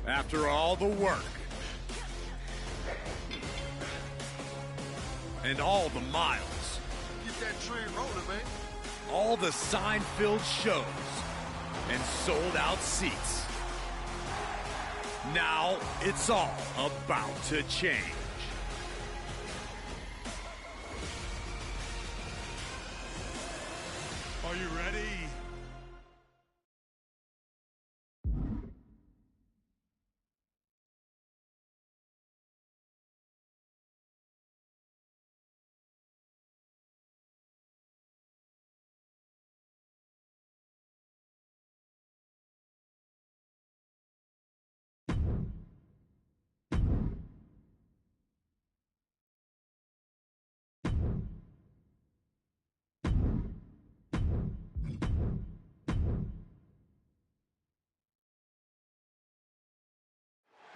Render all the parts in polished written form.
After all the work and all the miles, Get that train rolling, man. all the sign-filled shows and sold-out seats. Now it's all about to change. Are you ready?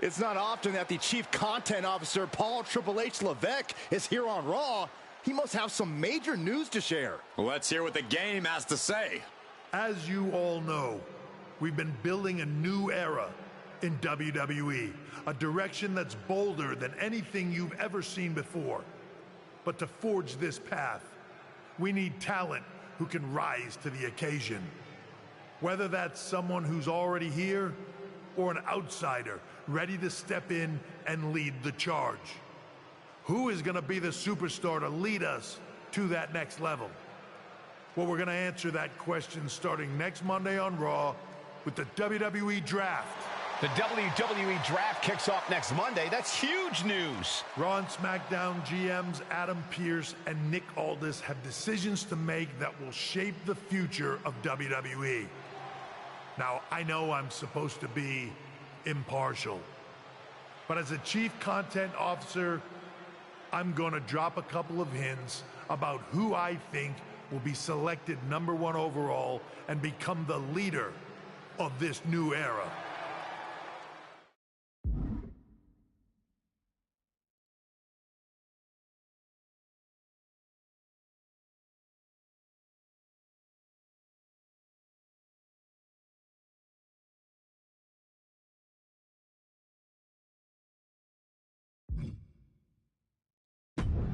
It's not often that the Chief Content Officer, Paul Triple H Levesque, is here on Raw. He must have some major news to share. Let's hear what the game has to say. As you all know, we've been building a new era in WWE, a direction that's bolder than anything you've ever seen before. But to forge this path, we need talent who can rise to the occasion. Whether that's someone who's already here or an outsider ready to step in and lead the charge. Who is going to be the superstar to lead us to that next level? Well, we're going to answer that question starting next Monday on Raw with the WWE Draft. The WWE Draft kicks off next Monday. That's huge news. Raw and SmackDown GMs Adam Pearce and Nick Aldis have decisions to make that will shape the future of WWE. Now, I know I'm supposed to be impartial, but as a Chief Content Officer, I'm going to drop a couple of hints about who I think will be selected #1 overall and become the leader of this new era.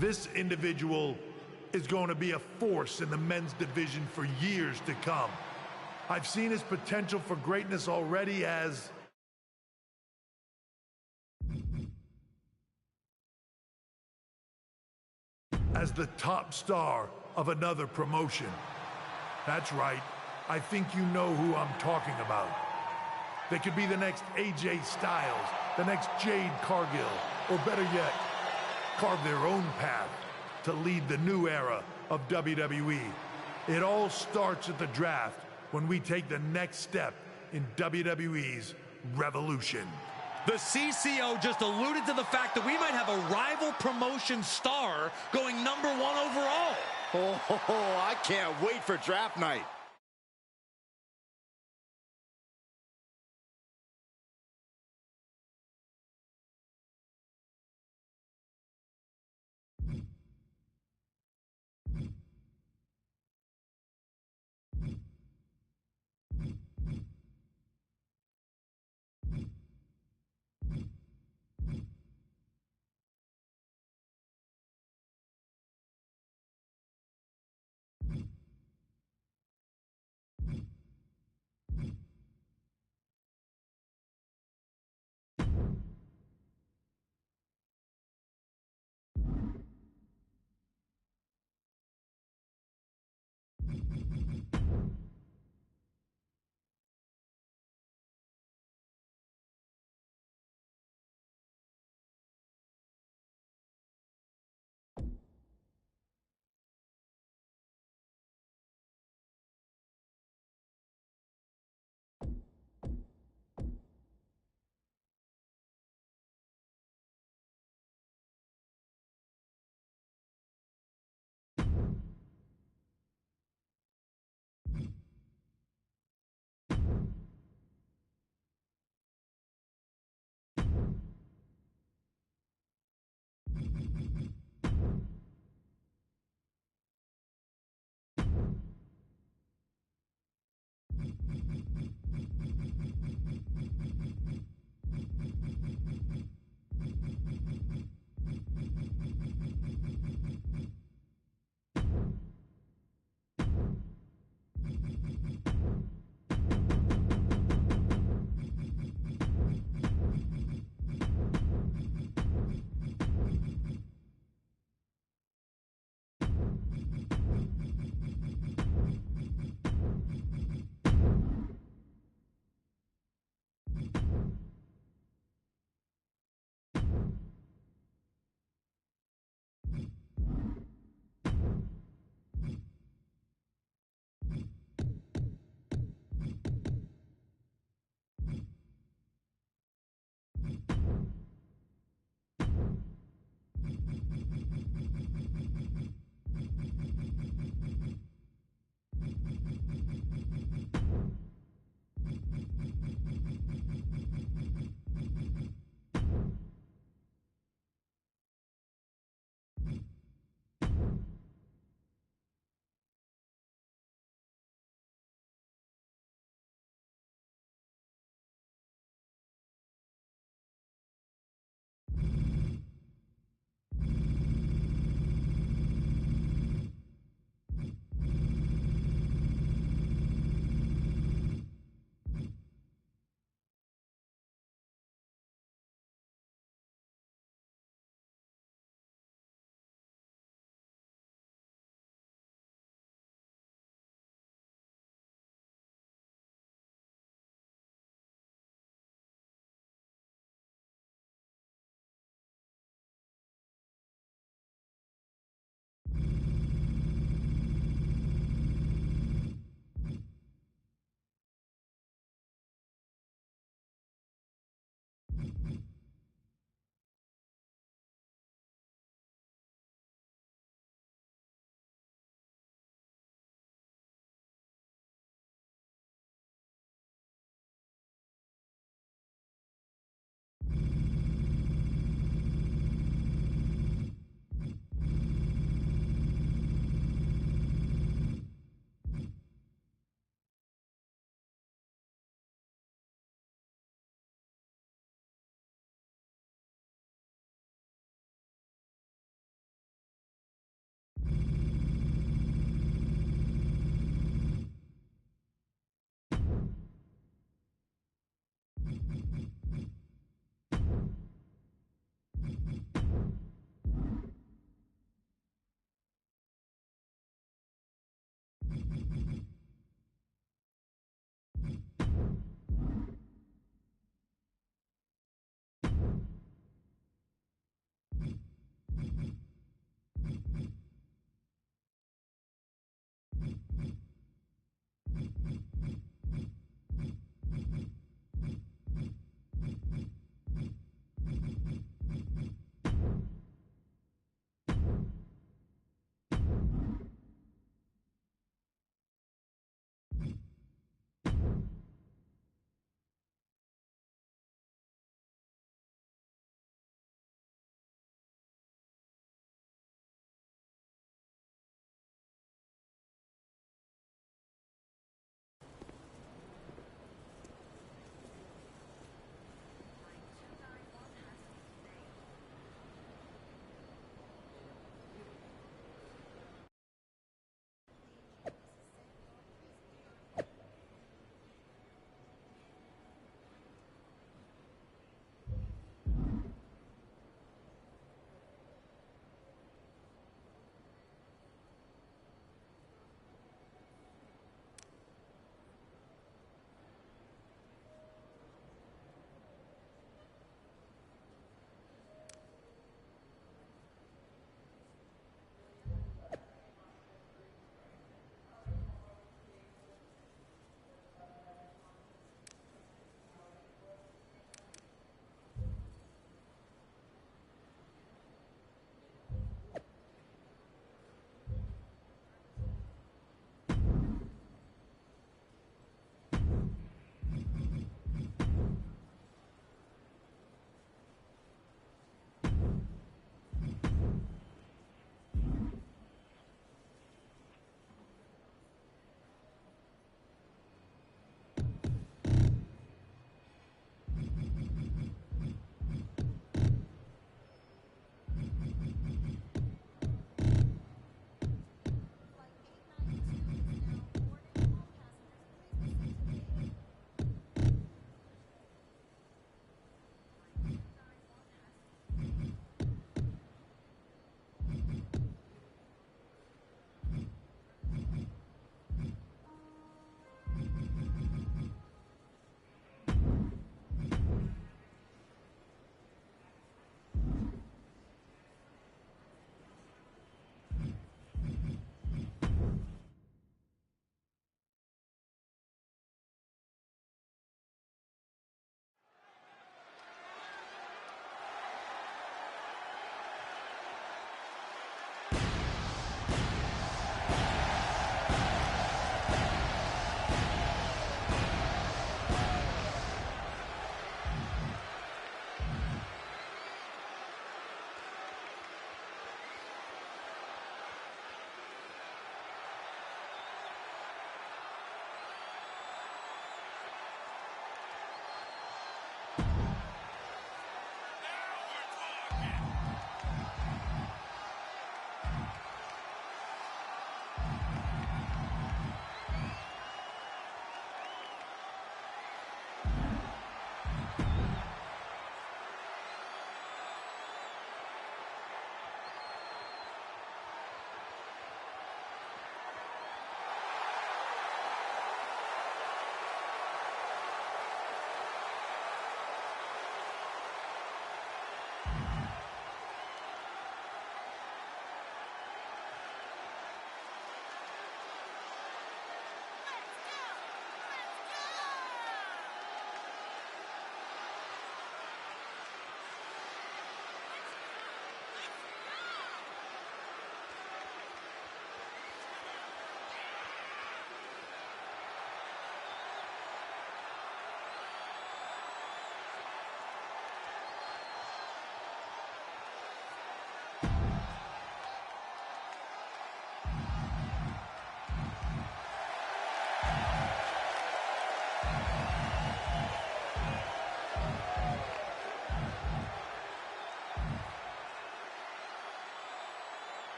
This individual is going to be a force in the men's division for years to come. I've seen his potential for greatness already as the top star of another promotion. That's right, I think you know who I'm talking about. They could be the next AJ Styles, the next Jade Cargill, or better yet, carve their own path to lead the new era of WWE. It all starts at the draft when we take the next step in WWE's revolution. The CCO just alluded to the fact that we might have a rival promotion star going #1 overall. Oh, I can't wait for draft night.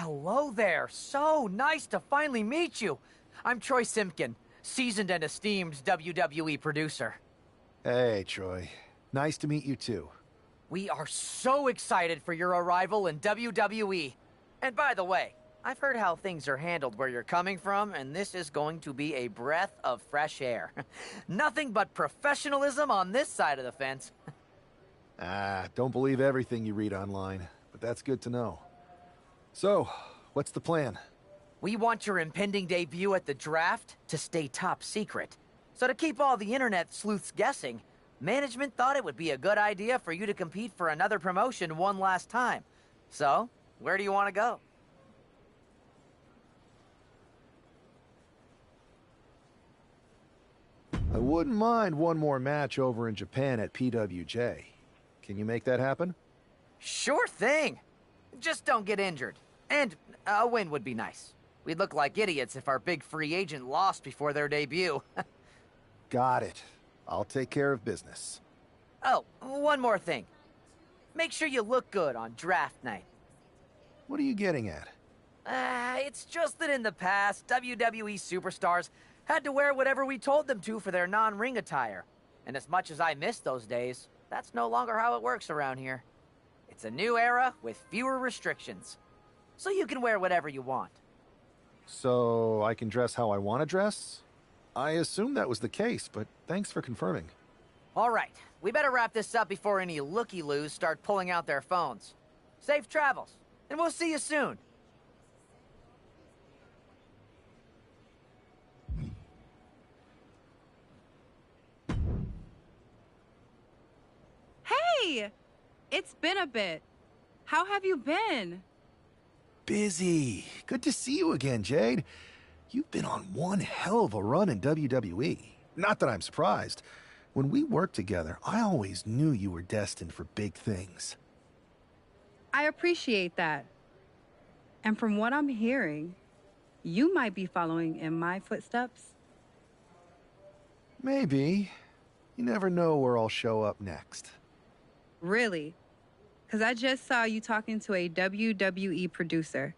Hello there. So nice to finally meet you. I'm Troy Simpkin, seasoned and esteemed WWE producer. Hey, Troy. Nice to meet you, too. We are so excited for your arrival in WWE. And by the way, I've heard how things are handled where you're coming from, and this is going to be a breath of fresh air. Nothing but professionalism on this side of the fence. Don't believe everything you read online, but that's good to know. So, what's the plan? We want your impending debut at the draft to stay top secret. So to keep all the internet sleuths guessing, management thought it would be a good idea for you to compete for another promotion one last time. So, where do you want to go? I wouldn't mind one more match over in Japan at PWJ. Can you make that happen? Sure thing. Just don't get injured. And a win would be nice. We'd look like idiots if our big free agent lost before their debut. Got it. I'll take care of business. Oh, one more thing. Make sure you look good on draft night. What are you getting at? It's just that in the past, WWE superstars had to wear whatever we told them to for their non-ring attire. And as much as I miss those days, that's no longer how it works around here. It's a new era with fewer restrictions. So you can wear whatever you want. So I can dress how I want to dress? I assumed that was the case, but thanks for confirming. All right, we better wrap this up before any looky-loos start pulling out their phones. Safe travels, and we'll see you soon. Hey! It's been a bit. How have you been? Busy. Good to see you again, Jade. You've been on one hell of a run in WWE. Not that I'm surprised. When we worked together, I always knew you were destined for big things. I appreciate that. And from what I'm hearing, you might be following in my footsteps. Maybe. You never know where I'll show up next. Really? Because I just saw you talking to a WWE producer.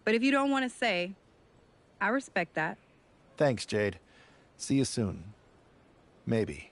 But if you don't want to say, I respect that. Thanks, Jade. See you soon. Maybe.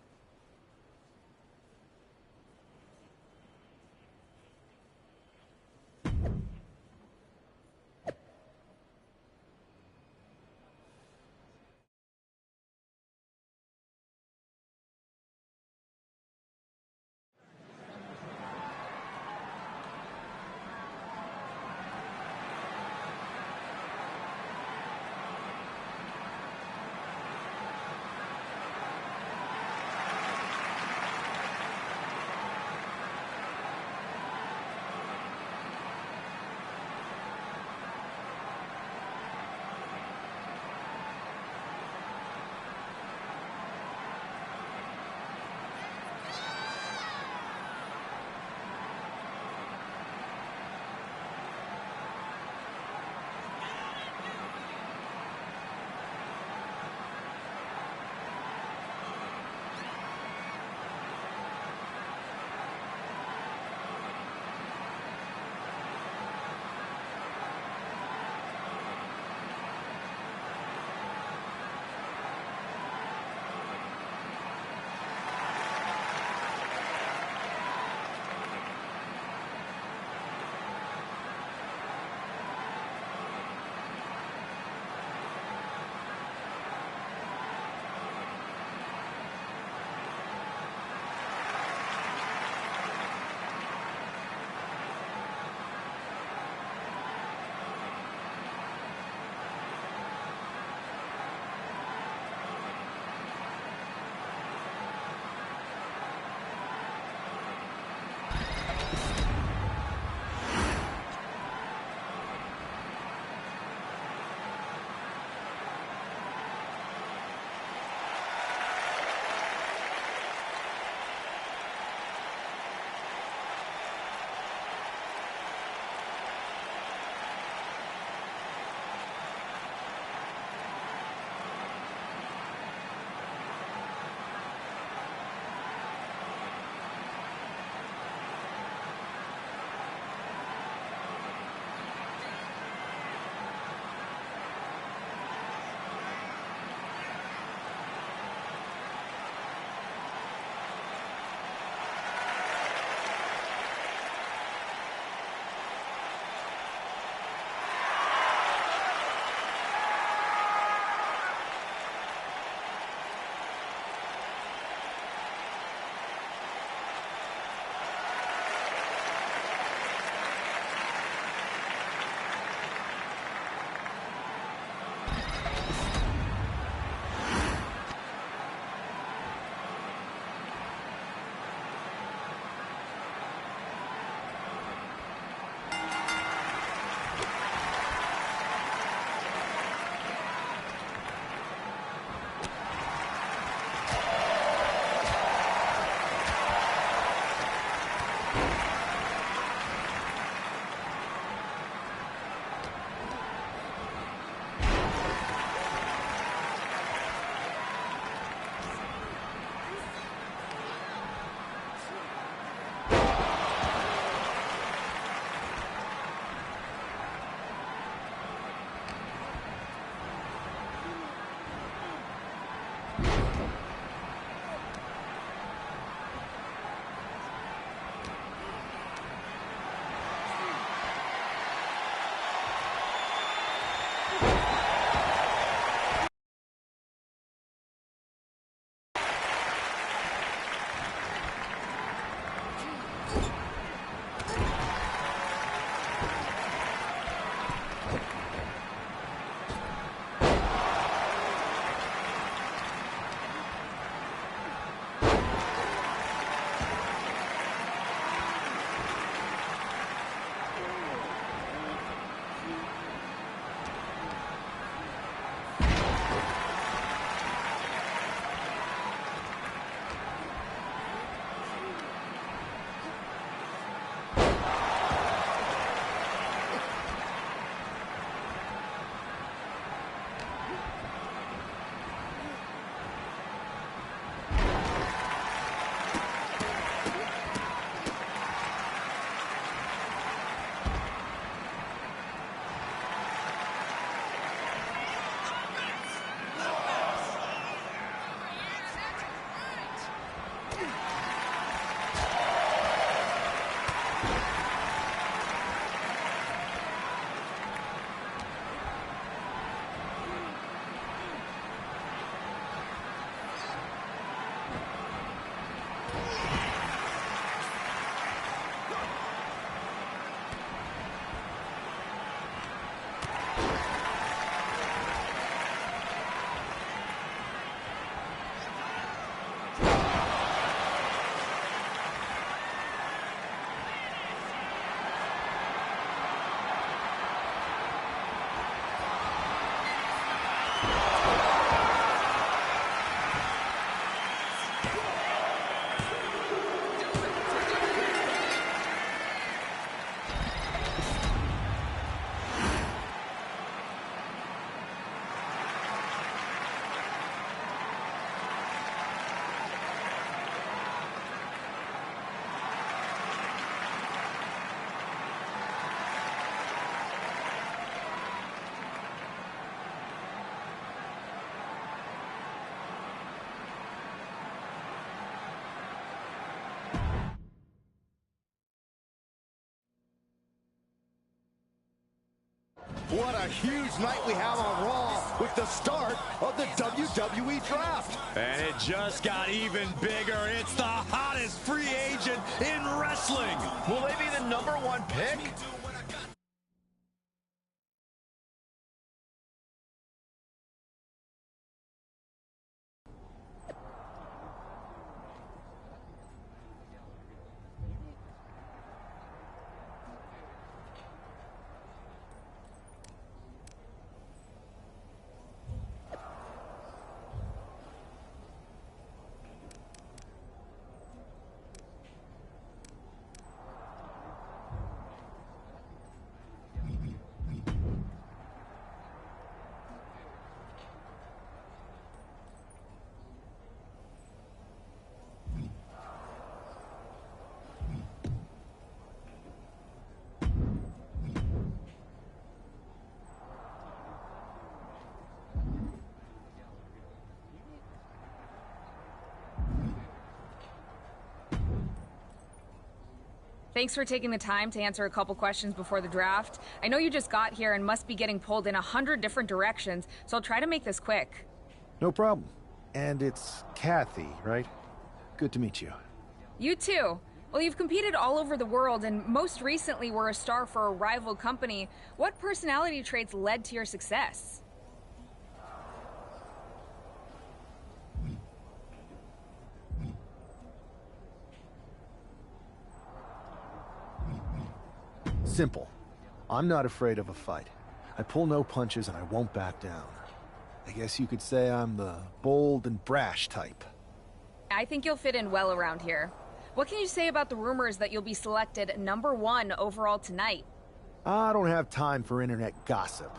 What a huge night we have on Raw with the start of the WWE Draft. And it just got even bigger. It's the hottest free agent in wrestling. Will they be the #1 pick? Thanks for taking the time to answer a couple questions before the draft. I know you just got here and must be getting pulled in 100 different directions, so I'll try to make this quick. No problem. And it's Kathy, right? Good to meet you. You too. Well, you've competed all over the world and most recently were a star for a rival company. What personality traits led to your success? Simple. I'm not afraid of a fight. I pull no punches and I won't back down. I guess you could say I'm the bold and brash type. I think you'll fit in well around here. What can you say about the rumors that you'll be selected #1 overall tonight? I don't have time for internet gossip.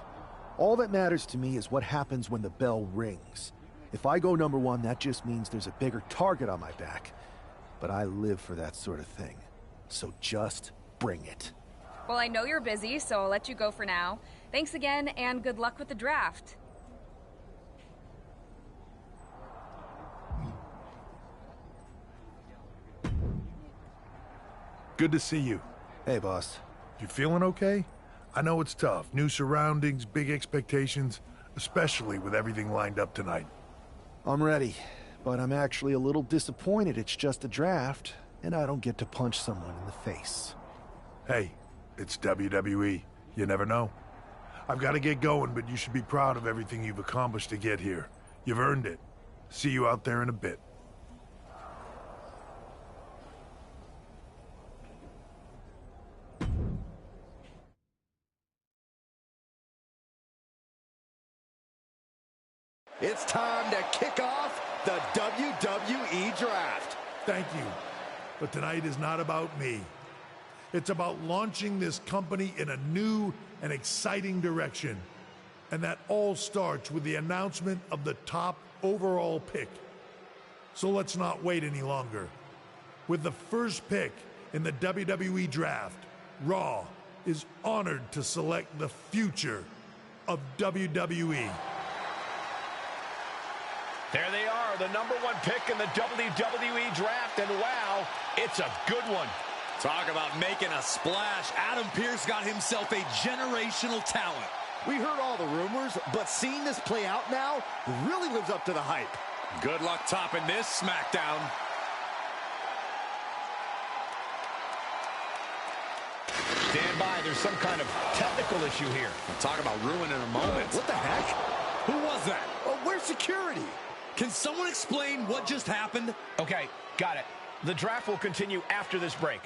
All that matters to me is what happens when the bell rings. If I go #1, that just means there's a bigger target on my back. But I live for that sort of thing. So just bring it. Well, I know you're busy, so I'll let you go for now. Thanks again, and good luck with the draft. Good to see you. Hey, boss. You feeling okay? I know it's tough. New surroundings, big expectations, especially with everything lined up tonight. I'm ready, but I'm actually a little disappointed it's just a draft, and I don't get to punch someone in the face. Hey, it's WWE. You never know. I've got to get going, but you should be proud of everything you've accomplished to get here. You've earned it. See you out there in a bit. It's time to kick off the WWE Draft. Thank you. But tonight is not about me. It's about launching this company in a new and exciting direction. And that all starts with the announcement of the top overall pick. So let's not wait any longer. With the first pick in the WWE Draft, Raw is honored to select the future of WWE. There they are, the #1 pick in the WWE Draft, and wow, it's a good one. Talk about making a splash. Adam Pearce got himself a generational talent. We heard all the rumors, but seeing this play out now really lives up to the hype. Good luck topping this SmackDown. Stand by, there's some kind of technical issue here. Talk about ruining a moment. What the heck? Who was that? Where's security? Can someone explain what just happened? Okay, got it. The draft will continue after this break.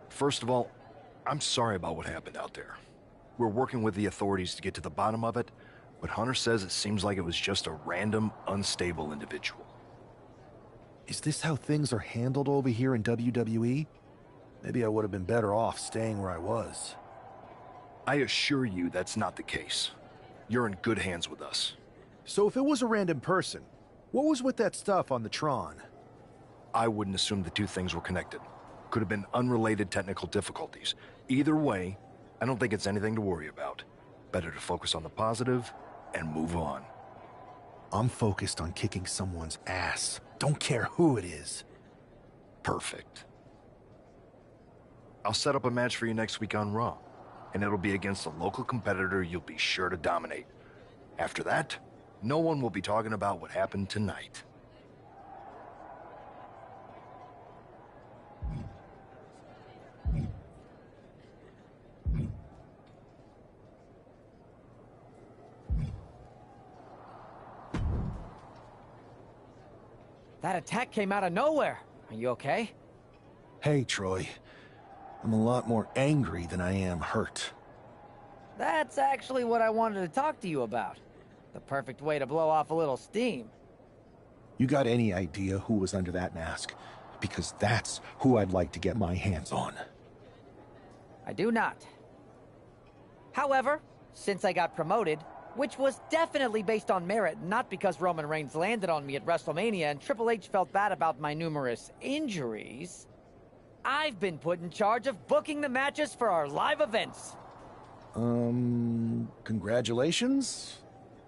First of all, I'm sorry about what happened out there. We're working with the authorities to get to the bottom of it, but Hunter says it seems like it was just a random, unstable individual. Is this how things are handled over here in WWE? Maybe I would have been better off staying where I was. I assure you that's not the case. You're in good hands with us. So if it was a random person, what was with that stuff on the Tron? I wouldn't assume the two things were connected. Could have been unrelated technical difficulties. Either way, I don't think it's anything to worry about. Better to focus on the positive and move on. I'm focused on kicking someone's ass. Don't care who it is. Perfect. I'll set up a match for you next week on Raw, and it'll be against a local competitor you'll be sure to dominate. After that, no one will be talking about what happened tonight. That attack came out of nowhere. Are you okay? Hey, Troy. I'm a lot more angry than I am hurt. That's actually what I wanted to talk to you about. The perfect way to blow off a little steam. You got any idea who was under that mask? Because that's who I'd like to get my hands on. I do not. However, since I got promoted, which was definitely based on merit, not because Roman Reigns landed on me at WrestleMania and Triple H felt bad about my numerous injuries, I've been put in charge of booking the matches for our live events. Congratulations?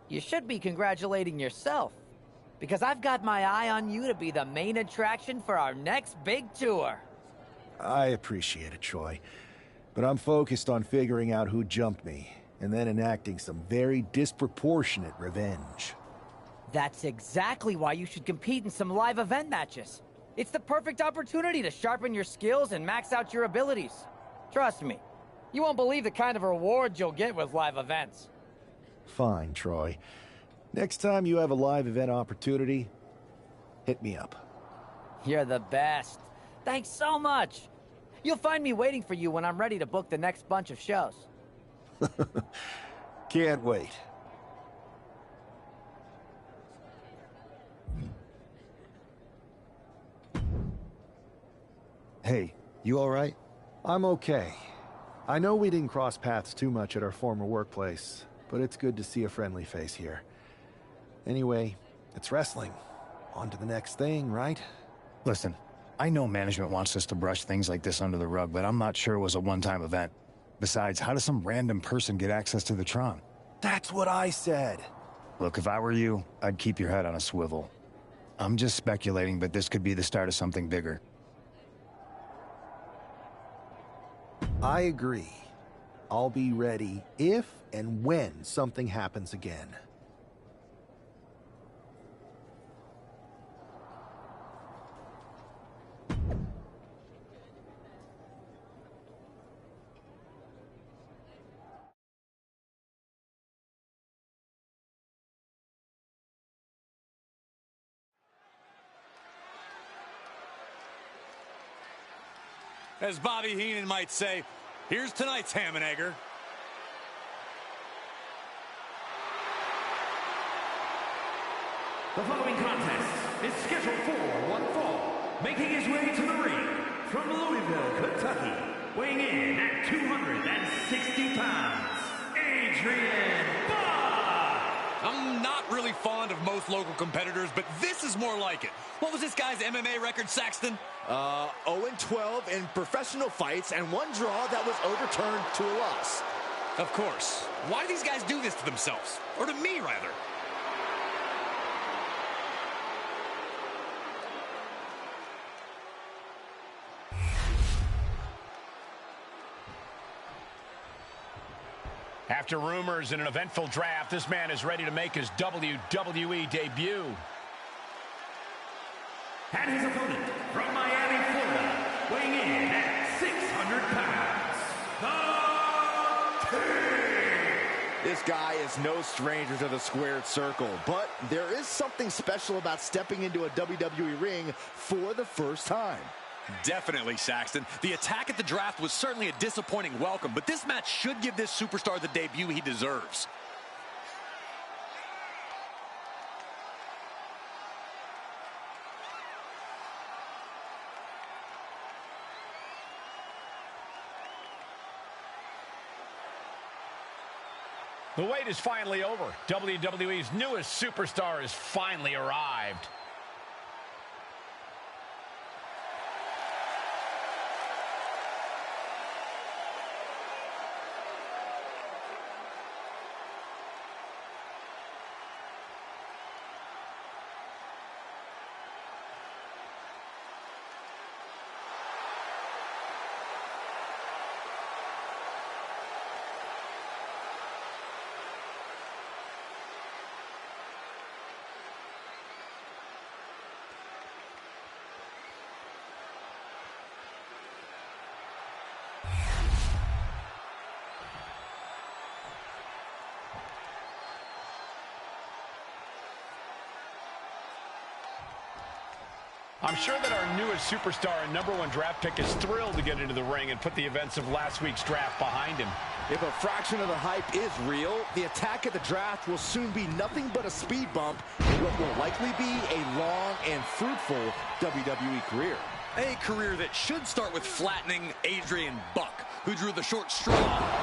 You should be congratulating yourself, because I've got my eye on you to be the main attraction for our next big tour. I appreciate it, Troy, but I'm focused on figuring out who jumped me, and then enacting some very disproportionate revenge. That's exactly why you should compete in some live event matches. It's the perfect opportunity to sharpen your skills and max out your abilities. Trust me, you won't believe the kind of rewards you'll get with live events. Fine, Troy. Next time you have a live event opportunity, hit me up. You're the best. Thanks so much. You'll find me waiting for you when I'm ready to book the next bunch of shows. Can't wait. Hey, you all right? I'm okay. I know we didn't cross paths too much at our former workplace, but it's good to see a friendly face here. Anyway, it's wrestling. On to the next thing, right? Listen, I know management wants us to brush things like this under the rug, but I'm not sure it was a one-time event. Besides, how does some random person get access to the Tron? That's what I said. Look, if I were you, I'd keep your head on a swivel. I'm just speculating, but this could be the start of something bigger. I agree. I'll be ready if and when something happens again. As Bobby Heenan might say, here's tonight's ham and egger. The following contest is scheduled for one fall. Making his way to the ring from Louisville, Kentucky, weighing in at 260 pounds, Adrian Bach! I'm not really fond of most local competitors, but this is more like it. What was this guy's MMA record, Saxton? 0-12 in professional fights and one draw that was overturned to a loss. Of course. Why do these guys do this to themselves? Or to me, rather? After rumors in an eventful draft, this man is ready to make his WWE debut. And his opponent from Miami, Florida, weighing in at 600 pounds, The King! This guy is no stranger to the squared circle, but there is something special about stepping into a WWE ring for the first time. Definitely, Saxton. The attack at the draft was certainly a disappointing welcome, but this match should give this superstar the debut he deserves. The wait is finally over. WWE's newest superstar has finally arrived. I'm sure that our newest superstar and #1 draft pick is thrilled to get into the ring and put the events of last week's draft behind him. If a fraction of the hype is real, the attack at the draft will soon be nothing but a speed bump in what will likely be a long and fruitful WWE career. A career that should start with flattening Adrian Buck, who drew the short straw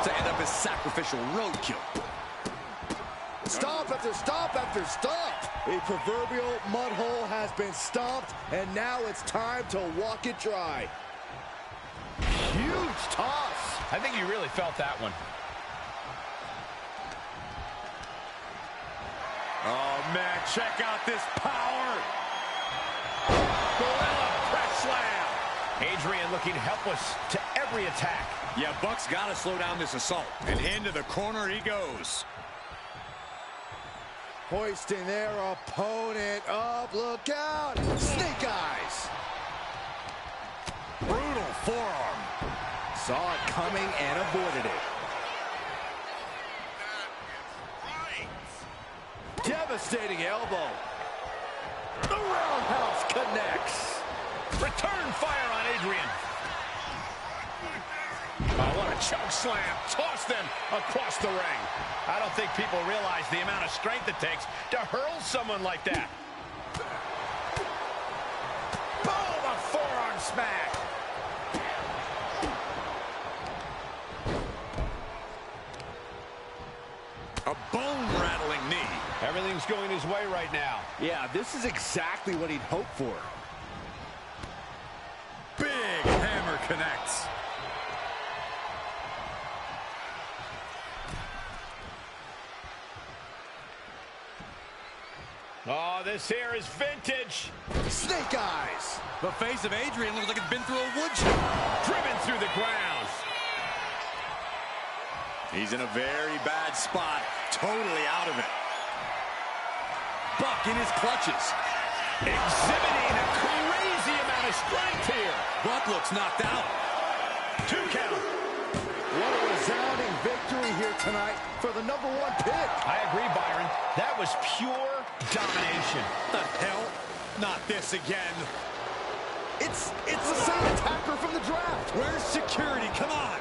to end up as sacrificial roadkill. Stomp after stomp after stomp. A proverbial mud hole has been stomped, and now it's time to walk it dry. Huge toss. I think you really felt that one. Oh, man, check out this power. Gorilla press slam. Adrian looking helpless to every attack. Yeah, Buck's got to slow down this assault. And into the corner he goes. Hoisting their opponent up. Look out. Snake eyes. Brutal forearm. Saw it coming and avoided it. Devastating elbow. The roundhouse connects. Return fire on Adrian. Oh, what a choke slam. Toss them across the ring. I don't think people realize the amount of strength it takes to hurl someone like that. Boom, a forearm smack. A bone-rattling knee. Everything's going his way right now. Yeah, this is exactly what he'd hoped for. Big hammer connects. Oh, this here is vintage. Snake eyes. The face of Adrian looks like it's been through a wood chip. Driven through the ground. He's in a very bad spot. Totally out of it. Buck in his clutches. Exhibiting a crazy amount of strength here. Buck looks knocked out. 2 count. What a resounding victory here tonight for the #1 pick. I agree, Byron. That was pure domination. The hell? Not this again. It's the same attacker from the draft. Where's security? Come on.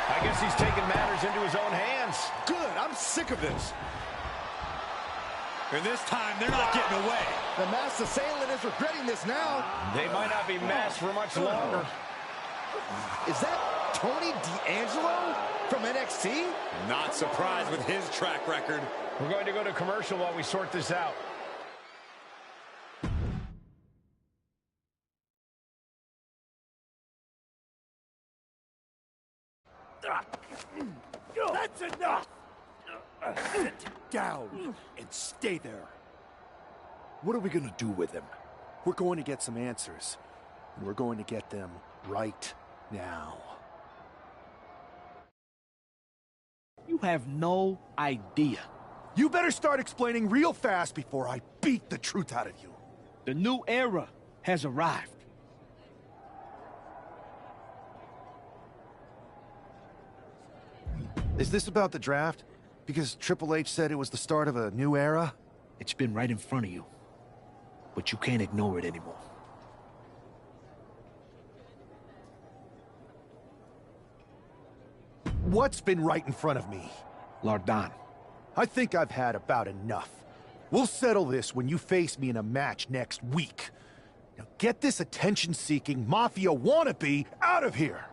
I guess he's taking matters into his own hands. Good. I'm sick of this. And this time, they're not getting away. The masked assailant is regretting this now. They might not be masked for much longer. Is that Tony D'Angelo from NXT? Not surprised with his track record. We're going to go to commercial while we sort this out. That's enough! Sit down and stay there. What are we going to do with him? We're going to get some answers. And we're going to get them right now. You have no idea. You better start explaining real fast before I beat the truth out of you. The new era has arrived. Is this about the draft? Because Triple H said it was the start of a new era? It's been right in front of you. But you can't ignore it anymore. What's been right in front of me? Lord Don. I think I've had about enough. We'll settle this when you face me in a match next week. Now get this attention-seeking Mafia wannabe out of here!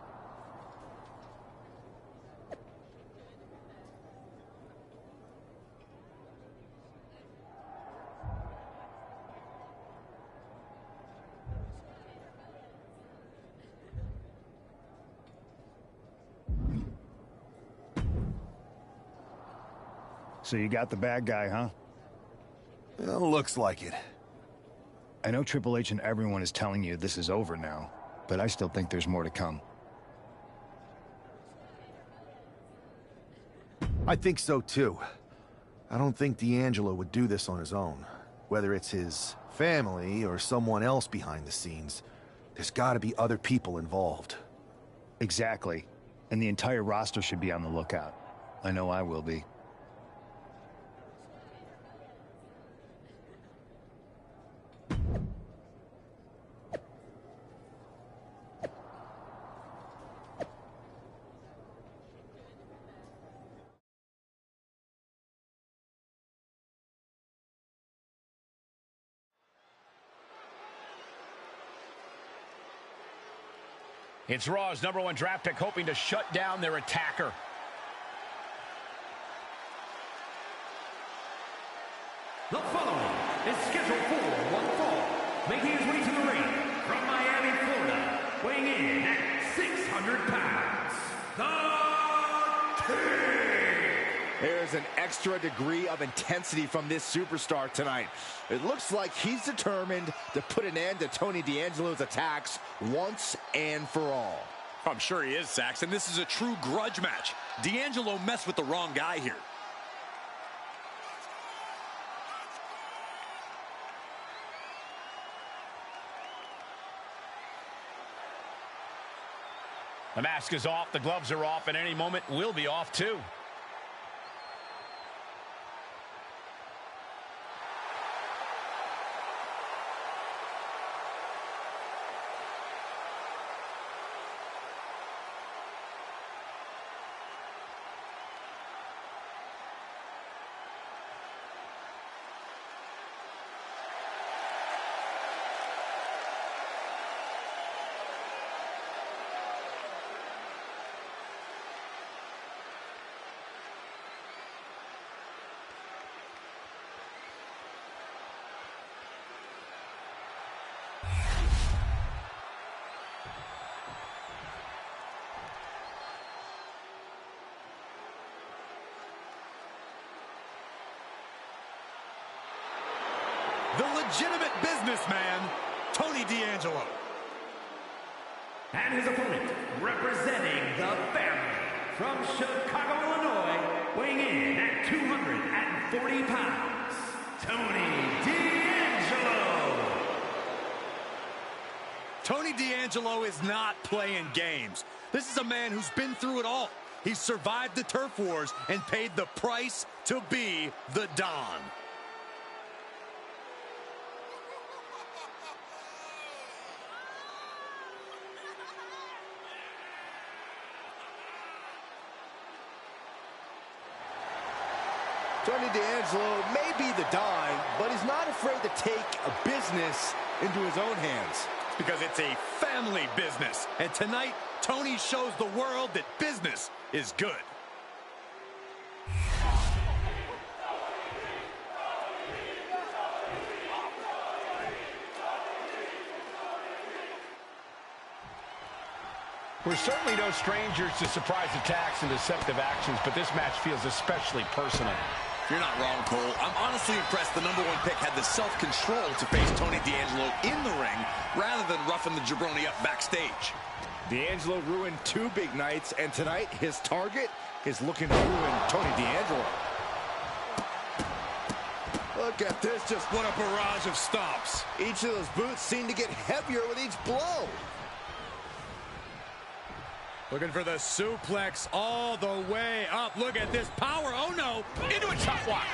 So you got the bad guy, huh? Well, looks like it. I know Triple H and everyone is telling you this is over now, but I still think there's more to come. I think so too. I don't think D'Angelo would do this on his own. Whether it's his family or someone else behind the scenes, there's gotta be other people involved. Exactly. And the entire roster should be on the lookout. I know I will be. It's Raw's #1 draft pick hoping to shut down their attacker. The following is scheduled for one fall, making his way to the ring from Miami, Florida, weighing in at 600 pounds, The King! There's an extra degree of intensity from this superstar tonight. It looks like he's determined to put an end to Tony D'Angelo's attacks once and for all. I'm sure he is, Saxton. This is a true grudge match. D'Angelo messed with the wrong guy here. The mask is off, the gloves are off, and any moment we'll be off too. The legitimate businessman, Tony D'Angelo. And his opponent, representing the family, from Chicago, Illinois, weighing in at 240 pounds, Tony D'Angelo. Tony D'Angelo is not playing games. This is a man who's been through it all. He's survived the turf wars and paid the price to be the Don. Tony D'Angelo may be the Don, but he's not afraid to take a business into his own hands. It's because it's a family business. And tonight, Tony shows the world that business is good. We're certainly no strangers to surprise attacks and deceptive actions, but this match feels especially personal. You're not wrong, Cole. I'm honestly impressed the #1 pick had the self-control to face Tony D'Angelo in the ring rather than roughing the jabroni up backstage. D'Angelo ruined 2 big nights, and tonight his target is looking to ruin Tony D'Angelo. Look at this, just What a barrage of stomps. each of those boots seem to get heavier with each blow. Looking for the suplex all the way up. Look at this power. Oh, no. Into a chop block.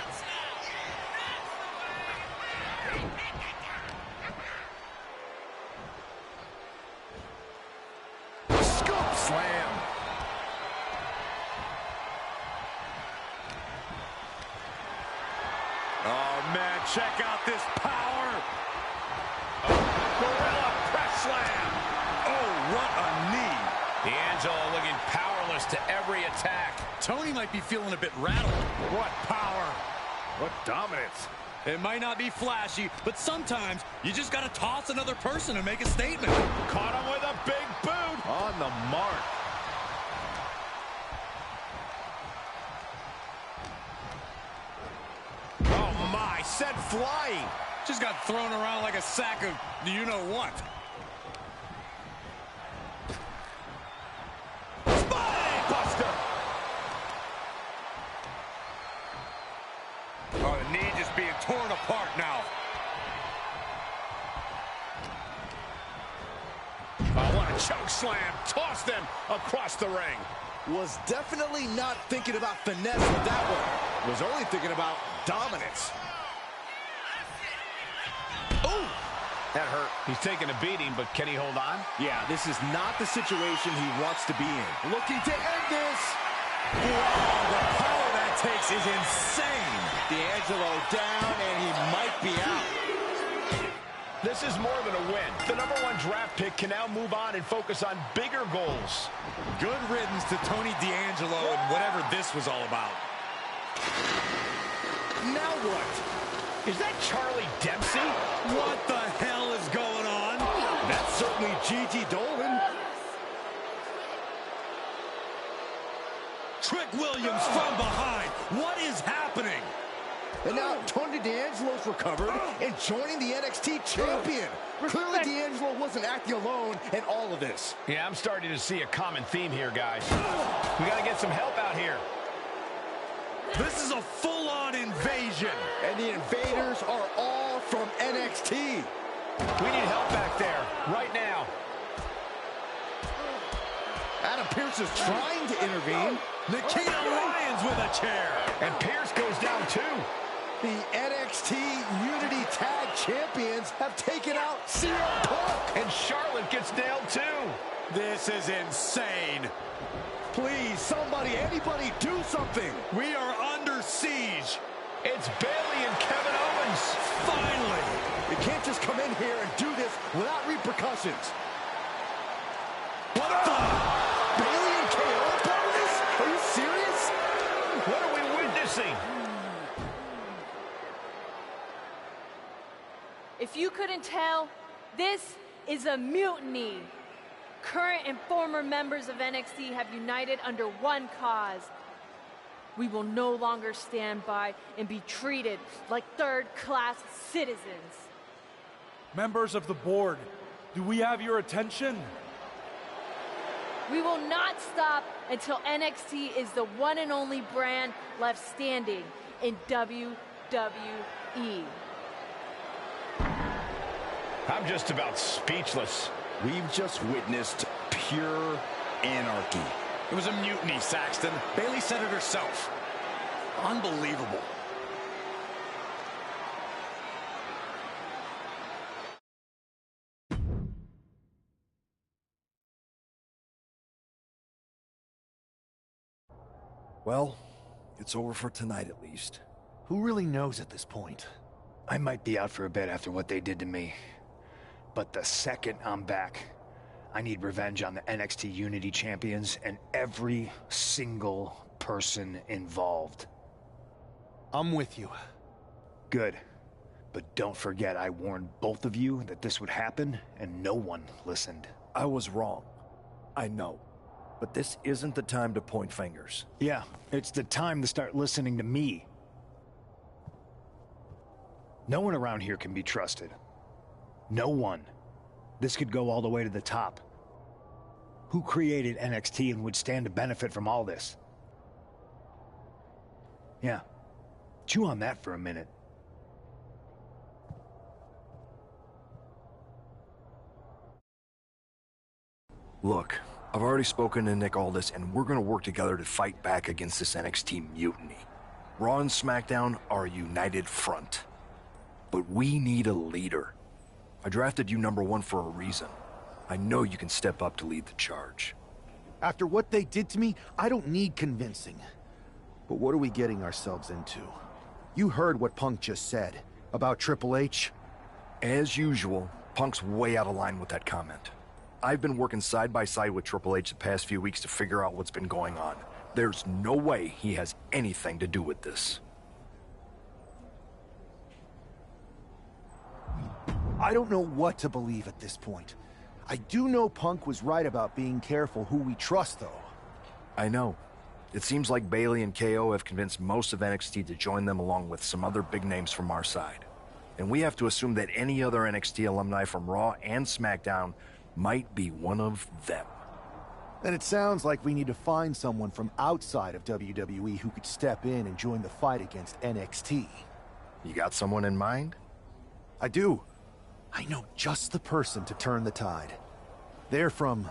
Scoop slam. man, check out this power. Gorilla press slam. Oh, what a knee. D'Angelo looking powerless to every attack. Tony might be feeling a bit rattled. What power. What dominance. It might not be flashy, but sometimes you just got to toss another person and make a statement. Caught him with a big boot. On the mark. Oh, my. Sent flying. Just got thrown around like a sack of you-know-what. Spine buster. Oh, the knee just being torn apart now. Oh, what a choke slam. Tossed them across the ring. Was definitely not thinking about finesse with that one. Was only thinking about dominance. Ooh, that hurt. He's taking a beating, but can he hold on? Yeah, this is not the situation he wants to be in. Looking to end this. Wow, the power that takes is insane. D'Angelo down, and he might be out. This is more than a win. The #1 draft pick can now move on and focus on bigger goals. Good riddance to Tony D'Angelo and whatever this was all about. Now what? Is that Charlie Dempsey? What the hell is going on? That's certainly Gigi Dolan. Trick Williams from behind. What is happening? And now Tony D'Angelo's recovered and joining the NXT champion. Clearly D'Angelo wasn't acting alone in all of this. Yeah, I'm starting to see a common theme here, guys. We got to get some help out here. This is a full-on invasion. And the invaders are all from NXT. We need help back there, right now. Adam Pearce is trying to intervene. Nikita Lyons with a chair. And Pearce goes down too. The NXT Unity Tag Champions have taken out CM Punk. And Charlotte gets nailed too. This is insane. Please, somebody, anybody, do something. We are under siege. It's Bayley and Kevin Owens. Finally. You can't just come in here and do this without repercussions. What the? Bayley and KO are part of this? Are you serious? What are we witnessing? If you couldn't tell, this is a mutiny. Current and former members of NXT have united under one cause. We will no longer stand by and be treated like third-class citizens. Members of the board, do we have your attention? We will not stop until NXT is the one and only brand left standing in WWE. I'm just about speechless. We've just witnessed pure anarchy. It was a mutiny, Saxton. Bayley said it herself. Unbelievable. Well, it's over for tonight at least. Who really knows at this point? I might be out for a bit after what they did to me. But the second I'm back, I need revenge on the NXT Unity Champions and every single person involved. I'm with you. Good. But don't forget I warned both of you that this would happen, and no one listened. I was wrong. I know. But this isn't the time to point fingers. Yeah, it's the time to start listening to me. No one around here can be trusted. No one. This could go all the way to the top. Who created NXT and would stand to benefit from all this? Yeah. Chew on that for a minute. Look, I've already spoken to Nick Aldis, and we're gonna work together to fight back against this NXT mutiny. Raw and SmackDown are a united front. But we need a leader. I drafted you #1 for a reason. I know you can step up to lead the charge. After what they did to me, I don't need convincing. But what are we getting ourselves into? You heard what Punk just said about Triple H? As usual, Punk's way out of line with that comment. I've been working side by side with Triple H the past few weeks to figure out what's been going on. There's no way he has anything to do with this. I don't know what to believe at this point. I do know Punk was right about being careful who we trust, though. I know. It seems like Bayley and KO have convinced most of NXT to join them along with some other big names from our side. And we have to assume that any other NXT alumni from Raw and SmackDown might be one of them. Then it sounds like we need to find someone from outside of WWE who could step in and join the fight against NXT. You got someone in mind? I do. I know just the person to turn the tide. They're from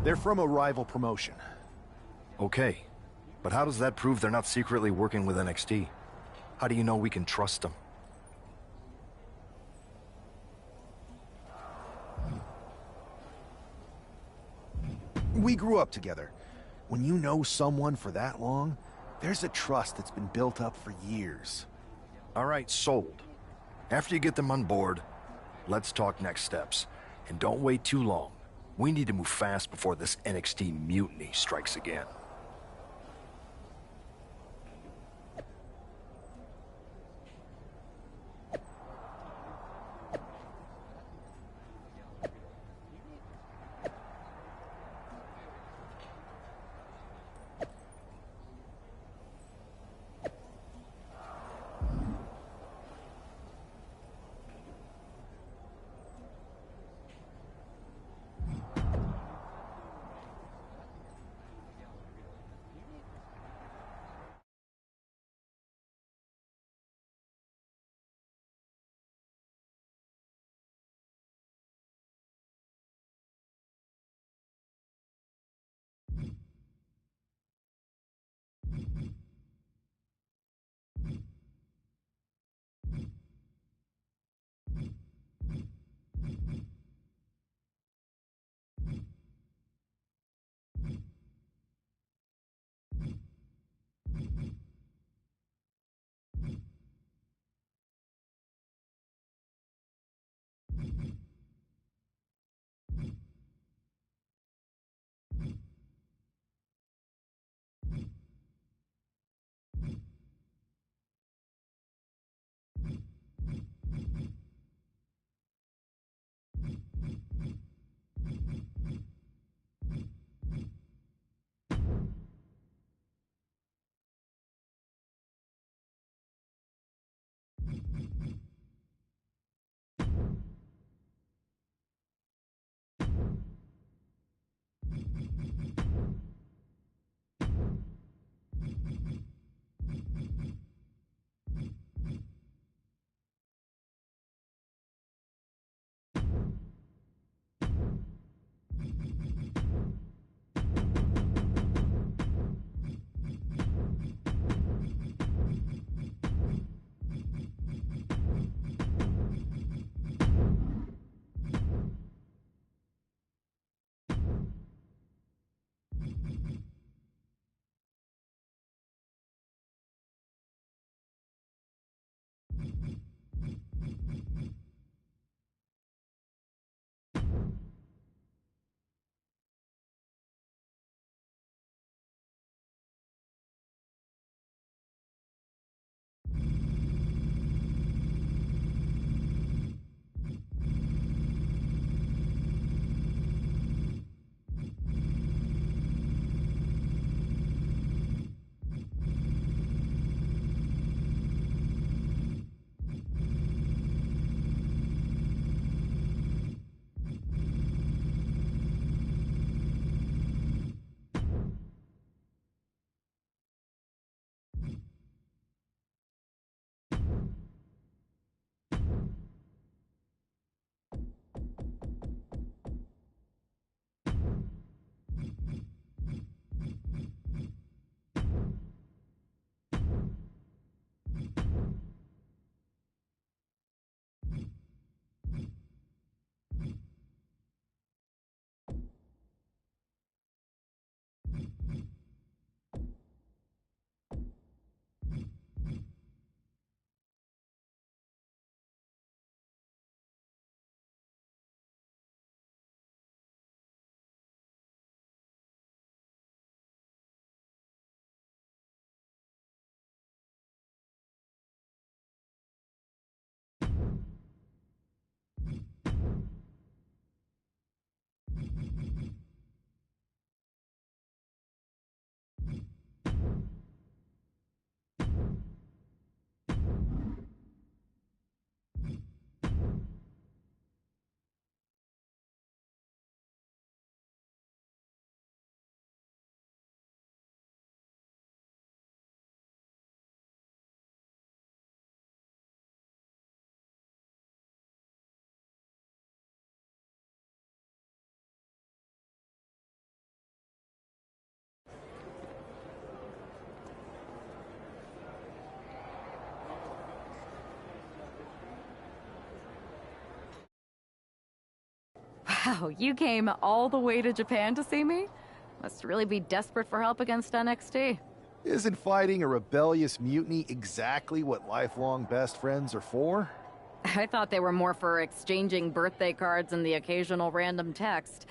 a rival promotion. Okay, but how does that prove they're not secretly working with NXT? How do you know we can trust them? We grew up together. When you know someone for that long, there's a trust that's been built up for years. All right, sold. After you get them on board, let's talk next steps. And don't wait too long. We need to move fast before this NXT mutiny strikes again. Wow, you came all the way to Japan to see me? Must really be desperate for help against NXT. Isn't fighting a rebellious mutiny exactly what lifelong best friends are for? I thought they were more for exchanging birthday cards and the occasional random text.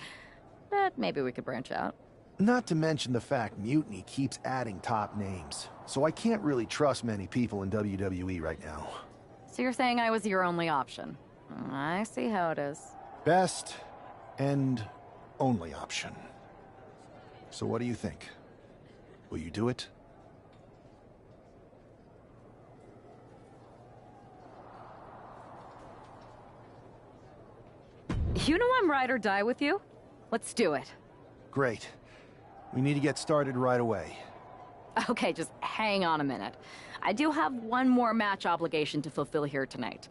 But maybe we could branch out. Not to mention the fact Mutiny keeps adding top names, so I can't really trust many people in WWE right now. So you're saying I was your only option? I see how it is. Best and only option. So what do you think? Will you do it? You know I'm ride or die with you. Let's do it. Great. We need to get started right away. Okay, just hang on a minute. I do have one more match obligation to fulfill here tonight.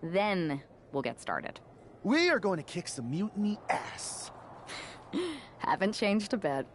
Then we'll get started. We are going to kick some Mutiny ass. Haven't changed a bit.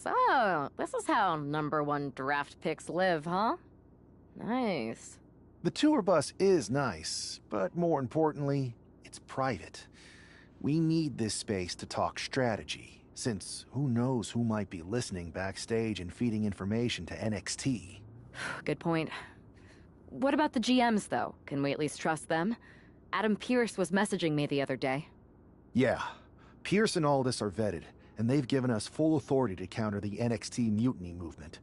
So, this is how #1 draft picks live, huh? Nice. The tour bus is nice, but more importantly, it's private. We need this space to talk strategy, since who knows who might be listening backstage and feeding information to NXT. Good point. What about the GMs, though? Can we at least trust them? Adam Pearce was messaging me the other day. Yeah, Pearce and Aldis are vetted, and they've given us full authority to counter the NXT mutiny movement.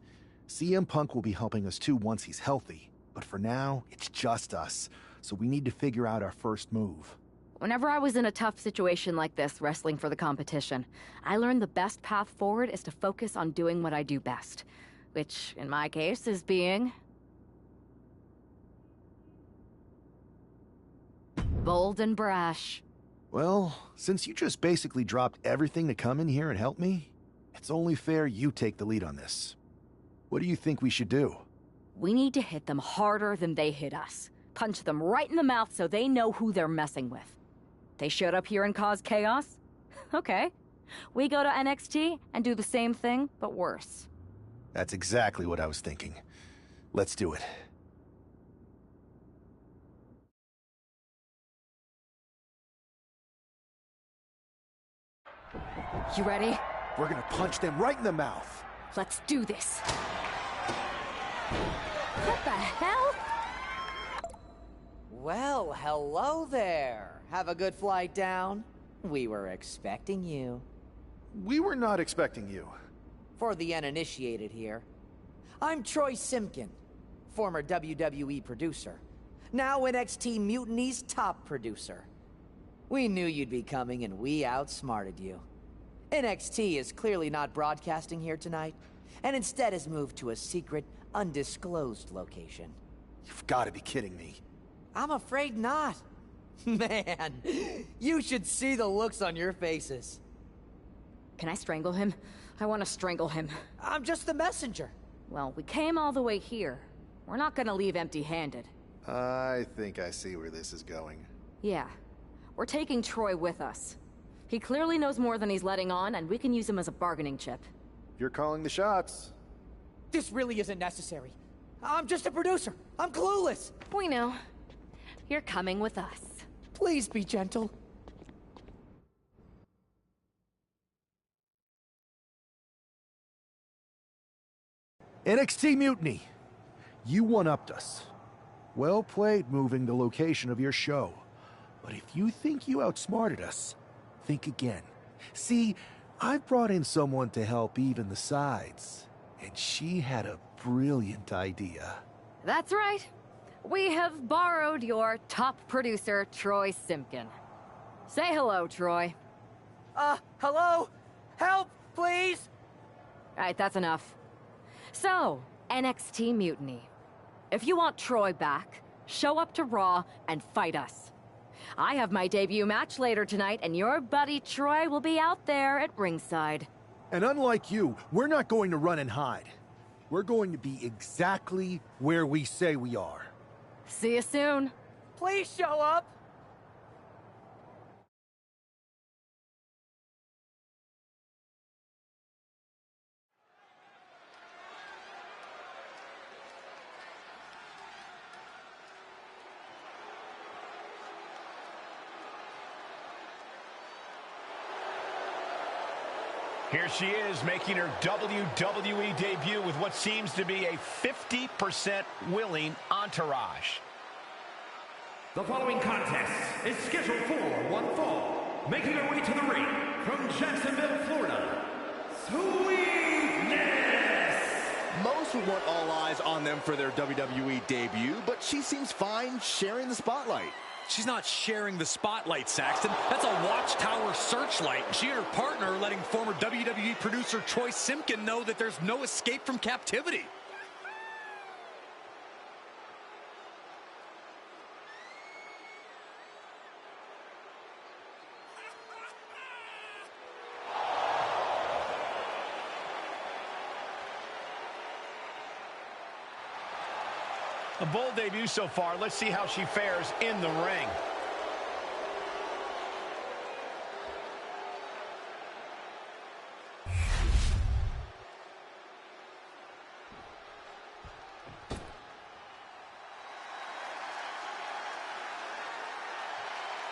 CM Punk will be helping us too once he's healthy, but for now, it's just us, so we need to figure out our first move. Whenever I was in a tough situation like this, wrestling for the competition, I learned the best path forward is to focus on doing what I do best. Which, in my case, is being... bold and brash. Well, since you just basically dropped everything to come in here and help me, it's only fair you take the lead on this. What do you think we should do? We need to hit them harder than they hit us. Punch them right in the mouth so they know who they're messing with. They showed up here and caused chaos? Okay. We go to NXT and do the same thing, but worse. That's exactly what I was thinking. Let's do it. You ready? We're gonna punch them right in the mouth. Let's do this. What the hell? Well, hello there. Have a good flight down. We were expecting you. We were not expecting you. For the uninitiated here, I'm Troy Simkin, former WWE producer, now NXT Mutiny's top producer. We knew you'd be coming and we outsmarted you. NXT is clearly not broadcasting here tonight, and instead has moved to a secret, undisclosed location. You've got to be kidding me. I'm afraid not. Man, you should see the looks on your faces. Can I strangle him? I want to strangle him. I'm just the messenger. Well, we came all the way here. We're not gonna leave empty-handed. I think I see where this is going. Yeah. We're taking Troy with us. He clearly knows more than he's letting on, and we can use him as a bargaining chip. You're calling the shots. This really isn't necessary. I'm just a producer. I'm clueless. We know. You're coming with us. Please be gentle. NXT Mutiny. You one-upped us. Well played moving the location of your show. But if you think you outsmarted us, think again. See, I've brought in someone to help even the sides, and she had a brilliant idea. That's right. We have borrowed your top producer, Troy Simkin. Say hello, Troy. Hello? Help, please? All right, that's enough. So, NXT Mutiny. If you want Troy back, show up to Raw and fight us. I have my debut match later tonight, and your buddy Troy will be out there at ringside. And unlike you, we're not going to run and hide. We're going to be exactly where we say we are. See you soon. Please show up. Here she is, making her WWE debut with what seems to be a 50% willing entourage. The following contest is scheduled for one fall. Making her way to the ring from Jacksonville, Florida, Sweetness! Most would want all eyes on them for their WWE debut, but she seems fine sharing the spotlight. She's not sharing the spotlight, Saxton. That's a Watchtower searchlight. She and her partner are letting former WWE producer Troy Simkin know that there's no escape from captivity. A bold debut so far. Let's see how she fares in the ring.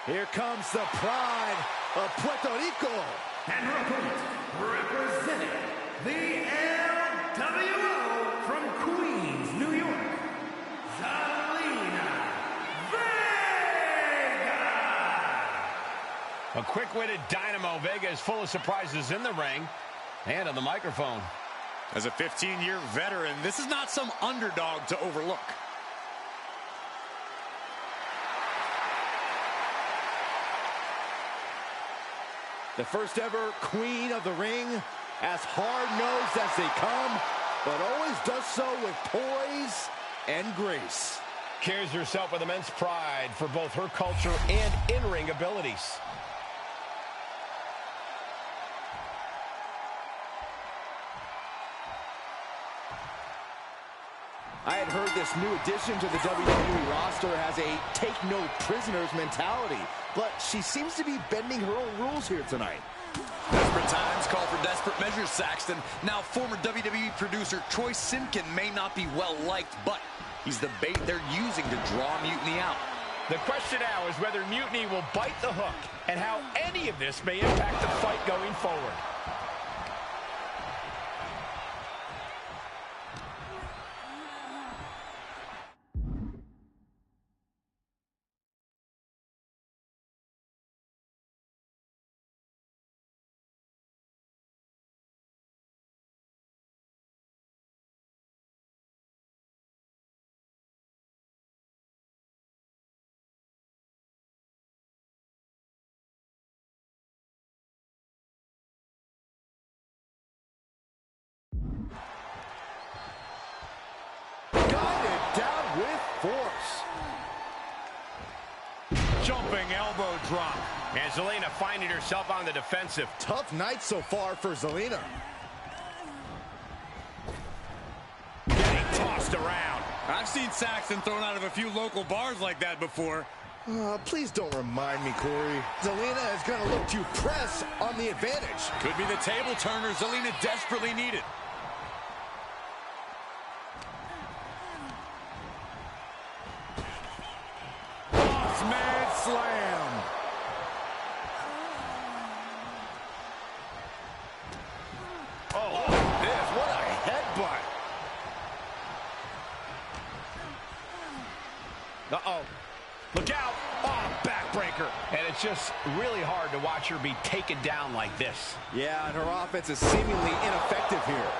Here comes the pride of Puerto Rico. And her opponent, representing the LWO from Queens, New York, Zelina Vega. A quick-witted Dynamo. Vega is full of surprises in the ring and on the microphone. As a 15-year veteran, this is not some underdog to overlook. The first ever queen of the ring, as hard-nosed as they come, but always does so with poise and grace. Carries herself with immense pride for both her culture and in-ring abilities. I had heard this new addition to the WWE roster has a take-no-prisoners mentality, but she seems to be bending her own rules here tonight. Desperate times call for desperate measures, Saxton. Now, former WWE producer Troy Simkin may not be well-liked, but he's the bait they're using to draw Mutiny out. The question now is whether Mutiny will bite the hook and how any of this may impact the fight going forward. Down with force. Jumping elbow drop. And Zelina finding herself on the defensive. Tough night so far for Zelina. Getting tossed around. I've seen Saxton thrown out of a few local bars like that before. Please don't remind me, Corey. Zelina is going to look to press on the advantage. Could be the table turner Zelina desperately needed. Mad slam. Oh, this, what a headbutt. Uh-oh. Look out. Oh, backbreaker. And it's just really hard to watch her be taken down like this. Yeah, and her offense is seemingly ineffective here.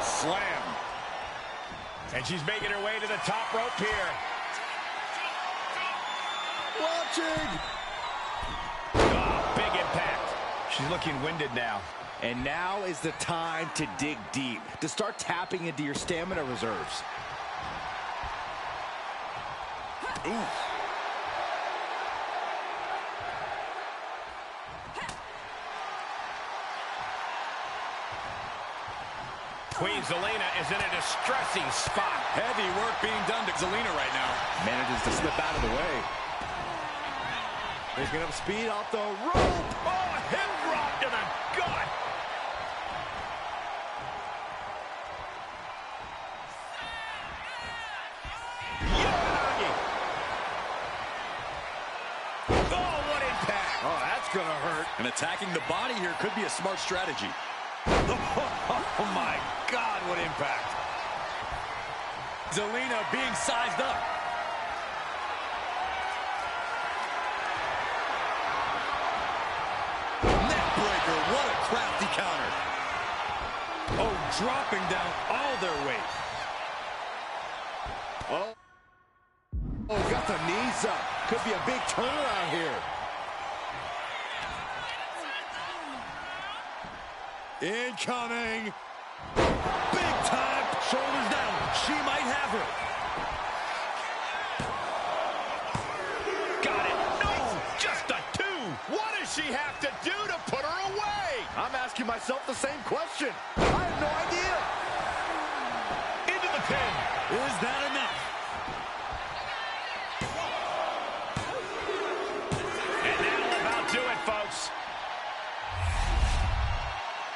Slam. And she's making her way to the top rope here. Watching. Oh, big impact. She's looking winded now. And now is the time to dig deep, to start tapping into your stamina reserves. Ooh. Queen Zelina is in a distressing spot. Heavy work being done to Zelina right now. Manages to slip out of the way. He's going to speed off the rope. Oh, hip drop to the gut. Uranage. Oh, what impact. Oh, that's going to hurt. And attacking the body here could be a smart strategy. Oh my God, what impact. Zelina being sized up. Neckbreaker, what a crafty counter. Oh, dropping down all their weight. Oh, got the knees up. Could be a big turnaround here. Incoming. Big time. Shoulders down. She might have her. Got it. No, just a two. What does she have to do to put her away? I'm asking myself the same question. I have no idea. Into the pin. Is that enough? And that'll about do it, folks.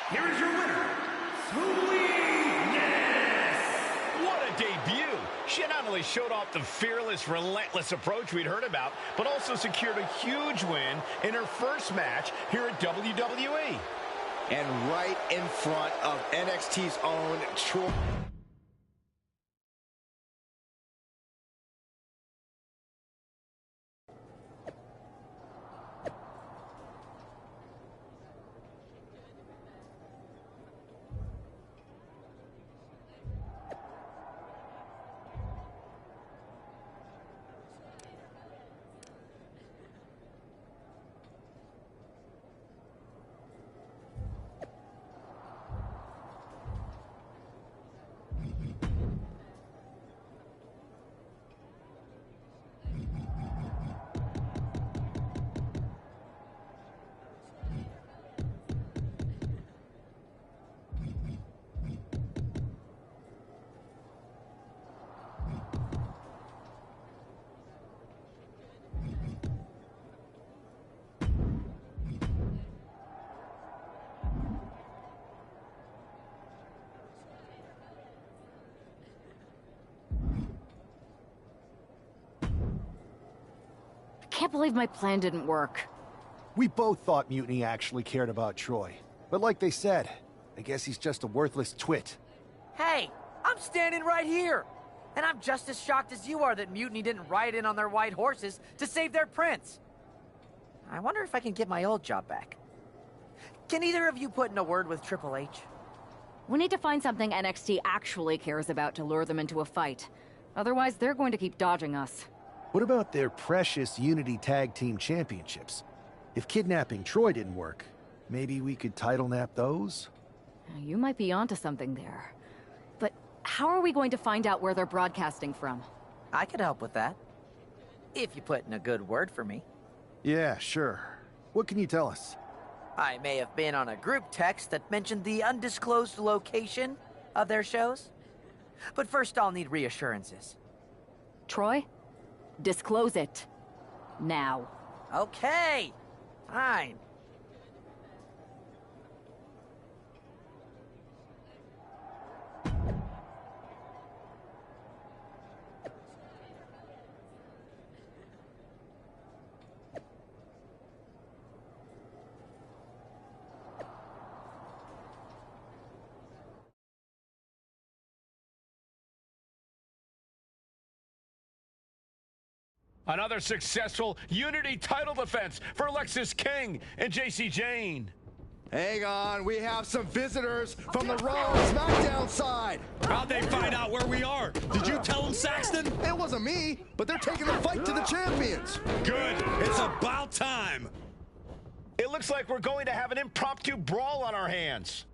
Here is your winner, only showed off the fearless, relentless approach we'd heard about, but also secured a huge win in her first match here at WWE. And right in front of NXT's own Troy. Can't believe my plan didn't work. We both thought Mutiny actually cared about Troy. But like they said, I guess he's just a worthless twit. Hey, I'm standing right here. And I'm just as shocked as you are that Mutiny didn't ride in on their white horses to save their prince. I wonder if I can get my old job back. Can either of you put in a word with Triple H? We need to find something NXT actually cares about to lure them into a fight. Otherwise, they're going to keep dodging us. What about their precious Unity Tag Team Championships? If kidnapping Troy didn't work, maybe we could title nap those? You might be onto something there. But how are we going to find out where they're broadcasting from? I could help with that. If you put in a good word for me. Yeah, sure. What can you tell us? I may have been on a group text that mentioned the undisclosed location of their shows. But first I'll need reassurances. Troy? Disclose it. Now. Okay. Fine. Another successful Unity title defense for Lexis King and JC Jane. Hang on, we have some visitors from the Raw and SmackDown side. How'd they find out where we are? Did you tell them, Saxton? It wasn't me, but they're taking the fight to the champions. Good. It's about time. It looks like we're going to have an impromptu brawl on our hands.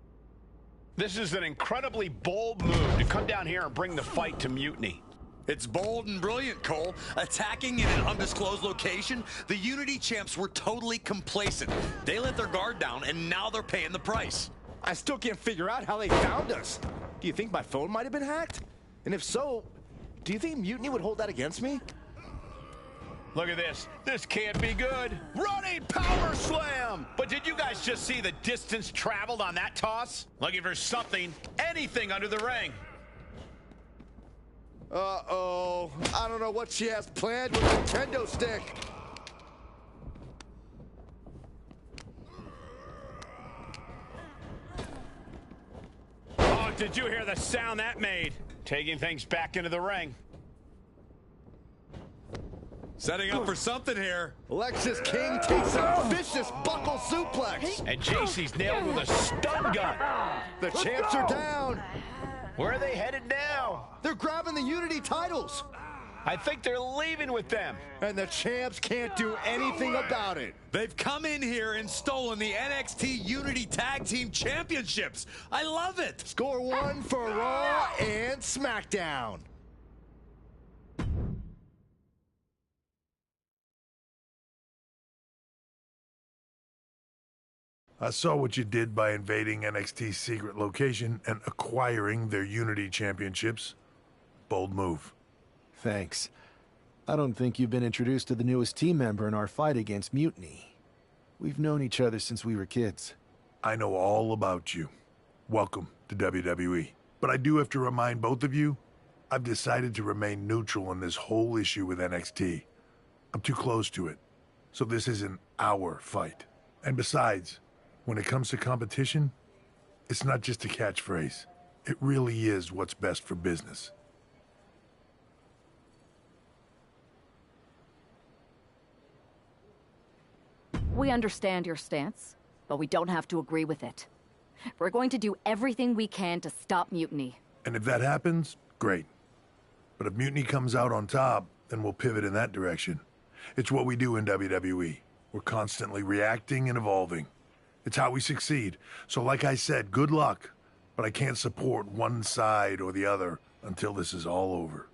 This is an incredibly bold move to come down here and bring the fight to Mutiny. It's bold and brilliant, Cole. Attacking in an undisclosed location, the Unity champs were totally complacent. They let their guard down, and now they're paying the price. I still can't figure out how they found us. Do you think my phone might have been hacked? And if so, do you think Mutiny would hold that against me? Look at this. This can't be good. Running power slam! But did you guys just see the distance traveled on that toss? Looking for something, anything under the ring. Uh-oh. I don't know what she has planned with the kendo stick. Oh, did you hear the sound that made? Taking things back into the ring. Setting up for something here. Lexis King takes a vicious buckle suplex. And JC's nailed with a stun gun. The champs are down. Where are they headed now? They're grabbing the Unity titles. I think they're leaving with them. And the champs can't do anything about it. They've come in here and stolen the NXT Unity Tag Team Championships. I love it. Score one for Raw and SmackDown. I saw what you did by invading NXT's secret location and acquiring their Unity Championships. Bold move. Thanks. I don't think you've been introduced to the newest team member in our fight against Mutiny. We've known each other since we were kids. I know all about you. Welcome to WWE. But I do have to remind both of you, I've decided to remain neutral on this whole issue with NXT. I'm too close to it, so this isn't our fight. And besides, when it comes to competition, it's not just a catchphrase. It really is what's best for business. We understand your stance, but we don't have to agree with it. We're going to do everything we can to stop mutiny. And if that happens, great. But if mutiny comes out on top, then we'll pivot in that direction. It's what we do in WWE. We're constantly reacting and evolving. It's how we succeed. So like I said, good luck. But I can't support one side or the other until this is all over.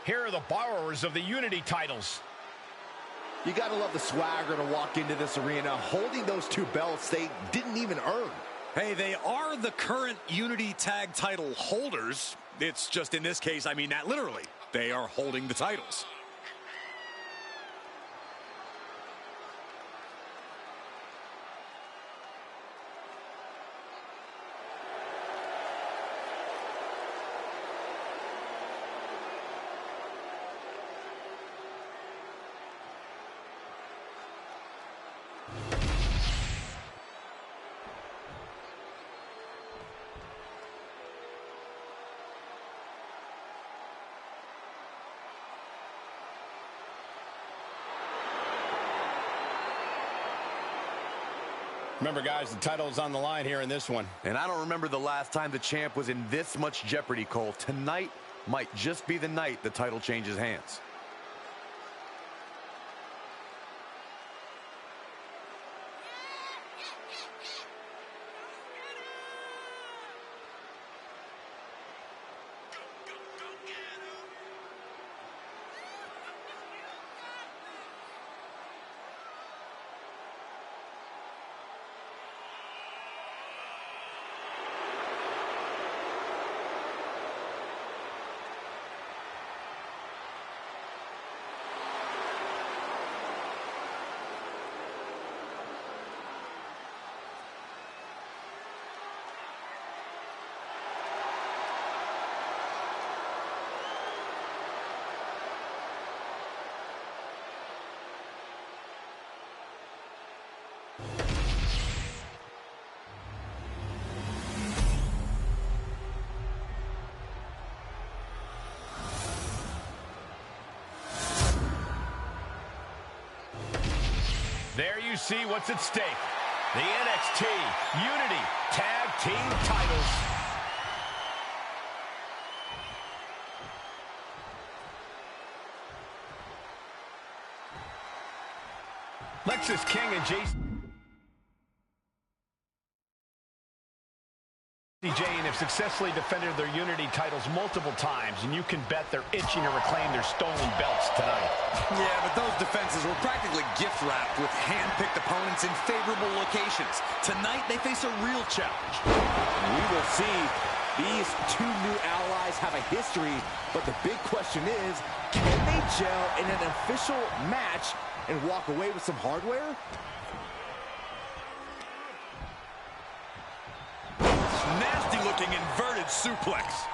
Here are the borrowers of the Unity titles. You gotta love the swagger to walk into this arena holding those two belts they didn't even earn. Hey, they are the current Unity Tag title holders. It's just in this case, I mean that literally. They are holding the titles. Remember, guys, the title is on the line here in this one. And I don't remember the last time the champ was in this much jeopardy, Cole. Tonight might just be the night the title changes hands. There you see what's at stake. The NXT Unity Tag Team titles. Lexis King and Jason Jane have successfully defended their Unity titles multiple times, and you can bet they're itching to reclaim their stolen belts tonight. Yeah, but those defenses were practically gift-wrapped with hand-picked opponents in favorable locations. Tonight, they face a real challenge. We will see. These two new allies have a history, but the big question is, can they gel in an official match and walk away with some hardware? Nasty looking inverted suplex.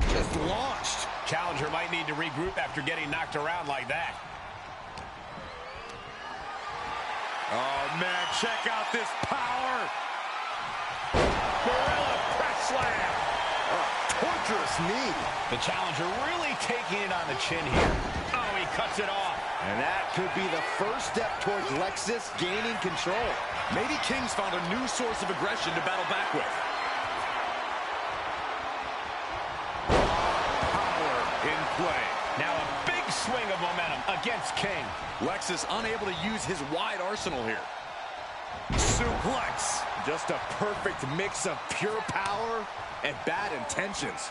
Just launched. Challenger might need to regroup after getting knocked around like that. Oh man, check out this power. Gorilla press slam. Torturous knee. The challenger really taking it on the chin here. Oh, he he cuts it off. And that could be the first step towards Lexis gaining control. Maybe King's found a new source of aggression to battle back with. Power in play. Now a big swing of momentum against King. Lexis unable to use his wide arsenal here. Suplex. Just a perfect mix of pure power and bad intentions.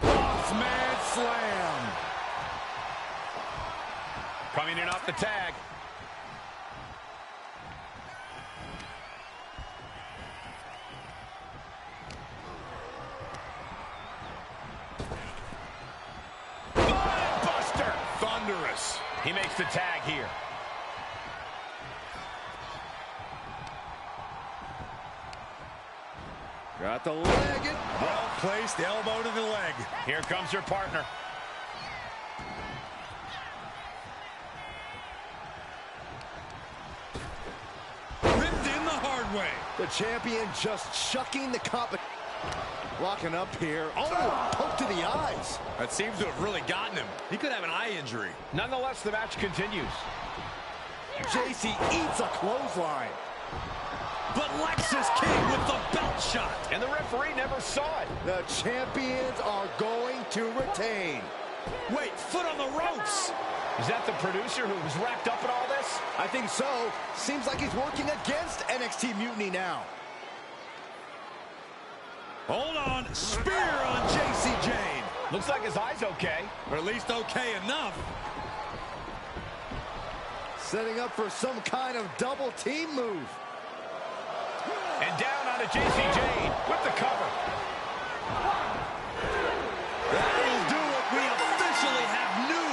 Bossman slam. Coming in off the tag. Buster. Thunderous. He makes the tag here. Got the leg. Well-placed elbow to the leg. Here comes your partner. Ripped in the hard way. The champion just chucking the competition. Locking up here. Oh, poke to the eyes. That seems to have really gotten him. He could have an eye injury. Nonetheless, the match continues. JC eats a clothesline. But Lexis King with the belt shot. And the referee never saw it. The champions are going to retain. Wait, foot on the ropes. Is that the producer who was wrapped up in all this? I think so. Seems like he's working against NXT Mutiny now. Hold on. Spear on JC Jane. Looks like his eye's okay. Or at least okay enough. Setting up for some kind of double team move. And down onto JC Jane with the cover. That'll do it. We officially have new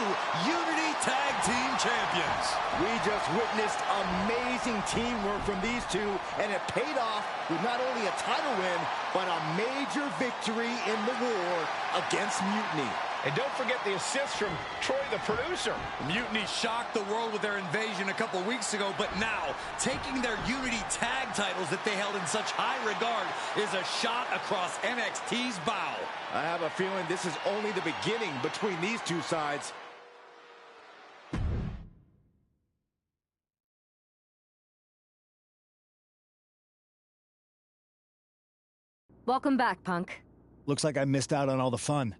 Unity Tag Team Champions. We just witnessed amazing teamwork from these two, and it paid off with not only a title win, but a major victory in the war against Mutiny. And don't forget the assist from Troy, the producer. Mutiny shocked the world with their invasion a couple weeks ago, but now taking their Unity tag titles that they held in such high regard is a shot across NXT's bow. I have a feeling this is only the beginning between these two sides. Welcome back, Punk. Looks like I missed out on all the fun.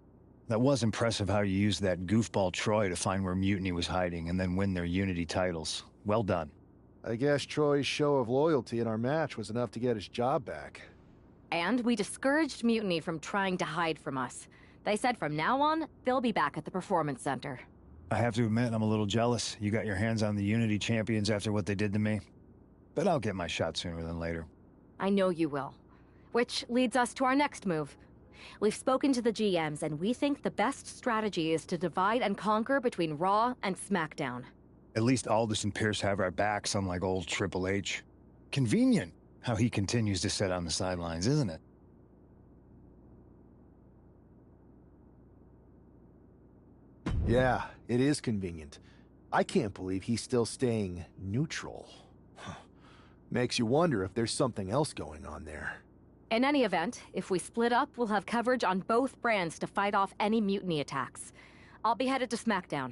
That was impressive how you used that goofball Troy to find where Mutiny was hiding and then win their Unity titles. Well done. I guess Troy's show of loyalty in our match was enough to get his job back. And we discouraged Mutiny from trying to hide from us. They said from now on, they'll be back at the Performance Center. I have to admit, I'm a little jealous. You got your hands on the Unity champions after what they did to me. But I'll get my shot sooner than later. I know you will. Which leads us to our next move. We've spoken to the GMs, and we think the best strategy is to divide and conquer between Raw and SmackDown. At least Aldis and Pierce have our backs, unlike old Triple H. Convenient how he continues to sit on the sidelines, isn't it? Yeah, it is convenient. I can't believe he's still staying neutral. Makes you wonder if there's something else going on there. In any event, if we split up, we'll have coverage on both brands to fight off any Mutiny attacks. I'll be headed to SmackDown.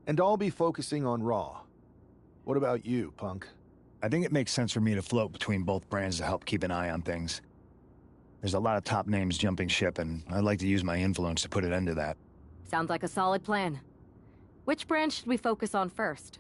And I'll be focusing on Raw. What about you, Punk? I think it makes sense for me to float between both brands to help keep an eye on things. There's a lot of top names jumping ship, and I'd like to use my influence to put an end to that. Sounds like a solid plan. Which brand should we focus on first?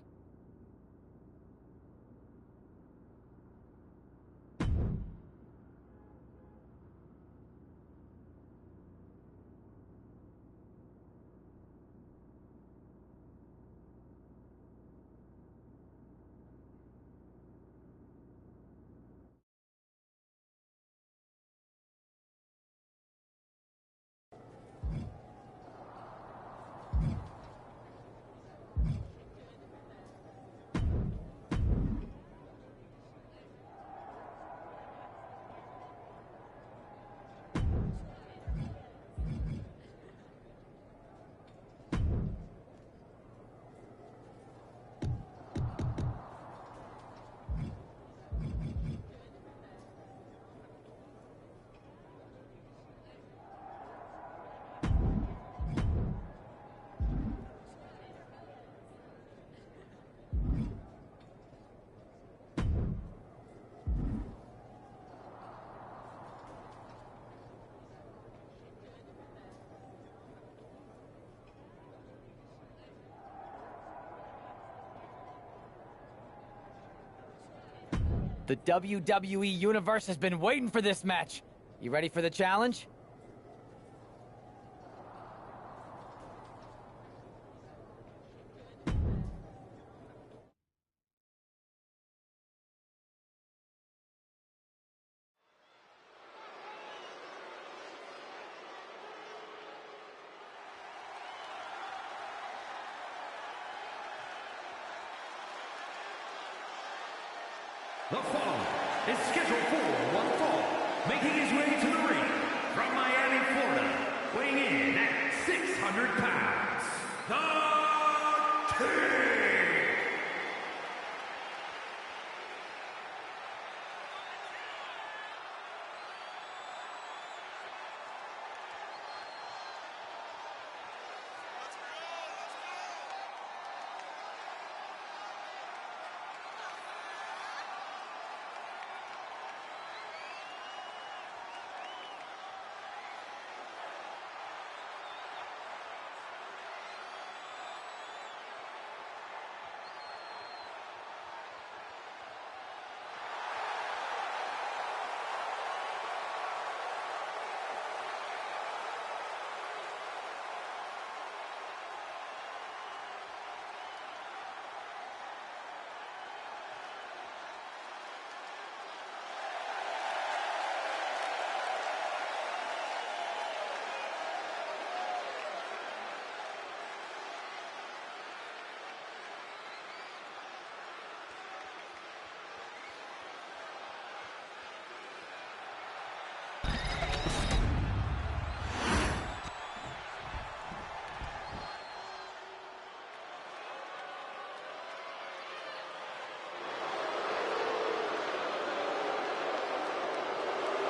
The WWE Universe has been waiting for this match. You ready for the challenge? The following is scheduled for one fall, making his way to the ring from Miami, Florida, weighing in at 600 pounds, The King!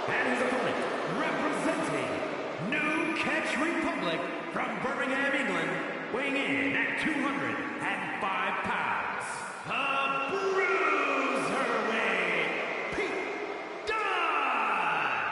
And his opponent, representing New Catch Republic from Birmingham, England, weighing in at 205 pounds, the Bruiserweight, Pete Dunne!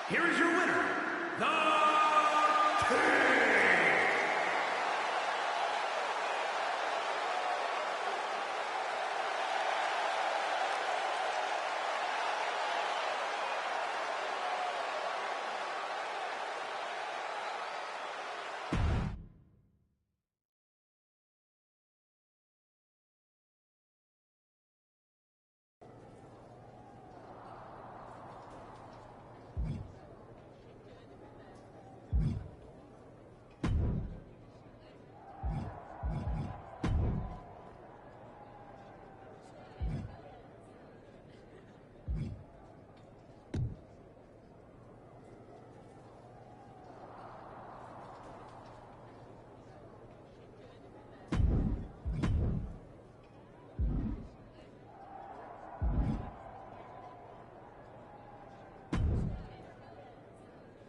here is your winner, The King.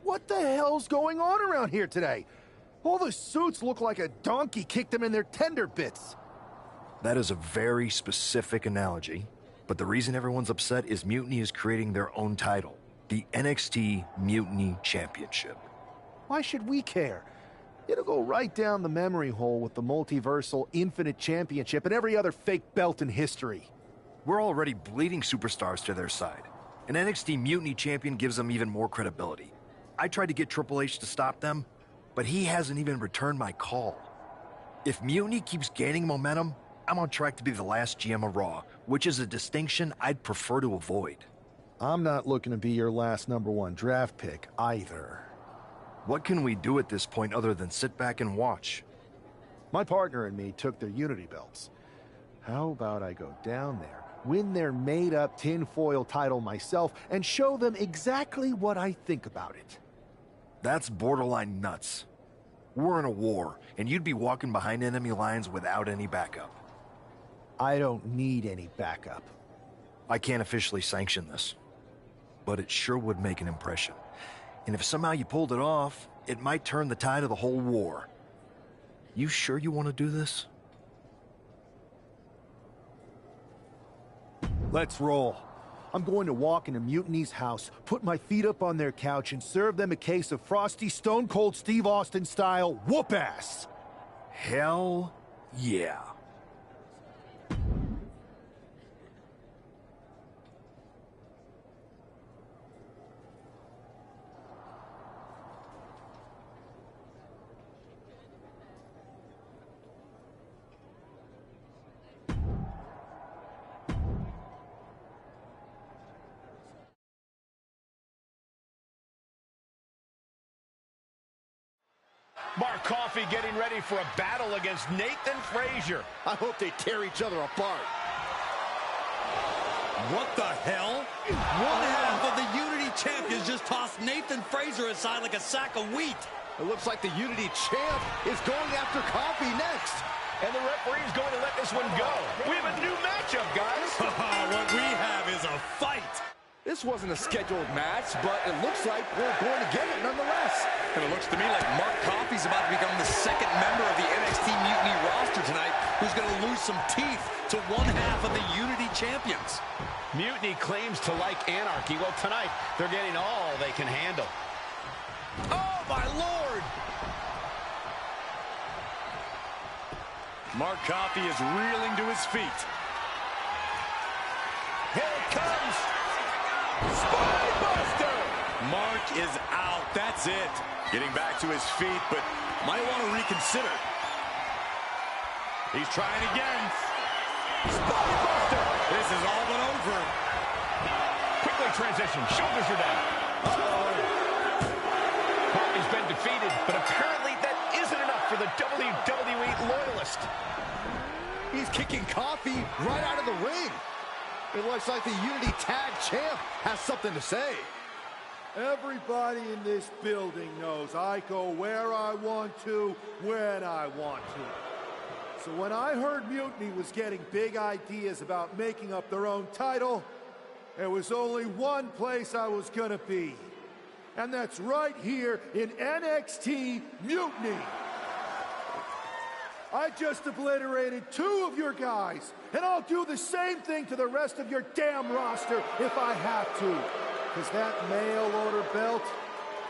What the hell's going on around here today? All the suits look like a donkey kicked them in their tender bits. That is a very specific analogy, but the reason everyone's upset is Mutiny is creating their own title, the NXT Mutiny Championship. Why should we care? It'll go right down the memory hole with the Multiversal Infinite Championship and every other fake belt in history. We're already bleeding superstars to their side. An NXT Mutiny champion gives them even more credibility. I tried to get Triple H to stop them, but he hasn't even returned my call. If Mutiny keeps gaining momentum, I'm on track to be the last GM of Raw, which is a distinction I'd prefer to avoid. I'm not looking to be your last #1 draft pick either. What can we do at this point other than sit back and watch? My partner and me took their Unity belts. How about I go down there, win their made-up tinfoil title myself, and show them exactly what I think about it? That's borderline nuts. We're in a war, and you'd be walking behind enemy lines without any backup. I don't need any backup. I can't officially sanction this, but it sure would make an impression. And if somehow you pulled it off, it might turn the tide of the whole war. You sure you want to do this? Let's roll. I'm going to walk into Mutiny's house, put my feet up on their couch, and serve them a case of frosty Stone Cold Steve Austin style whoop-ass. Hell yeah. Mark Coffey getting ready for a battle against Nathan Frazier. I hope they tear each other apart. What the hell? One half of the Unity champions just tossed Nathan Frazier aside like a sack of wheat. It looks like the Unity champ is going after Coffey next. And the referee's going to let this one go. We have a new matchup, guys. What we have is a fight. This wasn't a scheduled match, but it looks like we're going to get it nonetheless. And it looks to me like Mark Coffey's about to become the second member of the NXT Mutiny roster tonight, who's going to lose some teeth to one half of the Unity champions. Mutiny claims to like anarchy. Well, tonight, they're getting all they can handle. Oh, my Lord! Mark Coffey is reeling to his feet. Here it comes! Spinebuster! Mark is out. That's it. Getting back to his feet, but might want to reconsider. He's trying again. Spinebuster! This is all but over. Quickly transition. Shoulders are down. Coffey's been defeated, but apparently that isn't enough for the WWE loyalist. He's kicking Coffey right out of the ring. It looks like the Unity Tag Champ has something to say. Everybody in this building knows I go where I want to, when I want to. So when I heard Mutiny was getting big ideas about making up their own title, there was only one place I was gonna be. And that's right here in NXT Mutiny. I just obliterated 2 of your guys, and I'll do the same thing to the rest of your damn roster if I have to. Because that mail order belt,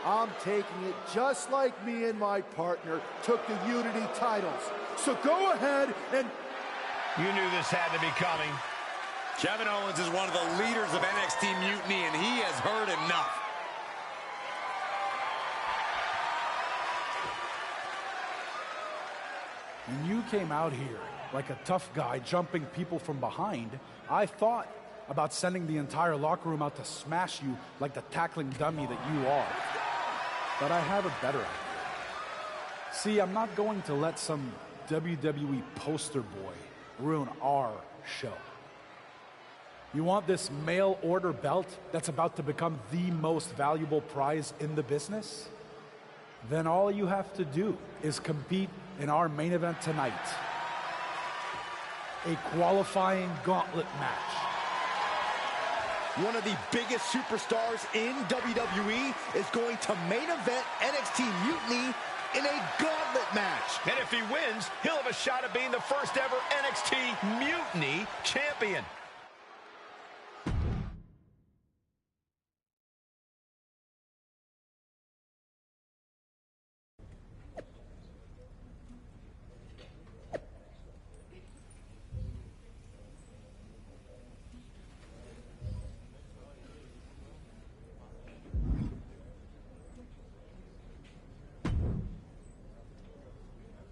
I'm taking it just like me and my partner took the Unity titles. So go ahead and... You knew this had to be coming. Kevin Owens is one of the leaders of NXT Mutiny, and he has heard enough. When you came out here like a tough guy jumping people from behind, I thought about sending the entire locker room out to smash you like the tackling dummy that you are. But I have a better idea. See, I'm not going to let some WWE poster boy ruin our show. You want this mail order belt that's about to become the most valuable prize in the business? Then all you have to do is compete in our main event tonight. A qualifying gauntlet match. One of the biggest superstars in WWE is going to main event NXT Mutiny in a gauntlet match. And if he wins, he'll have a shot at being the first ever NXT Mutiny champion.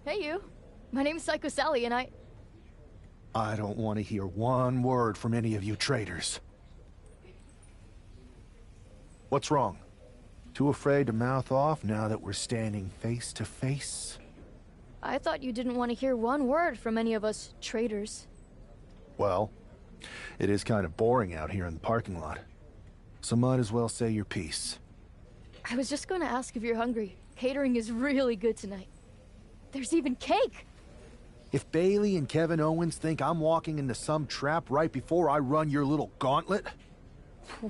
Hey, you. My name's Psycho Sally, and I don't want to hear one word from any of you traitors. What's wrong? Too afraid to mouth off now that we're standing face to face? I thought you didn't want to hear one word from any of us traitors. Well, it is kind of boring out here in the parking lot. So might as well say your piece. I was just going to ask if you're hungry. Catering is really good tonight. There's even cake! If Bayley and Kevin Owens think I'm walking into some trap right before I run your little gauntlet...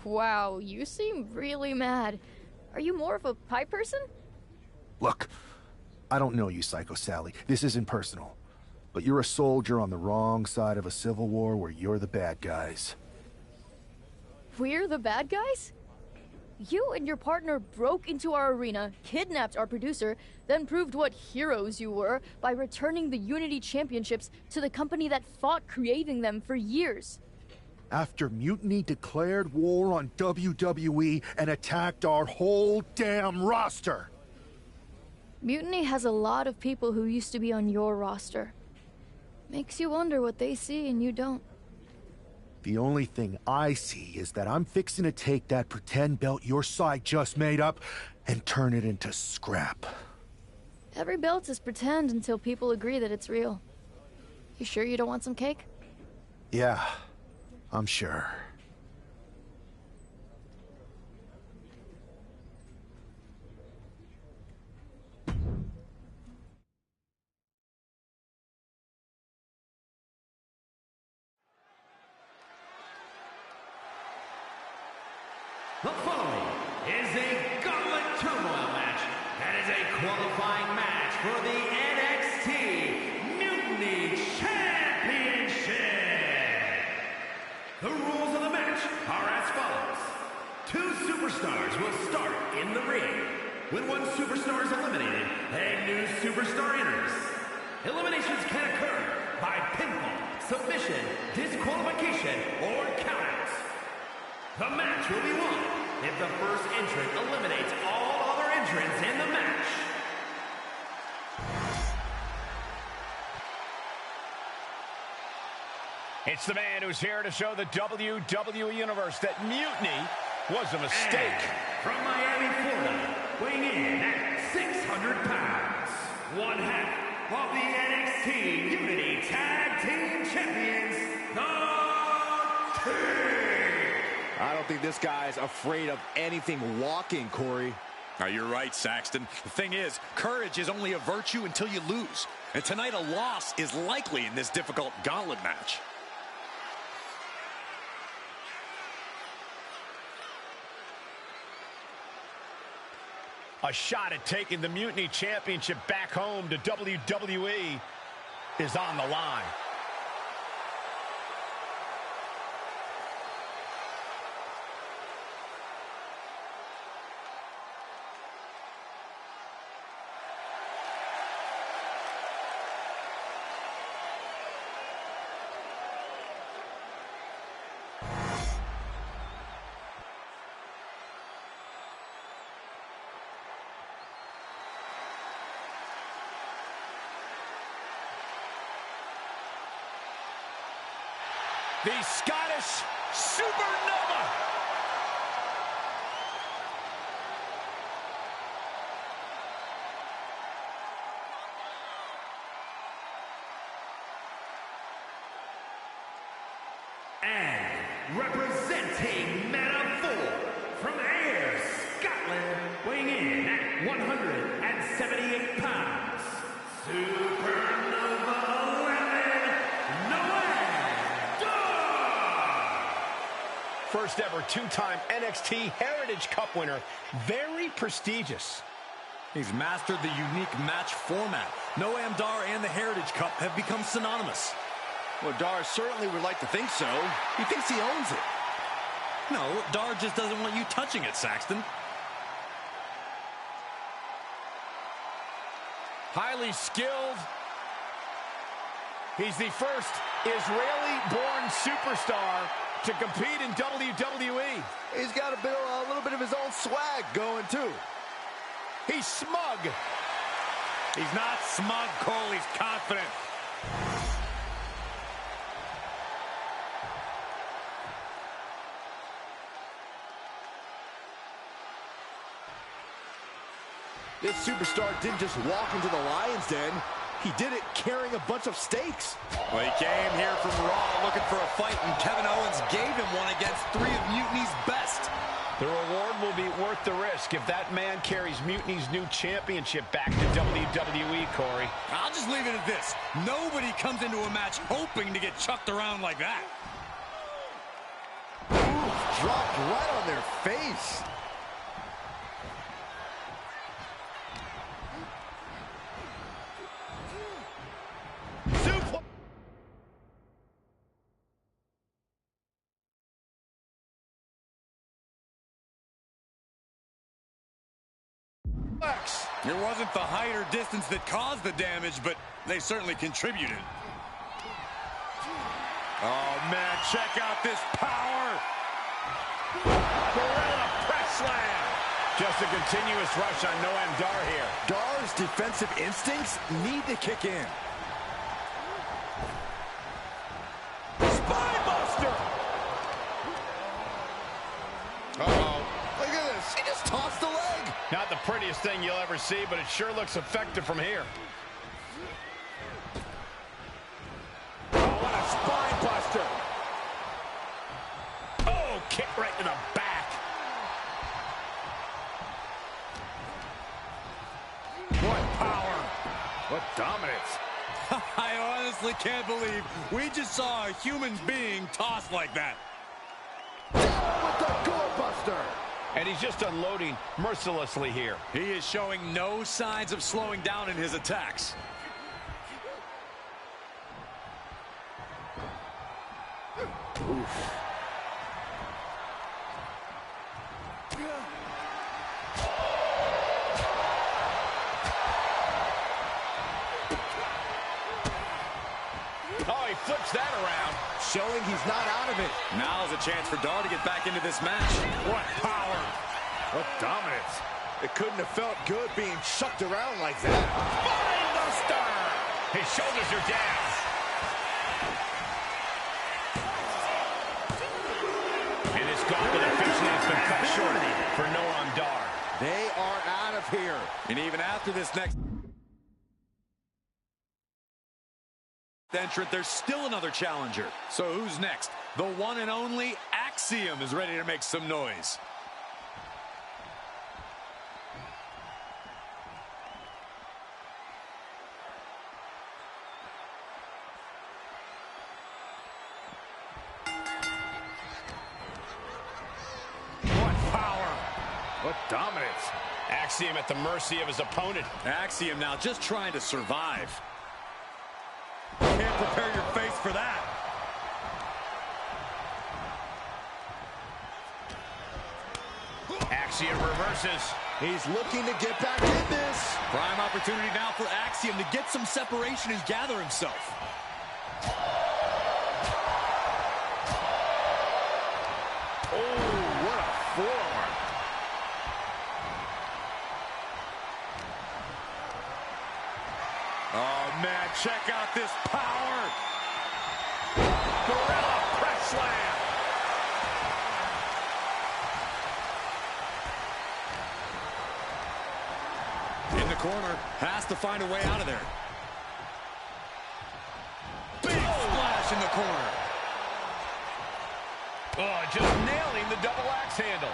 Wow, you seem really mad. Are you more of a pie person? Look, I don't know you, Psycho Sally. This isn't personal. But you're a soldier on the wrong side of a civil war where you're the bad guys. We're the bad guys? You and your partner broke into our arena, kidnapped our producer, then proved what heroes you were by returning the Unity Championships to the company that fought creating them for years. After Mutiny declared war on WWE and attacked our whole damn roster. Mutiny has a lot of people who used to be on your roster. Makes you wonder what they see and you don't. The only thing I see is that I'm fixing to take that pretend belt your side just made up and turn it into scrap. Every belt is pretend until people agree that it's real. You sure you don't want some cake? Yeah, I'm sure. The following is a Gauntlet Turmoil match and is a qualifying match for the NXT Mutiny Championship. The rules of the match are as follows. 2 superstars will start in the ring. When one superstar is eliminated, a new superstar enters. Eliminations can occur by pinfall, submission, disqualification, or countouts. The match will be won if the first entrant eliminates all other entrants in the match. It's the man who's here to show the WWE Universe that Mutiny was a mistake. And from Miami, Florida, weighing in at 600 pounds, one half of the NXT Unity Tag Team Champions, the Team. I don't think this guy's afraid of anything walking, Corey. You're right, Saxton. The thing is, courage is only a virtue until you lose. And tonight a loss is likely in this difficult gauntlet match. A shot at taking the Mutiny Championship back home to WWE is on the line. The Scottish Supernova. And representing Meta 4 from Ayr, Scotland, weighing in at 178 pounds, Supernova 11, Noam Dar! First ever two-time NXT Heritage Cup winner. Very prestigious. He's mastered the unique match format. Noam Dar and the Heritage Cup have become synonymous. Well, Dar certainly would like to think so. He thinks he owns it. No, Dar just doesn't want you touching it, Saxton. Highly skilled. He's the first Israeli-born superstar to compete in WWE. He's got a little bit of his own swag going, too. He's smug. He's not smug, Cole. He's confident. This superstar didn't just walk into the Lion's Den. He did it carrying a bunch of steaks. Well, he came here from Raw looking for a fight, and Kevin Owens gave him one against 3 of Mutiny's best. The reward will be worth the risk if that man carries Mutiny's new championship back to WWE, Corey. I'll just leave it at this. Nobody comes into a match hoping to get chucked around like that. Ooh, dropped right on their face. It wasn't the height or distance that caused the damage, but they certainly contributed. Oh, man, check out this power. Gorilla press slam. Just a continuous rush on Noam Dar here. Dar's defensive instincts need to kick in. Spinebuster. Uh-oh. Look at this. He just tossed the leg. Not the prettiest thing you'll ever see, but it sure looks effective from here. Oh, what a spine buster. Oh, kick right to the back. What power. What dominance. I honestly can't believe we just saw a human being tossed like that. Down with the doorbuster. And he's just unloading mercilessly here. He is showing no signs of slowing down in his attacks. Oof. Oh, he flips that around. Showing he's not out of it. Now's a chance for Dar to get back into this match. What power. What dominance. It couldn't have felt good being chucked around like that. Spinebuster. His shoulders are down. And this gauntlet officially has been cut short for Noam Dar. They are out of here. And even after this next entrant, there's still another challenger. So who's next? The one and only Axiom is ready to make some noise. What power. What dominance. Axiom at the mercy of his opponent. Axiom now just trying to survive. Can't prepare your face for that. Axiom reverses. He's looking to get back in this. Prime opportunity now for Axiom to get some separation and gather himself. Oh, what a forearm. Oh, man, check out this power. Gorilla press corner. Has to find a way out of there. Big splash in the corner. Oh, just nailing the double axe handle.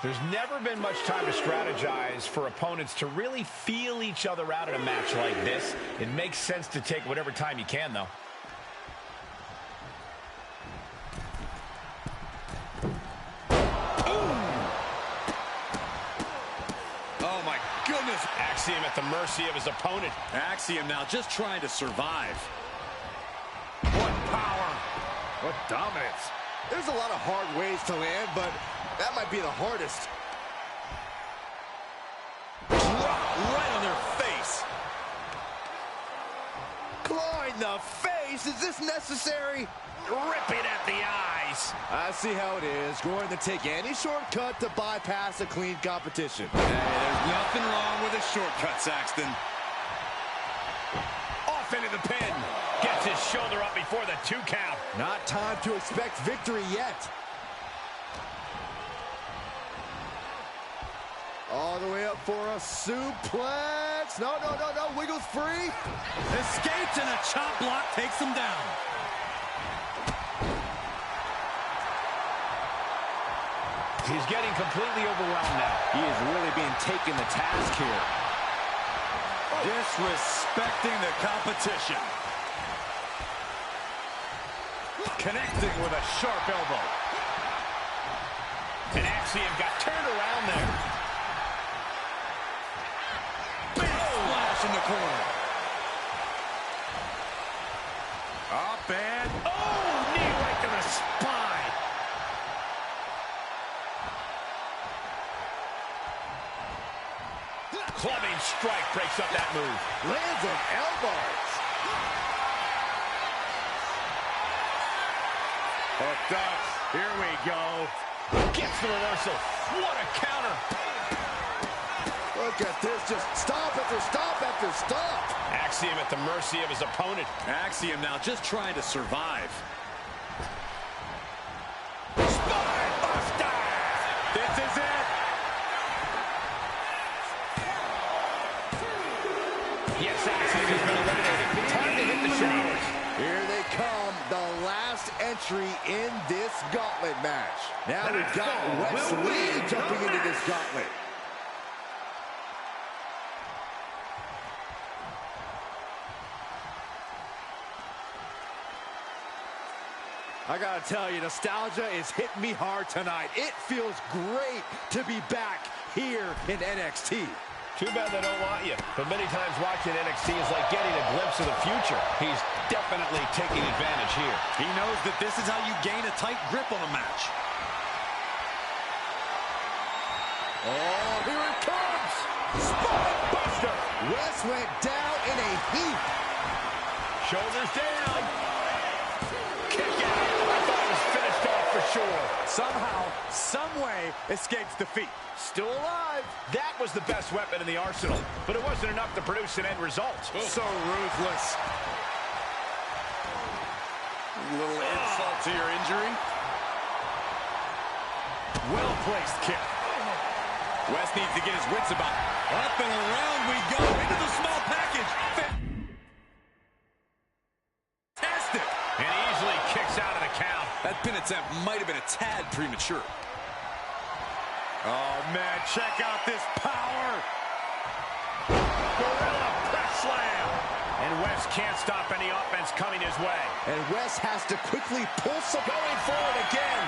There's never been much time to strategize for opponents to really feel each other out in a match like this. It makes sense to take whatever time you can, though. Oh, my goodness. Axiom at the mercy of his opponent. Axiom now just trying to survive. What power. What dominance. There's a lot of hard ways to land, but that might be the hardest. Right on their face. Clawing the face. Is this necessary? Ripping at the eyes. I see how it is. Going to take any shortcut to bypass a clean competition. Hey, there's nothing wrong with a shortcut, Saxton. Off into the pin. Gets his shoulder up before the 2 count. Not time to expect victory yet. All the way up for a suplex. No. Wiggles free. Escapes and a chop block takes him down. He's getting completely overwhelmed now. He is really being taken to task here. Disrespecting the competition. Connecting with a sharp elbow. And Axiom got turned around there. Big splash in the corner. Up and... Oh, knee right to the spine. Clubbing strike breaks up that move. Lands an elbows. Hooked up. Here we go. Gets the reversal. What a counter. Look at this. Just stop after stop after stop. Axiom at the mercy of his opponent. Axiom now just trying to survive. Spine buster. This is it. Yes, Axiom has been eliminated. Time to hit the showers. Here they come, the last entry in this gauntlet match. Now we've got Wes Lee jumping into this gauntlet. I gotta tell you, nostalgia is hitting me hard tonight. It feels great to be back here in NXT. Too bad they don't want you. But many times watching NXT is like getting a glimpse of the future. He's definitely taking advantage here. He knows that this is how you gain a tight grip on a match. Oh, here it comes! Spine buster! Wes went down in a heap. Shoulders down. Kick out. I thought it was finished off for sure. Somehow, some way, escapes defeat. Still alive. That was the best weapon in the arsenal, but it wasn't enough to produce an end result. So ruthless. A little insult to your injury. Well-placed kick. Wes needs to get his wits about it. Up and around we go into the small package. Fantastic. And he easily kicks out of the count. That pin attempt might have been a tad premature. Oh, man, check out this power. Gorilla press slam. And Wes can't stop any offense coming his way. And Wes has to quickly pull some. Going forward again.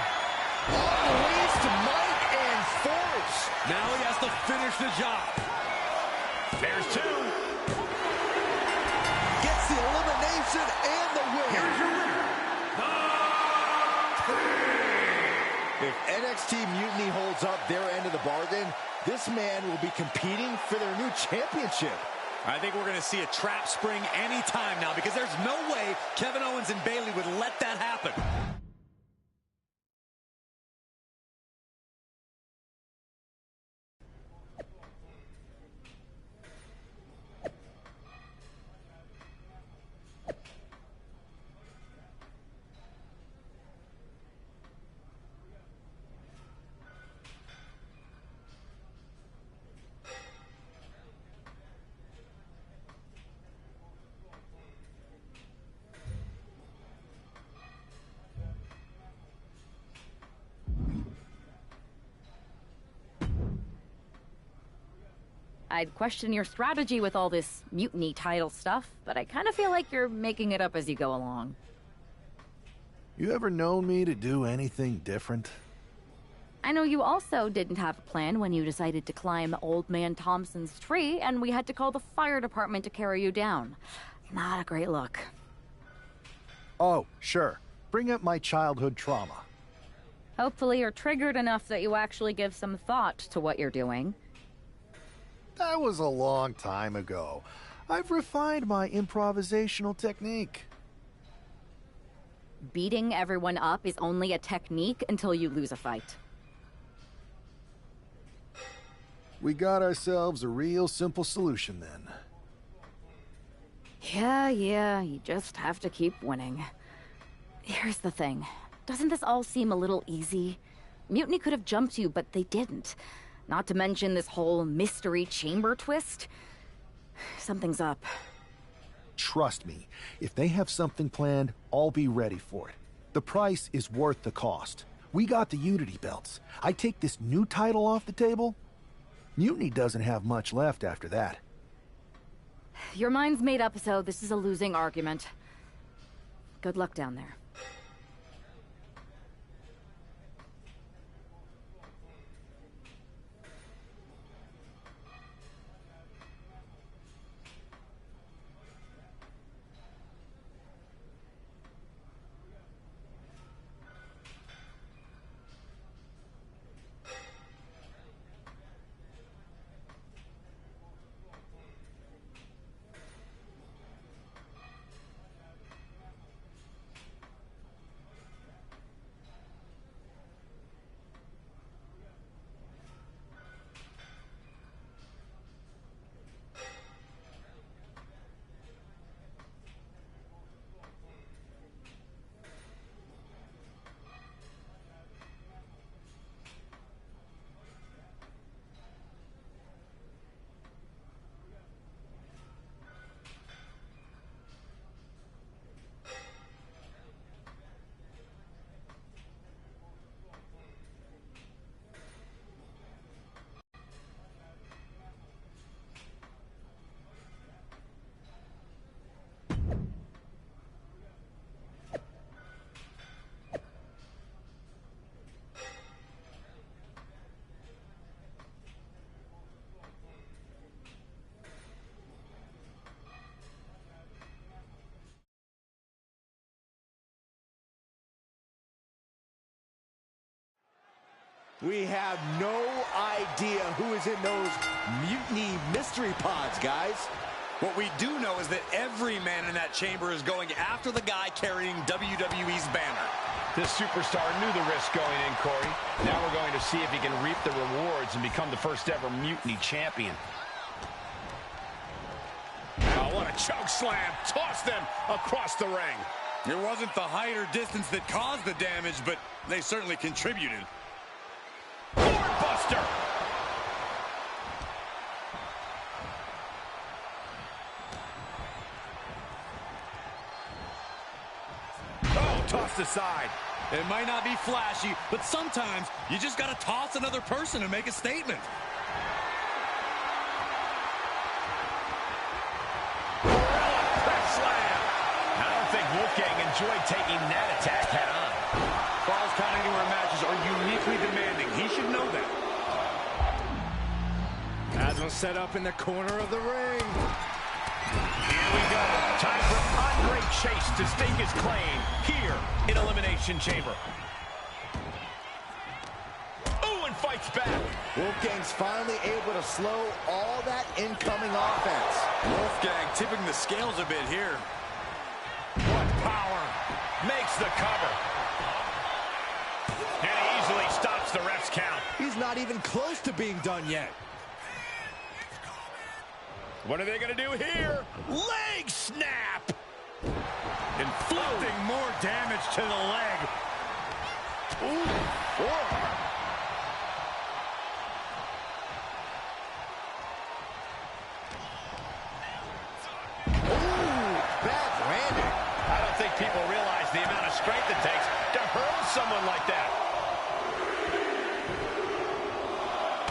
Unleashed might and force. Now he has to finish the job. There's 2. Gets the elimination and the win. Here's your winner, If NXT Mutiny holds up their end of the bargain, this man will be competing for their new championship. I think we're going to see a trap spring anytime now because there's no way Kevin Owens and Bayley would let that happen. I'd question your strategy with all this mutiny title stuff, but I kind of feel like you're making it up as you go along. You ever known me to do anything different? I know you also didn't have a plan when you decided to climb Old Man Thompson's tree, and we had to call the fire department to carry you down. Not a great look. Oh, sure. Bring up my childhood trauma. Hopefully you're triggered enough that you actually give some thought to what you're doing. That was a long time ago. I've refined my improvisational technique. Beating everyone up is only a technique until you lose a fight. We got ourselves a real simple solution then. Yeah, you just have to keep winning. Here's the thing. Doesn't this all seem a little easy? Mutiny could have jumped you, but they didn't. Not to mention this whole mystery chamber twist. Something's up. Trust me, if they have something planned, I'll be ready for it. The price is worth the cost. We got the Unity belts. I take this new title off the table, Mutiny doesn't have much left after that. Your mind's made up, so this is a losing argument. Good luck down there. We have no idea who is in those Mutiny mystery pods, guys. What we do know is that every man in that chamber is going after the guy carrying WWE's banner. This superstar knew the risk going in, Corey. Now we're going to see if he can reap the rewards and become the first ever Mutiny champion. Oh, what a choke slam. Tossed them across the ring. It wasn't the height or distance that caused the damage, but they certainly contributed. Buster. Oh, tossed aside. It might not be flashy, but sometimes you just got to toss another person and make a statement. Press slam. I don't think Wolfgang enjoyed taking that attack head on. Falls Count Anywhere matches are uniquely demanding. He should know that. Asma set up in the corner of the ring. Here we go. Time for Andre Chase to stake his claim here in Elimination Chamber. Ooh, and fights back. Wolfgang's finally able to slow all that incoming offense. Wolfgang tipping the scales a bit here. What power. Makes the cover. And he easily stops the ref's count. He's not even close to being done yet. What are they going to do here? Leg snap! Inflicting more damage to the leg. Ooh, forearm. Ooh, backhanded. I don't think people realize the amount of strength it takes to hurl someone like that.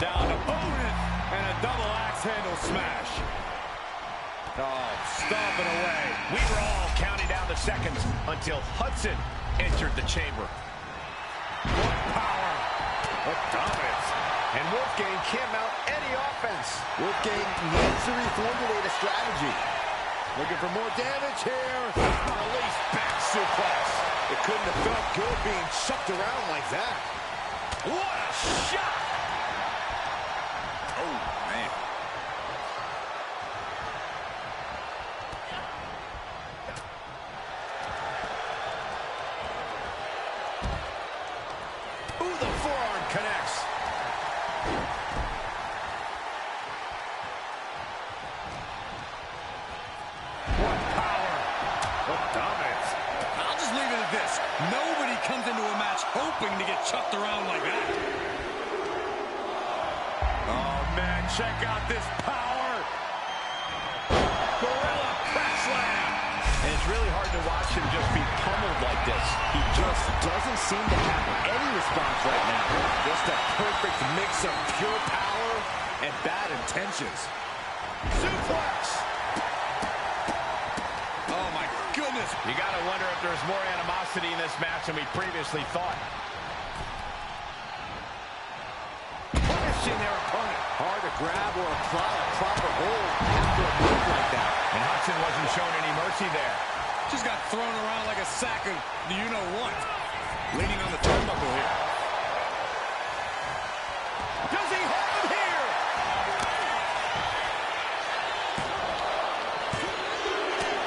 Down opponent and a double axe axe handle smash. Oh, stomping away. We were all counting down the seconds until Hudson entered the chamber. What power. What dominance. And Wolfgang can't mount any offense. Wolfgang needs to reformulate a strategy. Looking for more damage here. Release back suplex. It couldn't have felt good being chucked around like that. What a shot! Oh, man. Ooh, the forearm connects. What power. What dominance. I'll just leave it at this. Nobody comes into a match hoping to get chucked around like that. Oh, man, check out this power. Gorilla press slam. And it's really hard to watch him just be pummeled like this. He just doesn't seem to have any response right now. Just a perfect mix of pure power and bad intentions. Suplex. Oh, my goodness. You got to wonder if there's more animosity in this match than we previously thought. Punishing their opponent. Hard to grab or apply a proper hold after a move like that. And Hudson wasn't shown any mercy there. Just got thrown around like a sack of you-know-what. Leaning on the turnbuckle here. Does he have him here?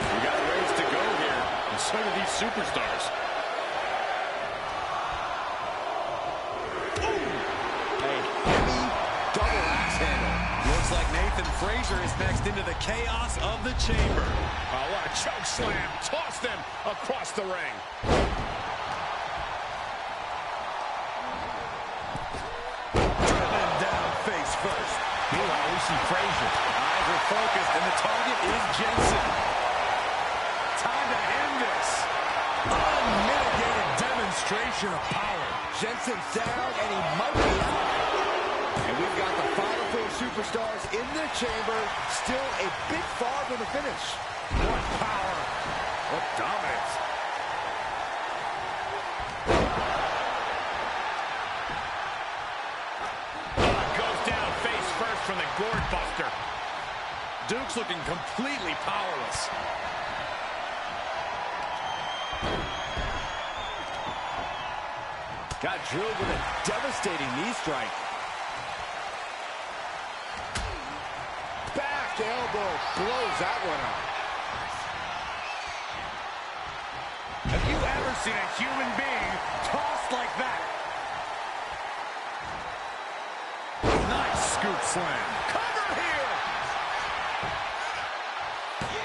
We got a ways to go here, and so do these superstars. A heavy double axe handle. Looks like Nathan Frazier is next into the chaos of the chamber. Oh, what a choke slam. Toss them across the ring. Driven down face first. Meanwhile, we see Frazier. Eyes are focused, and the target is Jensen. Time to end this. Unmitigated demonstration of power. Jensen's down, and he might be out. And we've got the final four superstars in the chamber, still a bit far from the finish. What power. What dominance. Goes down face first from the gourd buster. Duke's looking completely powerless. Got drilled with a devastating knee strike. Back elbow blows that one up. Have you ever seen a human being tossed like that? Nice scoop slam. Cover here.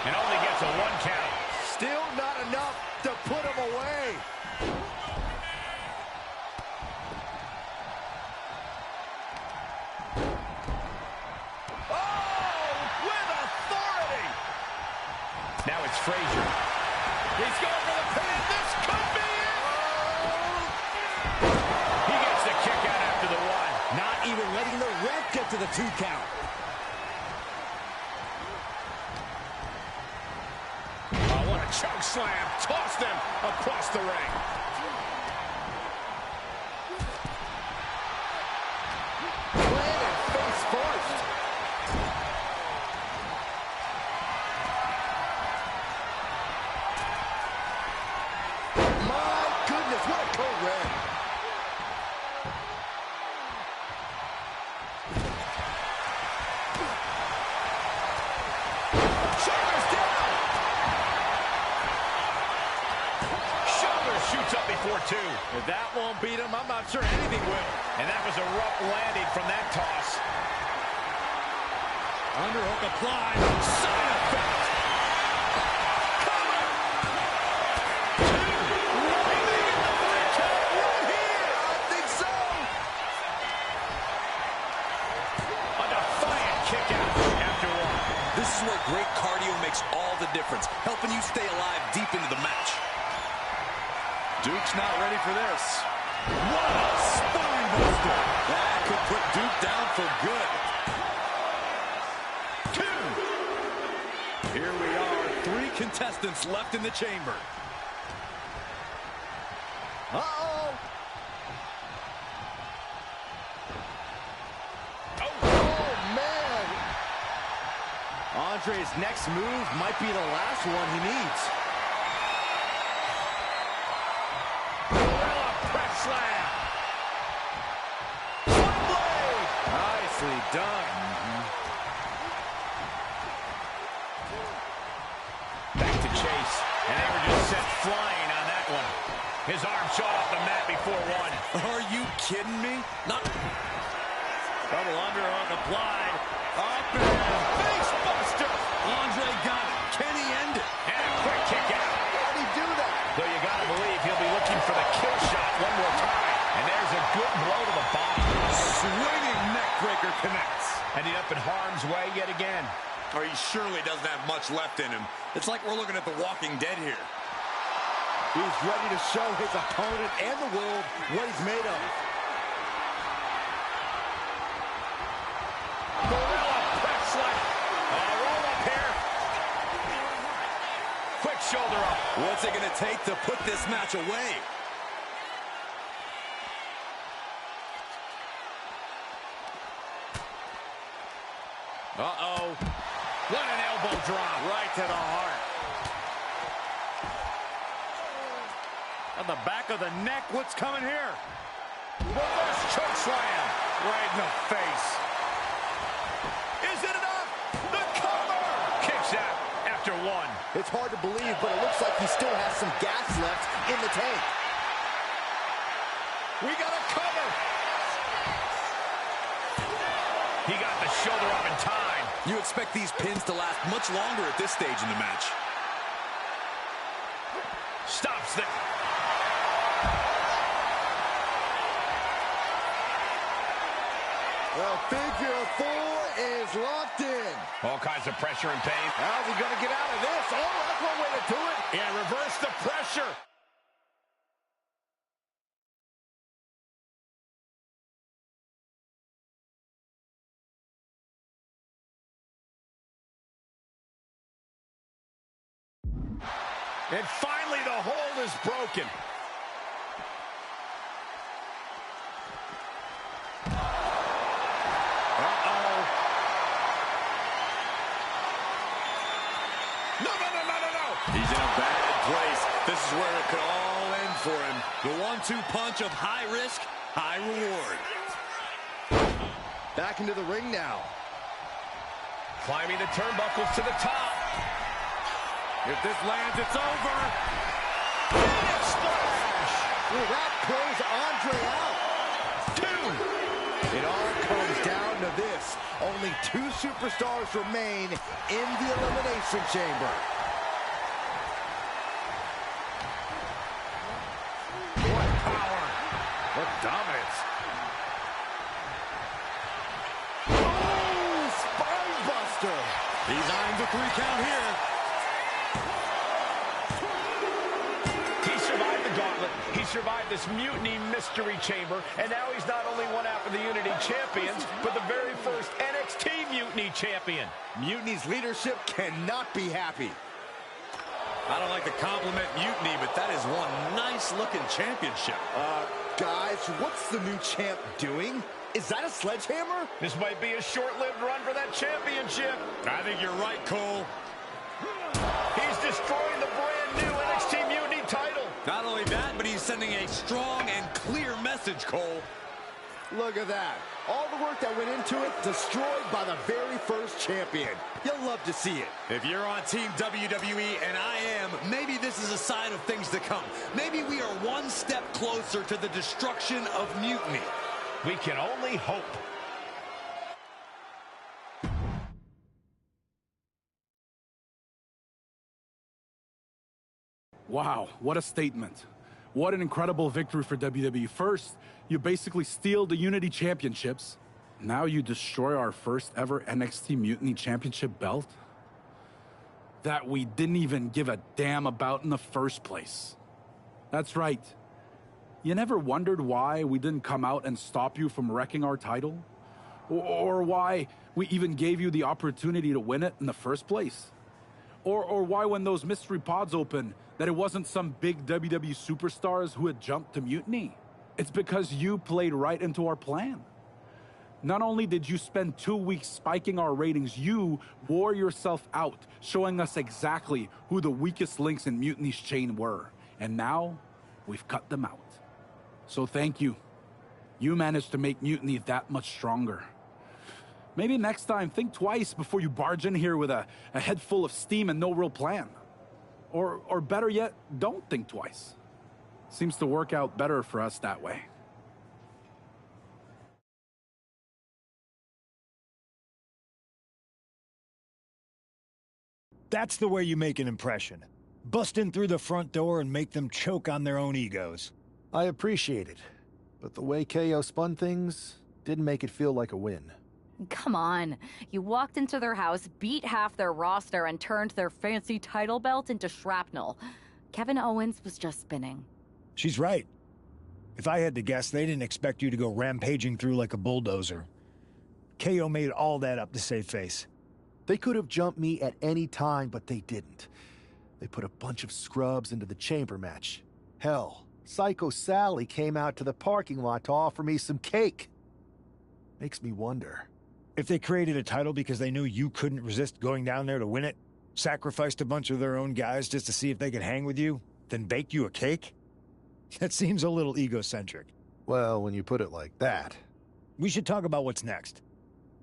And only gets a 1 count. Still not enough to put him away. Now it's Frazier. He's going for the pin. This could be it. He gets the kick out after the 1. Not even letting the ref get to the 2 count. Oh, what a choke slam. Toss them across the ring. Planted face first. What a code red. Shoulders down. Shoulder shoots up before 2. If that won't beat him, I'm not sure anything will. And that was a rough landing from that toss. Underhook applied. Side effect. This is where great cardio makes all the difference, helping you stay alive deep into the match. Duke's not ready for this. What a spine buster! That could put Duke down for good. 3 contestants left in the chamber. Uh-oh. Oh, man. Andre's next move might be the last one he needs. Gorilla press slam. Blade. Nicely done. Back to Chase. And they were just sent flying on that one. His arm shot off the mat before one. Are you kidding me? Not. Double underhook applied. Up and face buster. Andre got it. Can he end it? And a quick kick out. How did he do that? Though you gotta believe he'll be looking for the kill shot one more time. And there's a good blow to the body. Swinging neck breaker connects. Ending up in harm's way yet again. Or he surely doesn't have much left in him. It's like we're looking at The Walking Dead here. He's ready to show his opponent and the world what he's made of. Gorilla press slam. Roll up here. Quick shoulder up. What's it going to take to put this match away? Uh-oh. What an elbow drop. Right to the heart. On the back of the neck, what's coming here? Reverse choke slam. Right in the face. Is it enough? The cover! Kicks out after one. It's hard to believe, but it looks like he still has some gas left in the tank. We got a cover. He got the shoulder up in time. You expect these pins to last much longer at this stage in the match. Stops the... Well, figure 4 is locked in. All kinds of pressure and pain. How's he going to get out of this? Oh, that's one way to do it. Yeah, reverse the pressure. And finally, the hold is broken. Uh-oh. No. He's in a bad place. This is where it could all end for him. The 1-2 punch of high risk, high reward. Back into the ring now. Climbing the turnbuckles to the top. If this lands, it's over. Splash! Well, that closed Andre out. 2. It all comes down to this. Only 2 superstars remain in the Elimination Chamber. What power! What dominance! Oh, spine buster! He's eyeing the 3 count here. He survived this Mutiny Mystery Chamber, and now he's not only one half of the Unity Champions, but the very first NXT Mutiny Champion. Mutiny's leadership cannot be happy. I don't like to compliment Mutiny, but that is one nice-looking championship. Guys, what's the new champ doing? Is that a sledgehammer? This might be a short-lived run for that championship. I think you're right, Cole. He's destroying the brand-new NXT Mutiny title. Not only that, but he's sending a strong and clear message, Cole. Look at that. All the work that went into it, destroyed by the very first champion. You'll love to see it. If you're on Team WWE, and I am, maybe this is a sign of things to come. Maybe we are one step closer to the destruction of Mutiny. We can only hope. Wow, what a statement. What an incredible victory for WWE. First, you basically steal the Unity Championships. Now you destroy our first ever NXT Mutiny Championship belt that we didn't even give a damn about in the first place. That's right. You never wondered why we didn't come out and stop you from wrecking our title? Or why we even gave you the opportunity to win it in the first place? Or why when those mystery pods open, that it wasn't some big WWE superstars who had jumped to Mutiny. It's because you played right into our plan. Not only did you spend 2 weeks spiking our ratings, you wore yourself out, showing us exactly who the weakest links in Mutiny's chain were. And now, we've cut them out. So thank you. You managed to make Mutiny that much stronger. Maybe next time, think twice before you barge in here with a head full of steam and no real plan. Or better yet, don't think twice. Seems to work out better for us that way. That's the way you make an impression. Bust in through the front door and make them choke on their own egos. I appreciate it, but the way KO spun things didn't make it feel like a win. Come on. You walked into their house, beat half their roster, and turned their fancy title belt into shrapnel. Kevin Owens was just spinning. She's right. If I had to guess, they didn't expect you to go rampaging through like a bulldozer. KO made all that up to save face. They could have jumped me at any time, but they didn't. They put a bunch of scrubs into the chamber match. Hell, Psycho Sally came out to the parking lot to offer me some cake. Makes me wonder. If they created a title because they knew you couldn't resist going down there to win it, sacrificed a bunch of their own guys just to see if they could hang with you, then baked you a cake? That seems a little egocentric. Well, when you put it like that. We should talk about what's next.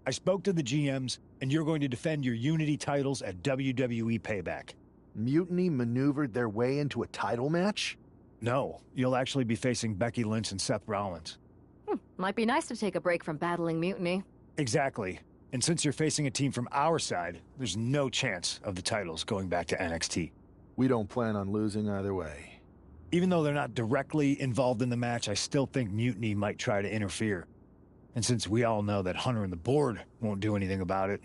I spoke to the GMs, and you're going to defend your Unity titles at WWE Payback. Mutiny maneuvered their way into a title match? No, you'll actually be facing Becky Lynch and Seth Rollins. Might be nice to take a break from battling Mutiny. Exactly. And since you're facing a team from our side, there's no chance of the titles going back to NXT. We don't plan on losing either way. Even though they're not directly involved in the match, I still think Mutiny might try to interfere. And since we all know that Hunter and the board won't do anything about it,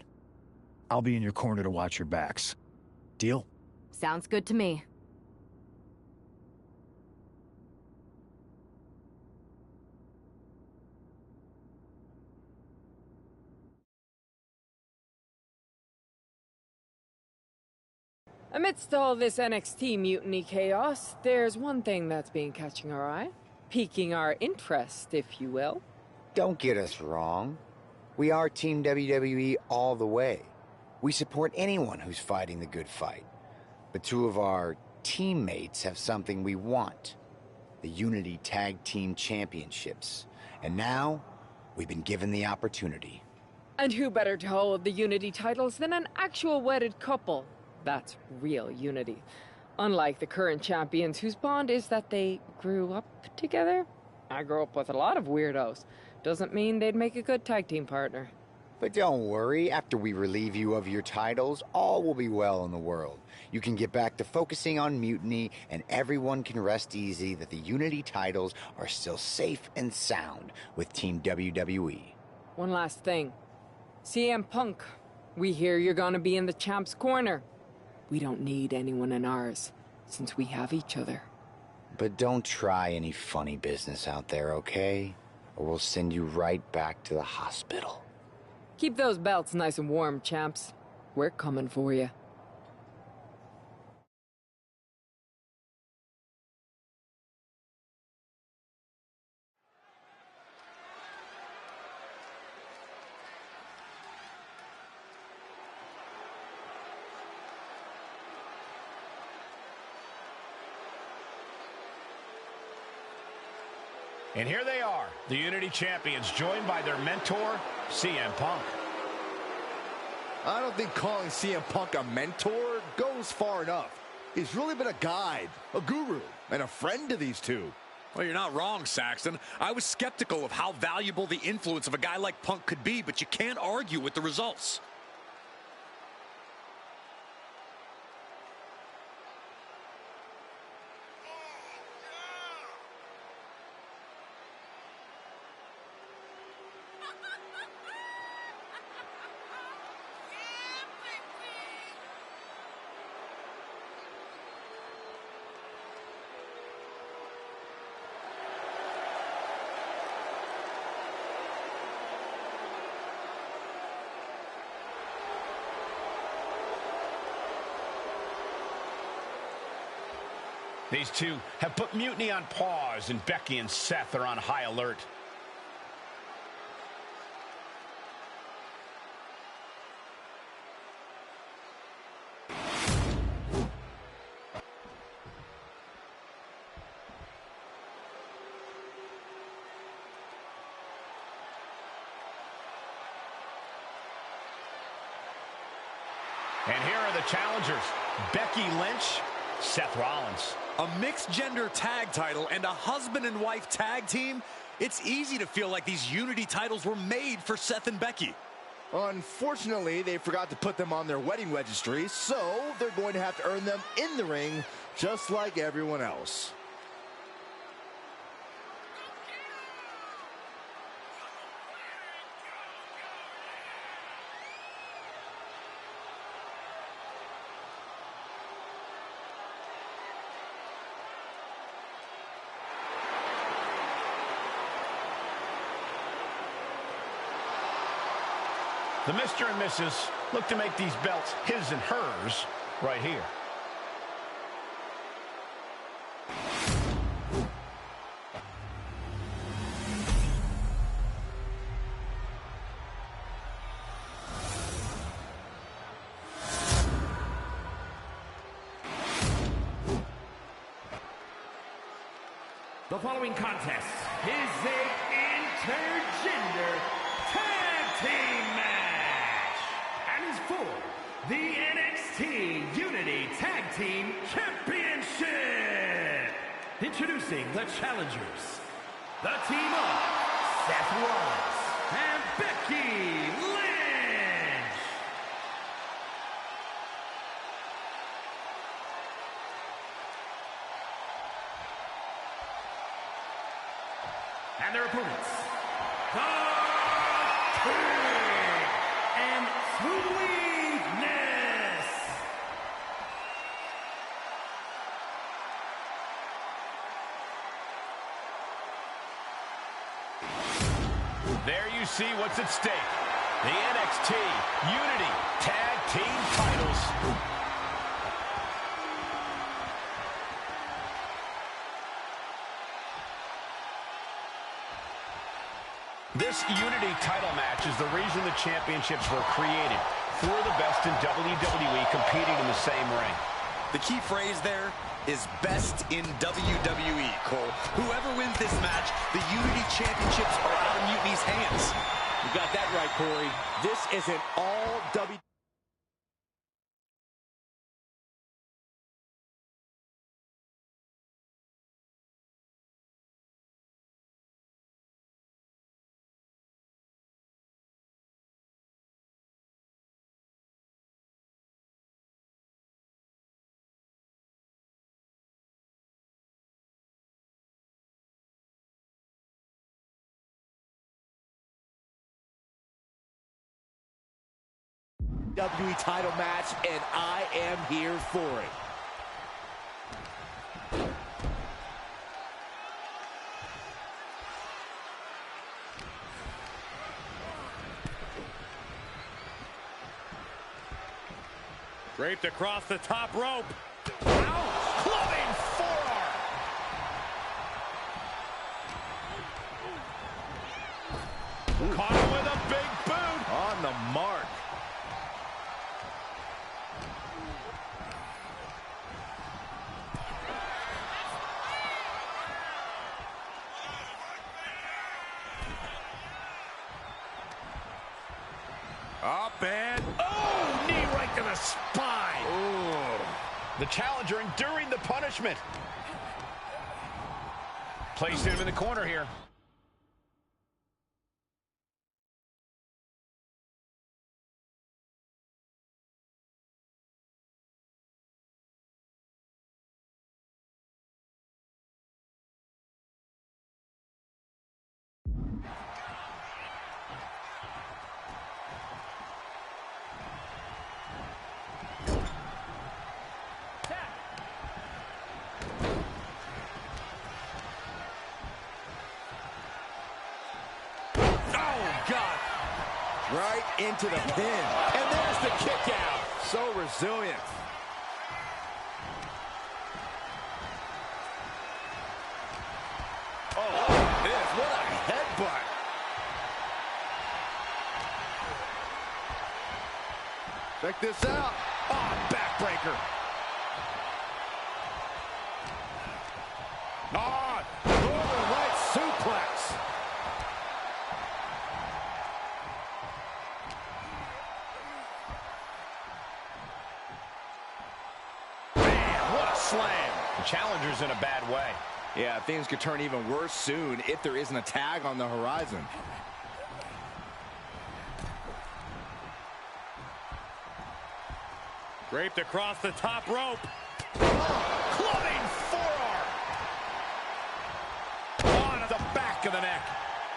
I'll be in your corner to watch your backs. Deal? Sounds good to me. Amidst all this NXT mutiny chaos, there's one thing that's been catching our eye. Piquing our interest, if you will. Don't get us wrong. We are Team WWE all the way. We support anyone who's fighting the good fight. But two of our teammates have something we want. The Unity Tag Team Championships. And now, we've been given the opportunity. And who better to hold the Unity titles than an actual wedded couple? That's real unity. Unlike the current champions whose bond is that they grew up together. I grew up with a lot of weirdos. Doesn't mean they'd make a good tag team partner. But don't worry, after we relieve you of your titles, all will be well in the world. You can get back to focusing on Mutiny, and everyone can rest easy that the Unity titles are still safe and sound with Team WWE. One last thing. CM Punk, we hear you're gonna be in the champ's corner. We don't need anyone in ours, since we have each other. But don't try any funny business out there, okay? Or we'll send you right back to the hospital. Keep those belts nice and warm, champs. We're coming for you. And here they are, the Unity Champions, joined by their mentor, CM Punk. I don't think calling CM Punk a mentor goes far enough. He's really been a guide, a guru, and a friend to these two. Well, you're not wrong, Saxton. I was skeptical of how valuable the influence of a guy like Punk could be, but you can't argue with the results. These two have put Mutiny on pause, and Becky and Seth are on high alert. And here are the challengers, Becky Lynch, Seth Rollins. A mixed-gender tag title and a husband and wife tag team? It's easy to feel like these Unity titles were made for Seth and Becky. Unfortunately, they forgot to put them on their wedding registry, so they're going to have to earn them in the ring, just like everyone else. The Mr. and Mrs. look to make these belts his and hers right here. The following contest is an intergender tag team match and is for the NXT Unity Tag Team Championship. Introducing the challengers, the team of Seth Rollins and Becky Lynch. And their opponents, the King and Sweetness. There you see what's at stake. The NXT Unity Tag Team titles. This Unity title match is the reason the championships were created. Four of the best in WWE competing in the same ring. The key phrase there is best in WWE, Cole. Whoever wins this match, the Unity Championships are out of Mutiny's hands. You got that right, Corey. This is an all WWE. WWE title match, and I am here for it. Draped across the top rope. Ouch! Clubbing forearm. Caught him with a big boot. On the mark. Up and, oh, knee right to the spine. Ooh. The challenger enduring the punishment. Placed him in the corner here. Right into the pin. And there's the kick out. So resilient. Check this out. Oh, backbreaker. Oh, Northern Light suplex. Man, what a slam. The challenger's in a bad way. Yeah, things could turn even worse soon if there isn't a tag on the horizon. Draped across the top rope. Clubbing forearm. On the back of the neck.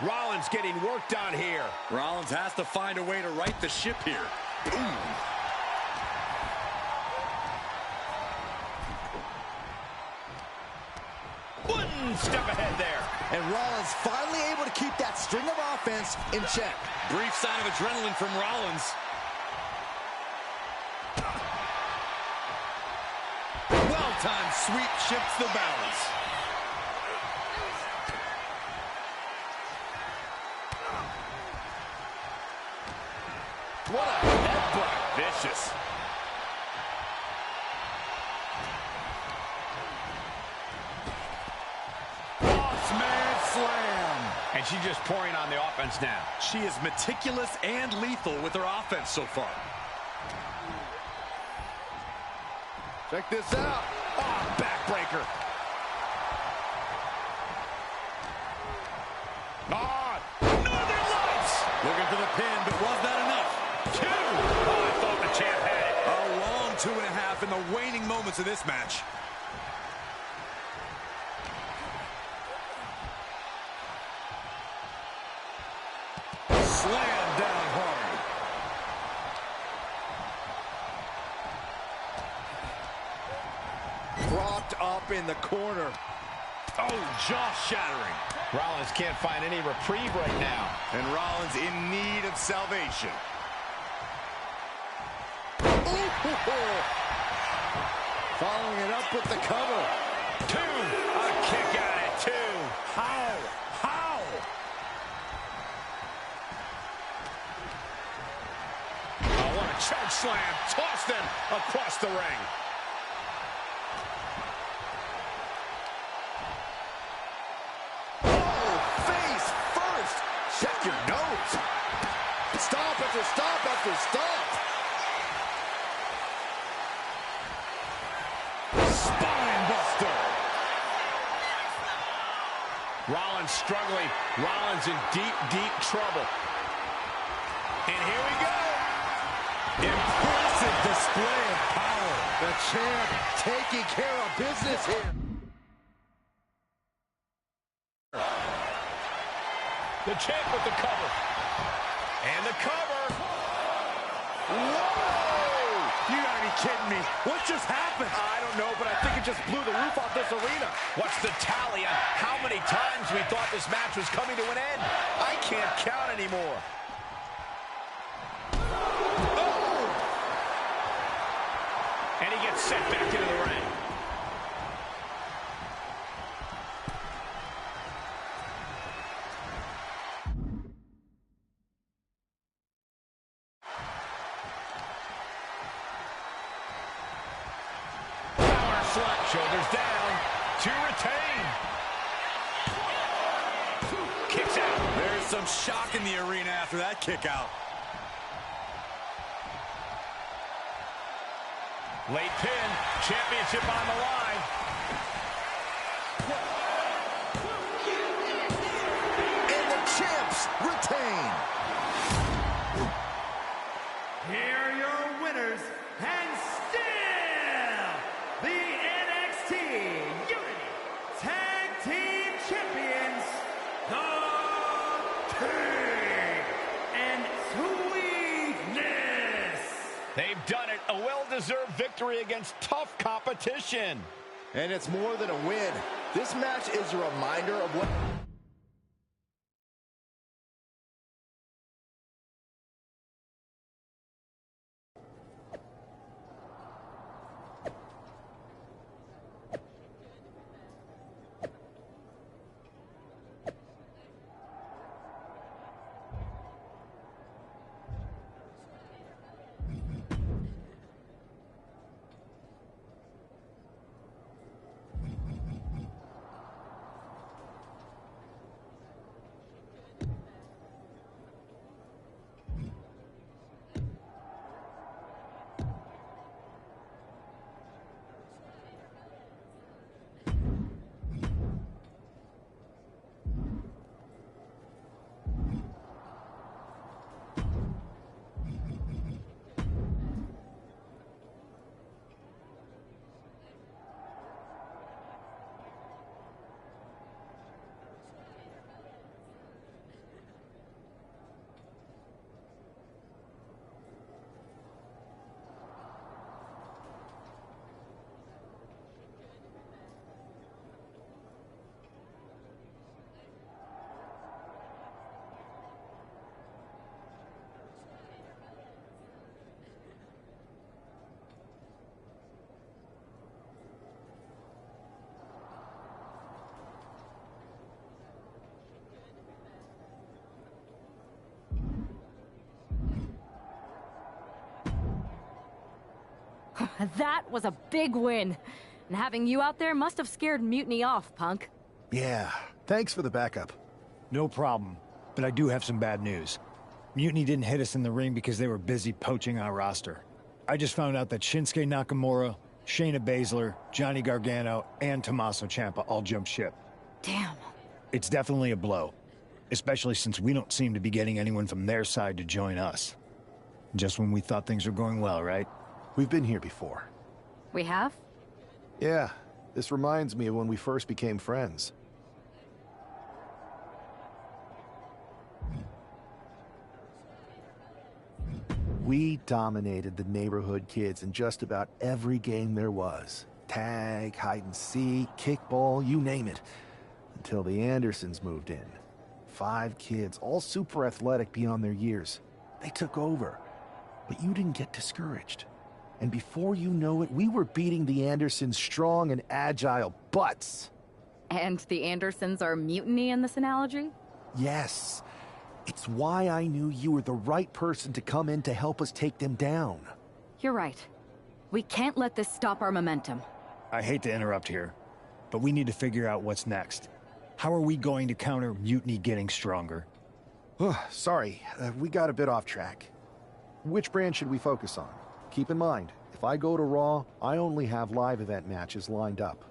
Rollins getting worked on here. Rollins has to find a way to right the ship here. Ooh. One step ahead there. And Rollins finally able to keep that string of offense in check. Brief sign of adrenaline from Rollins. Well-timed sweep shifts the balance. What a headbutt. Vicious. Bossman slam. And she's just pouring on the offense now. She is meticulous and lethal with her offense so far. Check this out. Oh, backbreaker. Oh, Northern Lights. Looking for the pin, but was that enough? Two. Oh, I thought the champ had it. A long 2.5 in the waning moments of this match. Slam down hard. Propped up in the corner. Oh, jaw-shattering. Rollins can't find any reprieve right now. And Rollins in need of salvation. Following it up with the cover. Two. A kick out at two. How? How? Oh, what a choke slam. Tossed him across the ring. Check your nose. Stop after stop after stop. Spine buster. Rollins struggling. Rollins in deep, deep trouble. And here we go. Impressive display of power. The champ taking care of business here. The champ with the cover. And the cover. Whoa! You gotta be kidding me. What just happened? I don't know, but I think it just blew the roof off this arena. What's the tally on how many times we thought this match was coming to an end? I can't count anymore. Oh! And he gets sent back into the ring. Shoulders down to retain. Kicks out. There's some shock in the arena after that kick out. Late pin. Championship on the line. And the champs retain. Here are your winners, and still the NXT Unity Tag Team Champions, The King and Sweetness. They've done it. A well-deserved victory against tough competition. And it's more than a win. This match is a reminder of what... That was a big win. And having you out there must have scared Mutiny off, Punk. Yeah, thanks for the backup. No problem, but I do have some bad news. Mutiny didn't hit us in the ring because they were busy poaching our roster. I just found out that Shinsuke Nakamura, Shayna Baszler, Johnny Gargano, and Tommaso Ciampa all jumped ship. Damn. It's definitely a blow, especially since we don't seem to be getting anyone from their side to join us. Just when we thought things were going well, right? We've been here before. We have? Yeah, this reminds me of when we first became friends. We dominated the neighborhood kids in just about every game there was. Tag, hide and seek, kickball, you name it. Until the Andersons moved in. 5 kids, all super athletic beyond their years. They took over. But you didn't get discouraged. And before you know it, we were beating the Andersons' strong and agile butts. And the Andersons are Mutiny in this analogy? Yes. It's why I knew you were the right person to come in to help us take them down. You're right. We can't let this stop our momentum. I hate to interrupt here, but we need to figure out what's next. How are we going to counter Mutiny getting stronger? Sorry, we got a bit off track. Which brand should we focus on? Keep in mind, if I go to Raw, I only have live event matches lined up.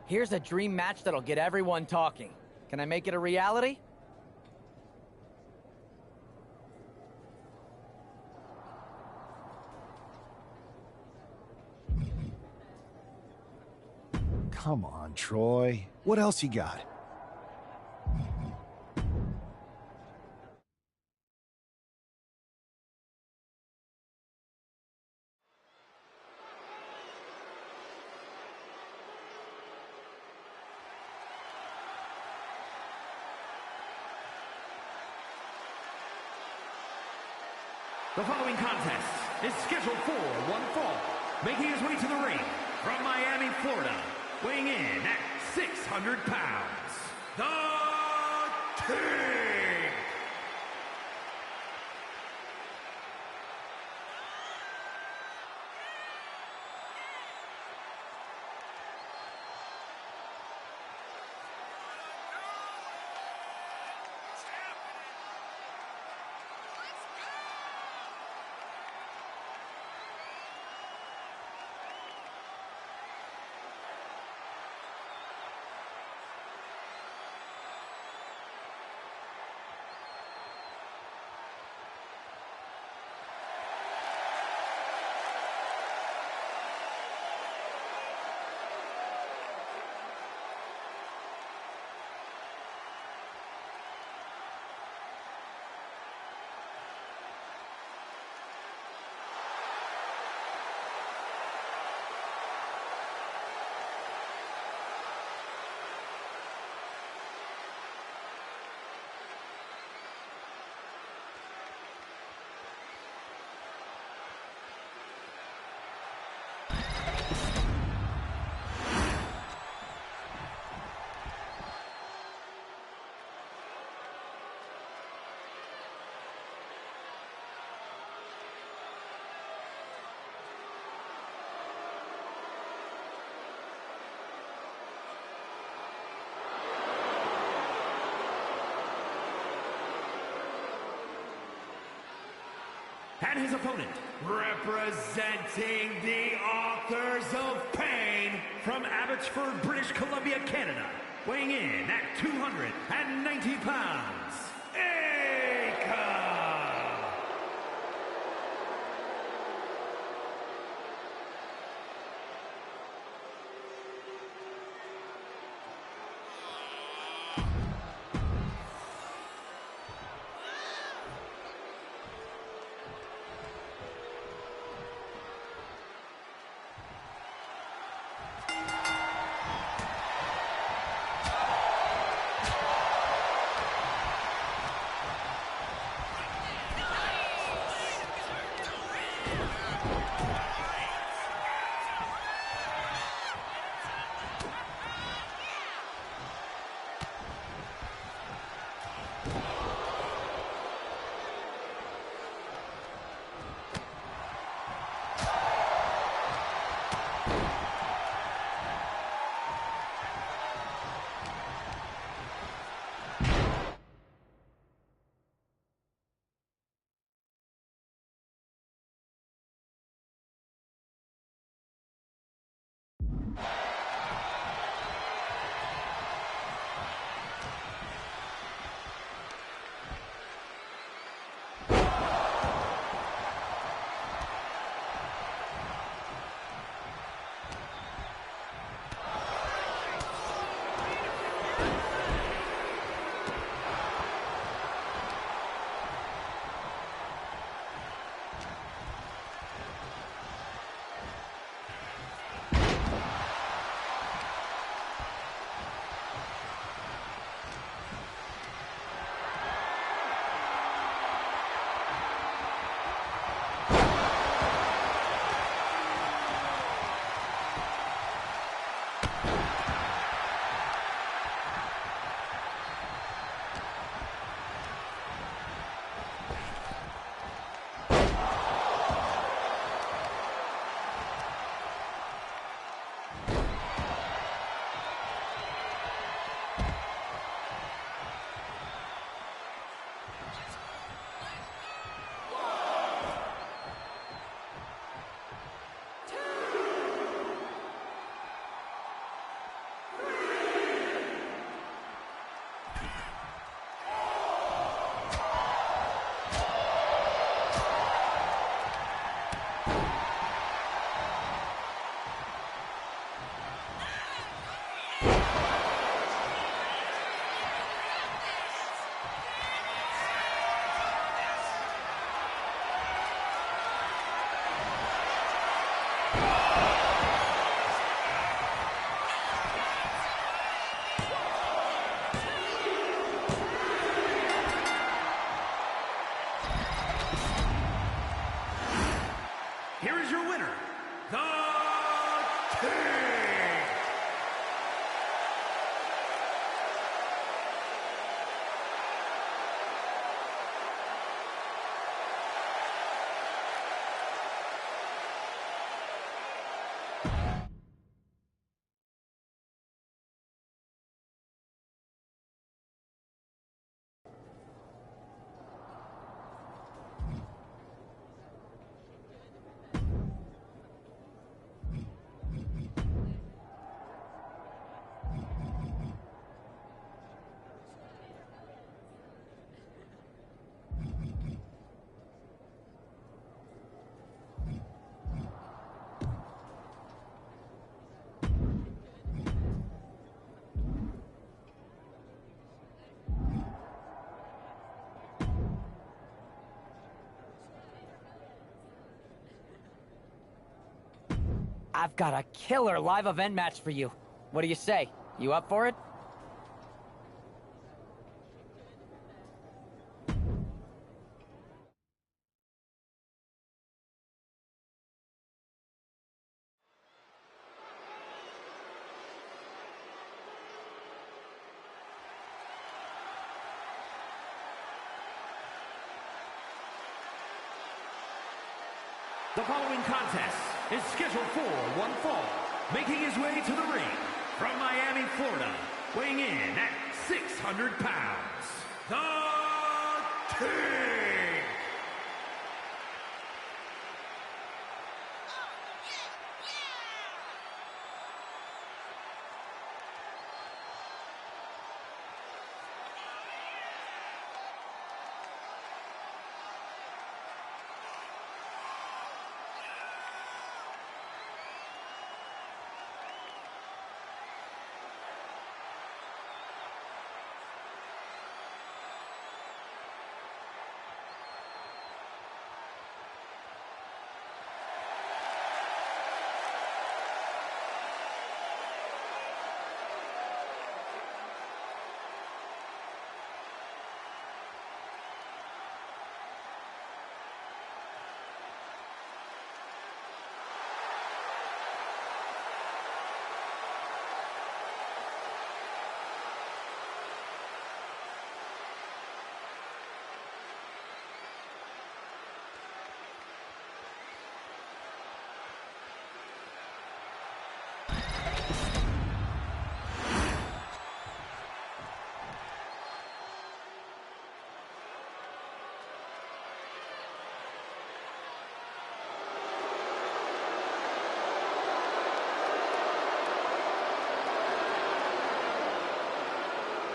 Here's a dream match that'll get everyone talking. Can I make it a reality? Come on, Troy. What else you got? The following contest is scheduled for one fall, making his way to the ring from Miami, Florida, weighing in at 600 pounds, The King! And his opponent, representing the Authors of Pain from Abbotsford, British Columbia, Canada, weighing in at 290 pounds, Aka! Here is your winner, The King. I've got a killer live event match for you. What do you say? You up for it? The following contest is scheduled for one fall, making his way to the ring from Miami, Florida, weighing in at 600 pounds, The King!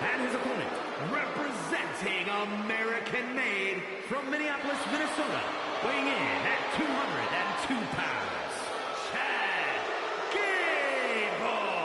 And his opponent, representing American-made from Minneapolis, Minnesota, weighing in at 202 pounds, Chad Gable.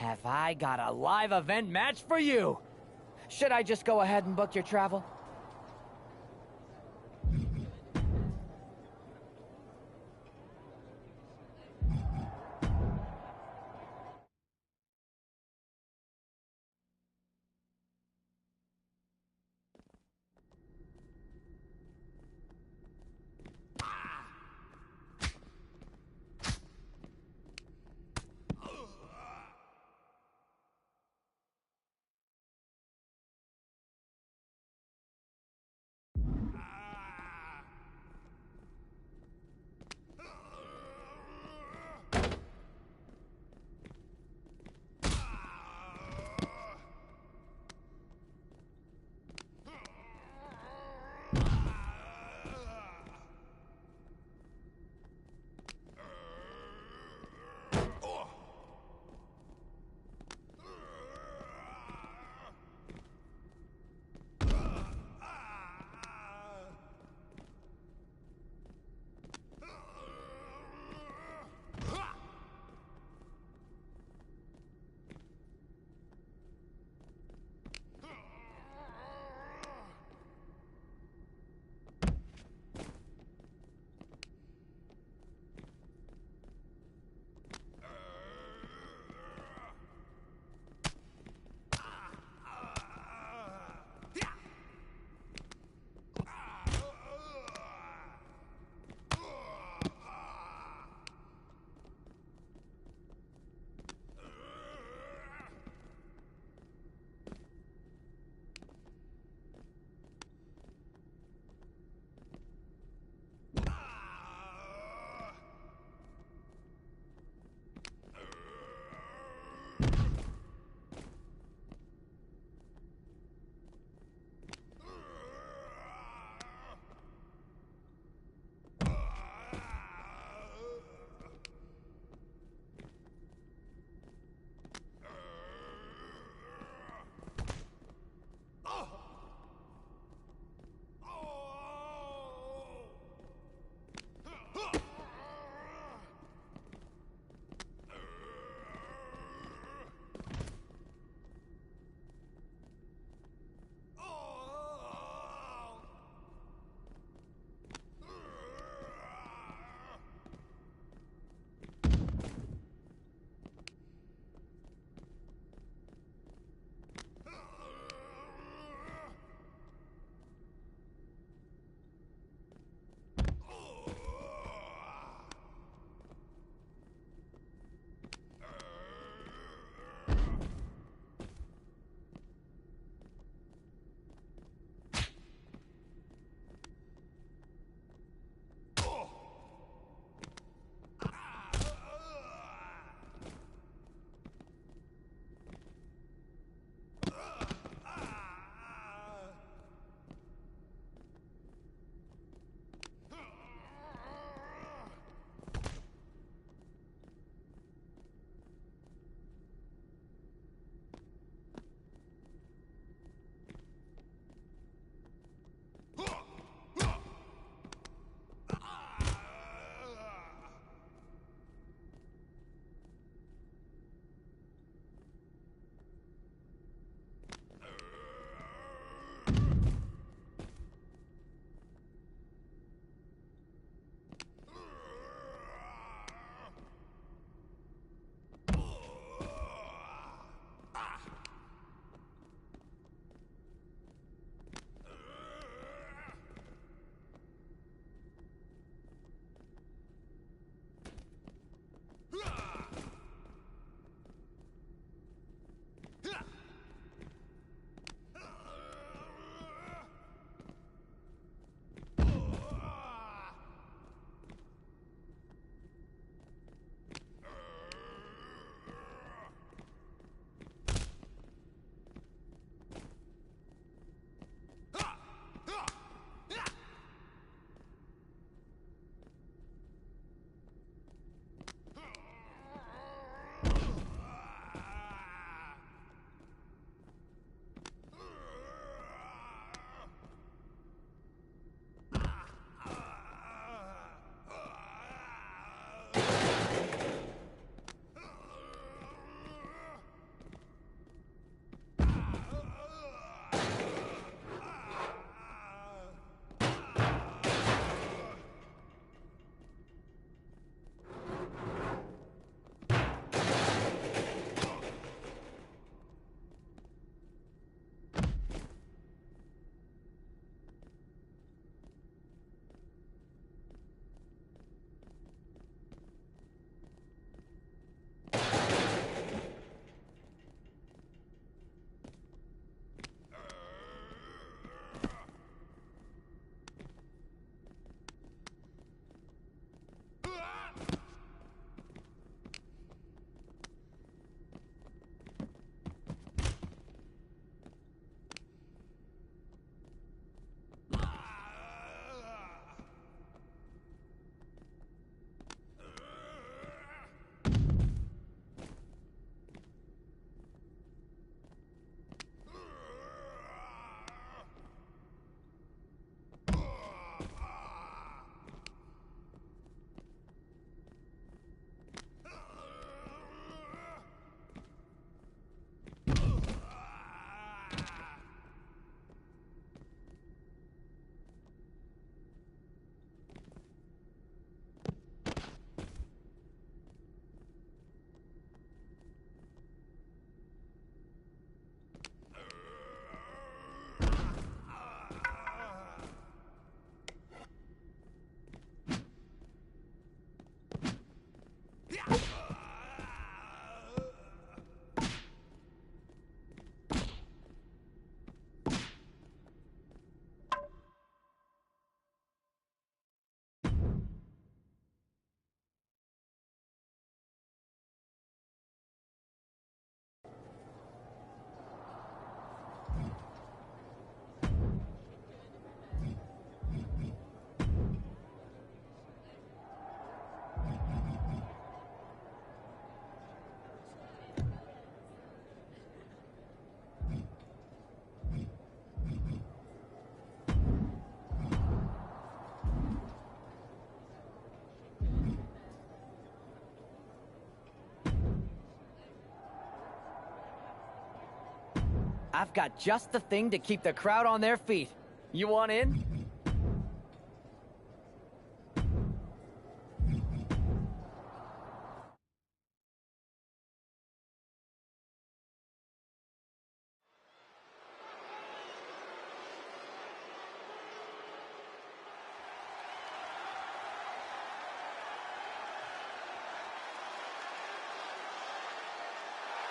have I got a live event match for you. Should I just go ahead and book your travel? I've got just the thing to keep the crowd on their feet. You want in?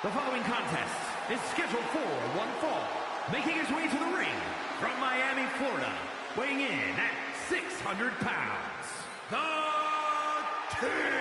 The following contest is scheduled for one fall. Making his way to the ring from Miami, Florida, weighing in at 600 pounds, The King!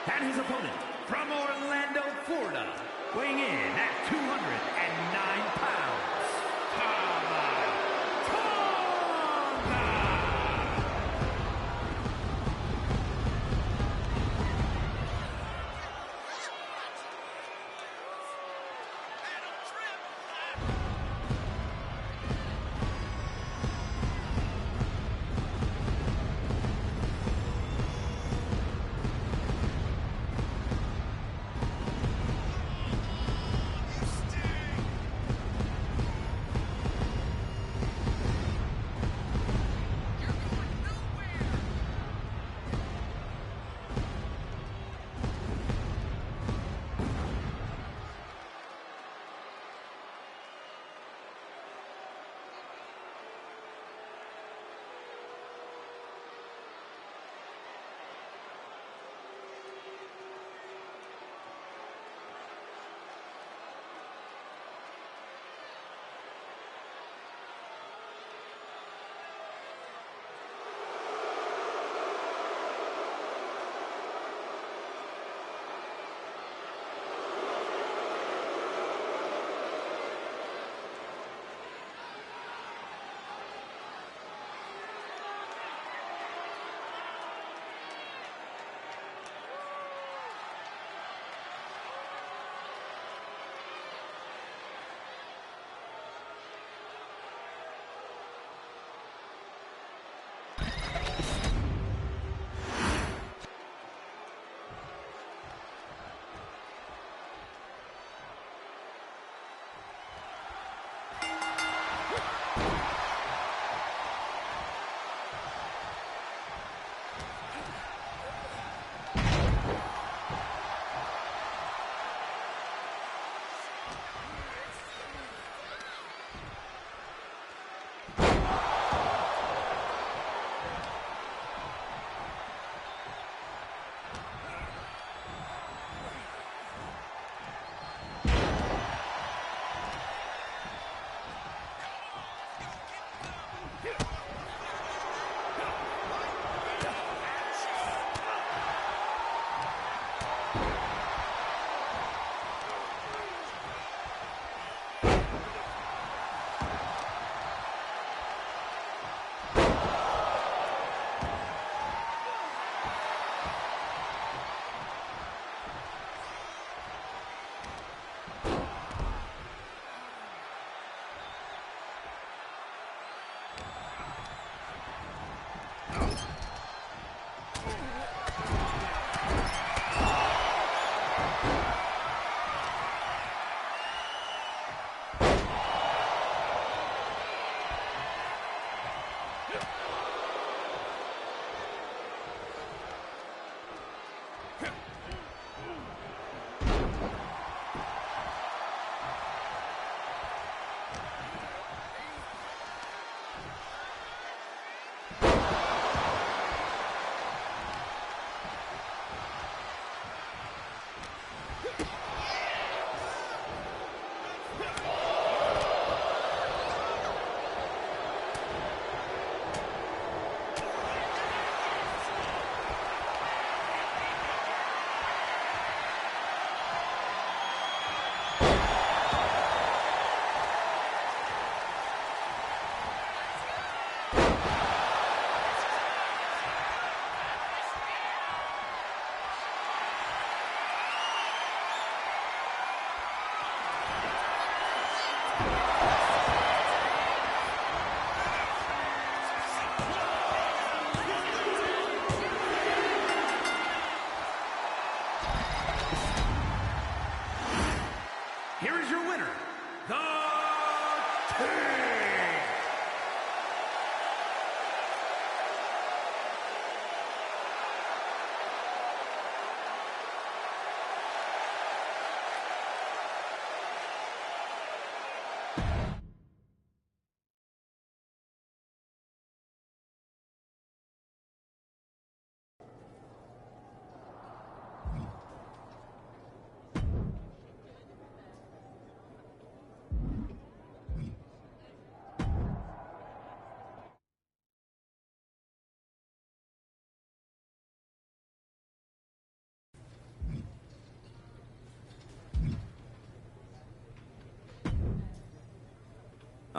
And his opponent, from Orlando, Florida, weighing in at 209 pounds, Tama Tonga!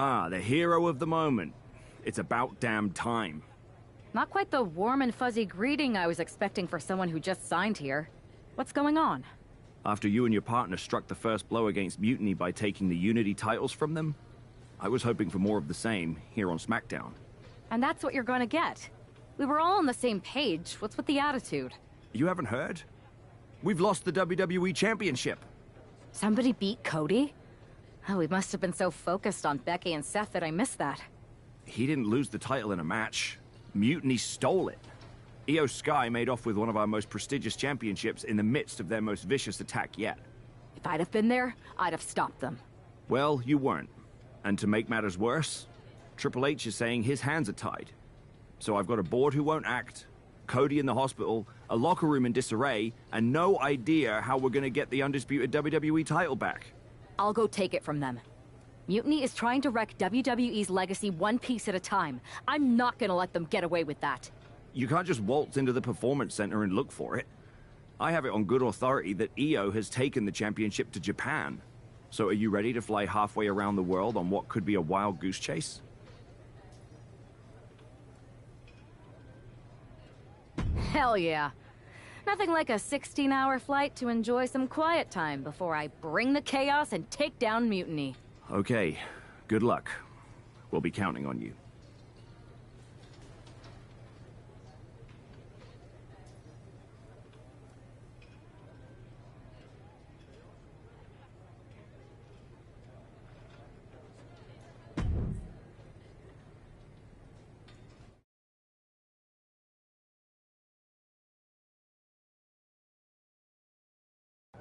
Ah, the hero of the moment. It's about damn time. Not quite the warm and fuzzy greeting I was expecting for someone who just signed here. What's going on? After you and your partner struck the first blow against Mutiny by taking the Unity titles from them, I was hoping for more of the same here on SmackDown. And that's what you're gonna get. We were all on the same page. What's with the attitude? You haven't heard? We've lost the WWE Championship. Somebody beat Cody? Oh, we must have been so focused on Becky and Seth that I missed that. He didn't lose the title in a match. Mutiny stole it. Io Sky made off with one of our most prestigious championships in the midst of their most vicious attack yet. If I'd have been there, I'd have stopped them. Well, you weren't. And to make matters worse, Triple H is saying his hands are tied. So I've got a board who won't act, Cody in the hospital, a locker room in disarray, and no idea how we're gonna get the undisputed WWE title back. I'll go take it from them. Mutiny is trying to wreck WWE's legacy one piece at a time. I'm not gonna let them get away with that. You can't just waltz into the Performance Center and look for it. I have it on good authority that Io has taken the championship to Japan. So are you ready to fly halfway around the world on what could be a wild goose chase? Hell yeah. Nothing like a 16-hour flight to enjoy some quiet time before I bring the chaos and take down Mutiny. Okay, good luck. We'll be counting on you.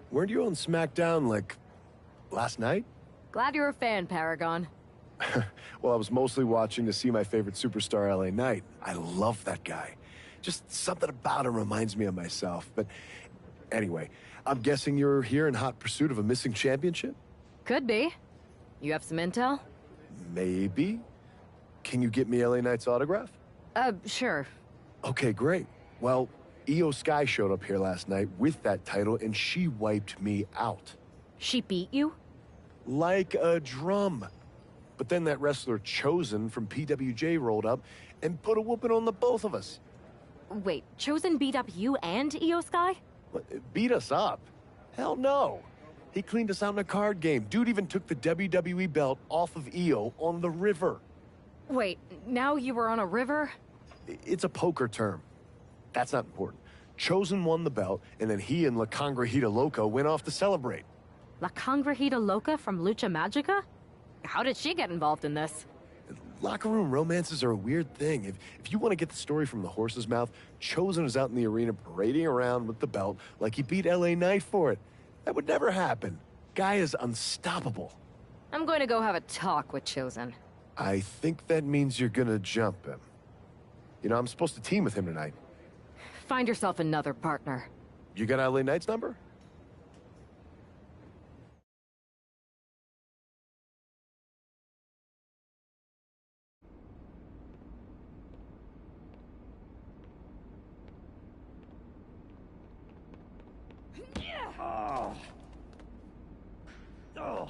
Weren't you on SmackDown, like, last night? Glad you're a fan, Paragon. Well, I was mostly watching to see my favorite superstar, LA Knight. I love that guy. Just something about him reminds me of myself. But anyway, I'm guessing you're here in hot pursuit of a missing championship? Could be. You have some intel? Maybe. Can you get me LA Knight's autograph? Sure. Okay, great. Well, Io Sky showed up here last night with that title, and she wiped me out. She beat you? Like a drum. But then that wrestler Chosen from PWJ rolled up and put a whooping on the both of us. Wait, Chosen beat up you and Io Sky? What, beat us up? Hell no. He cleaned us out in a card game. Dude even took the WWE belt off of Io on the river. Wait, now you were on a river? It's a poker term. That's not important. Chosen won the belt, and then he and La Congrejita Loca went off to celebrate. La Congrejita Loca from Lucha Magica? How did she get involved in this? Locker room romances are a weird thing. If you want to get the story from the horse's mouth, Chosen is out in the arena parading around with the belt like he beat LA Knight for it. That would never happen. Guy is unstoppable. I'm going to go have a talk with Chosen. I think that means you're gonna jump him. You know, I'm supposed to team with him tonight. Find yourself another partner. You got LA Knight's number? Oh. Oh.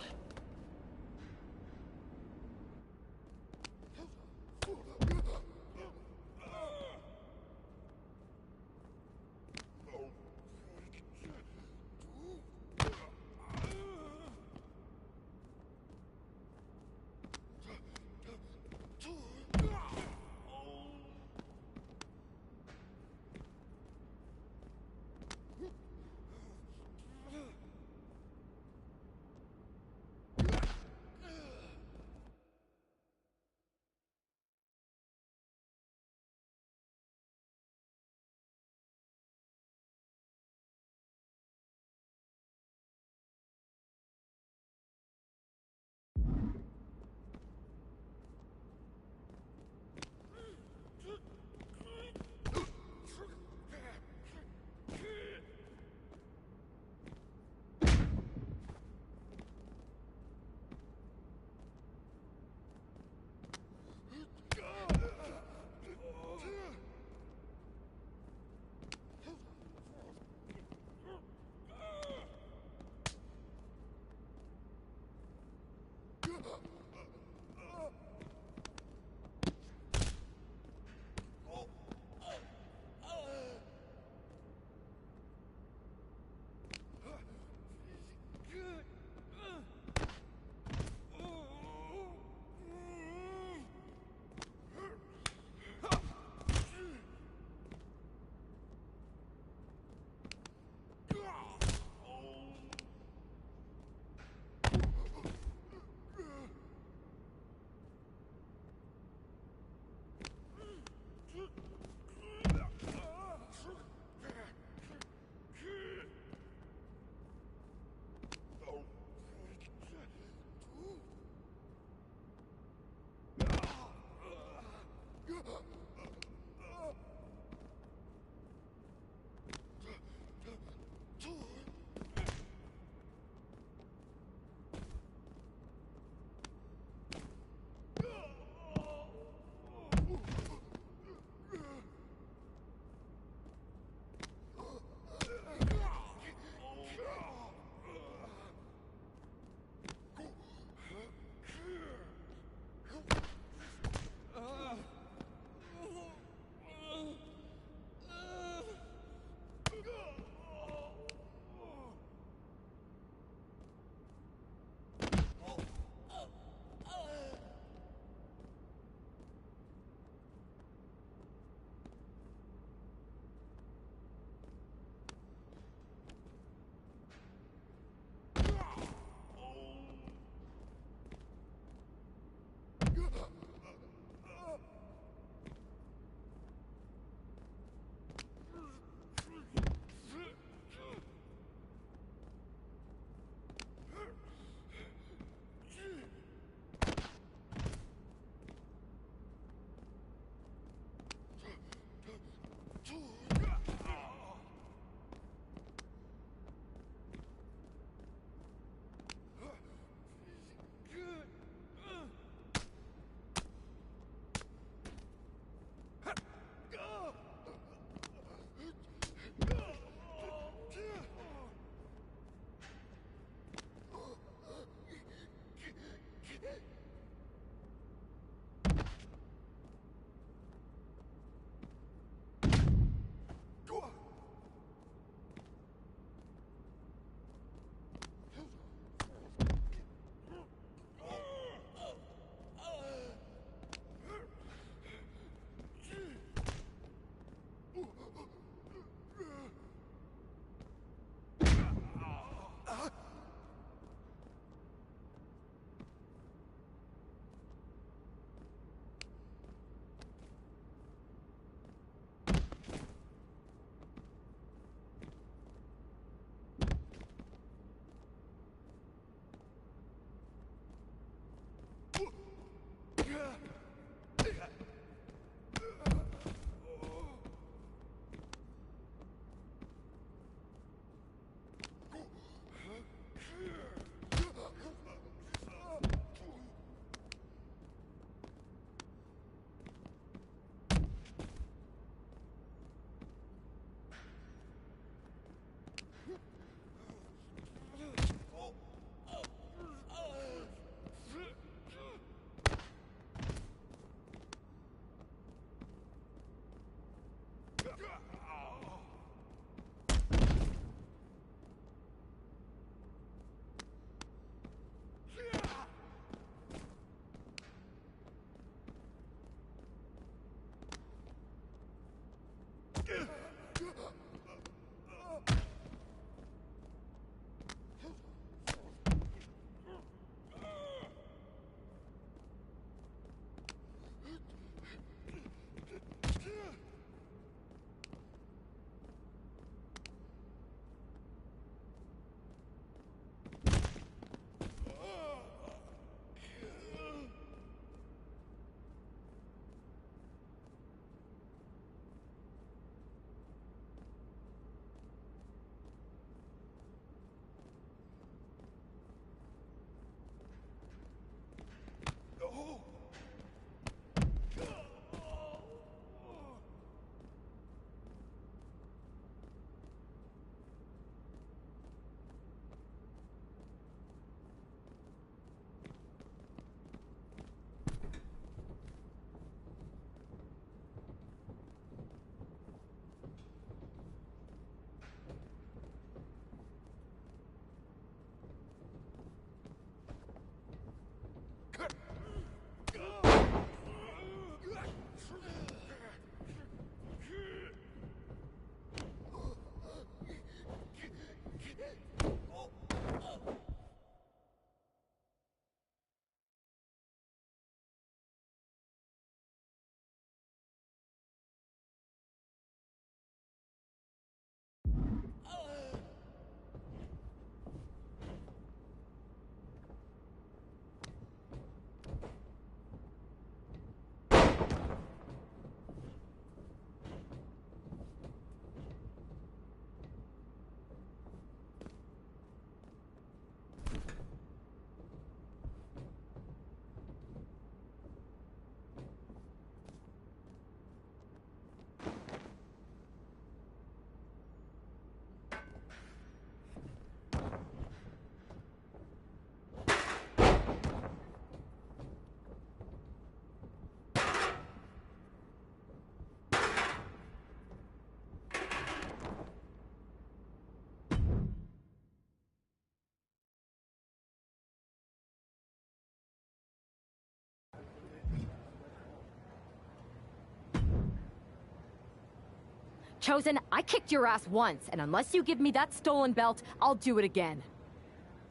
Chosen, I kicked your ass once, and unless you give me that stolen belt, I'll do it again.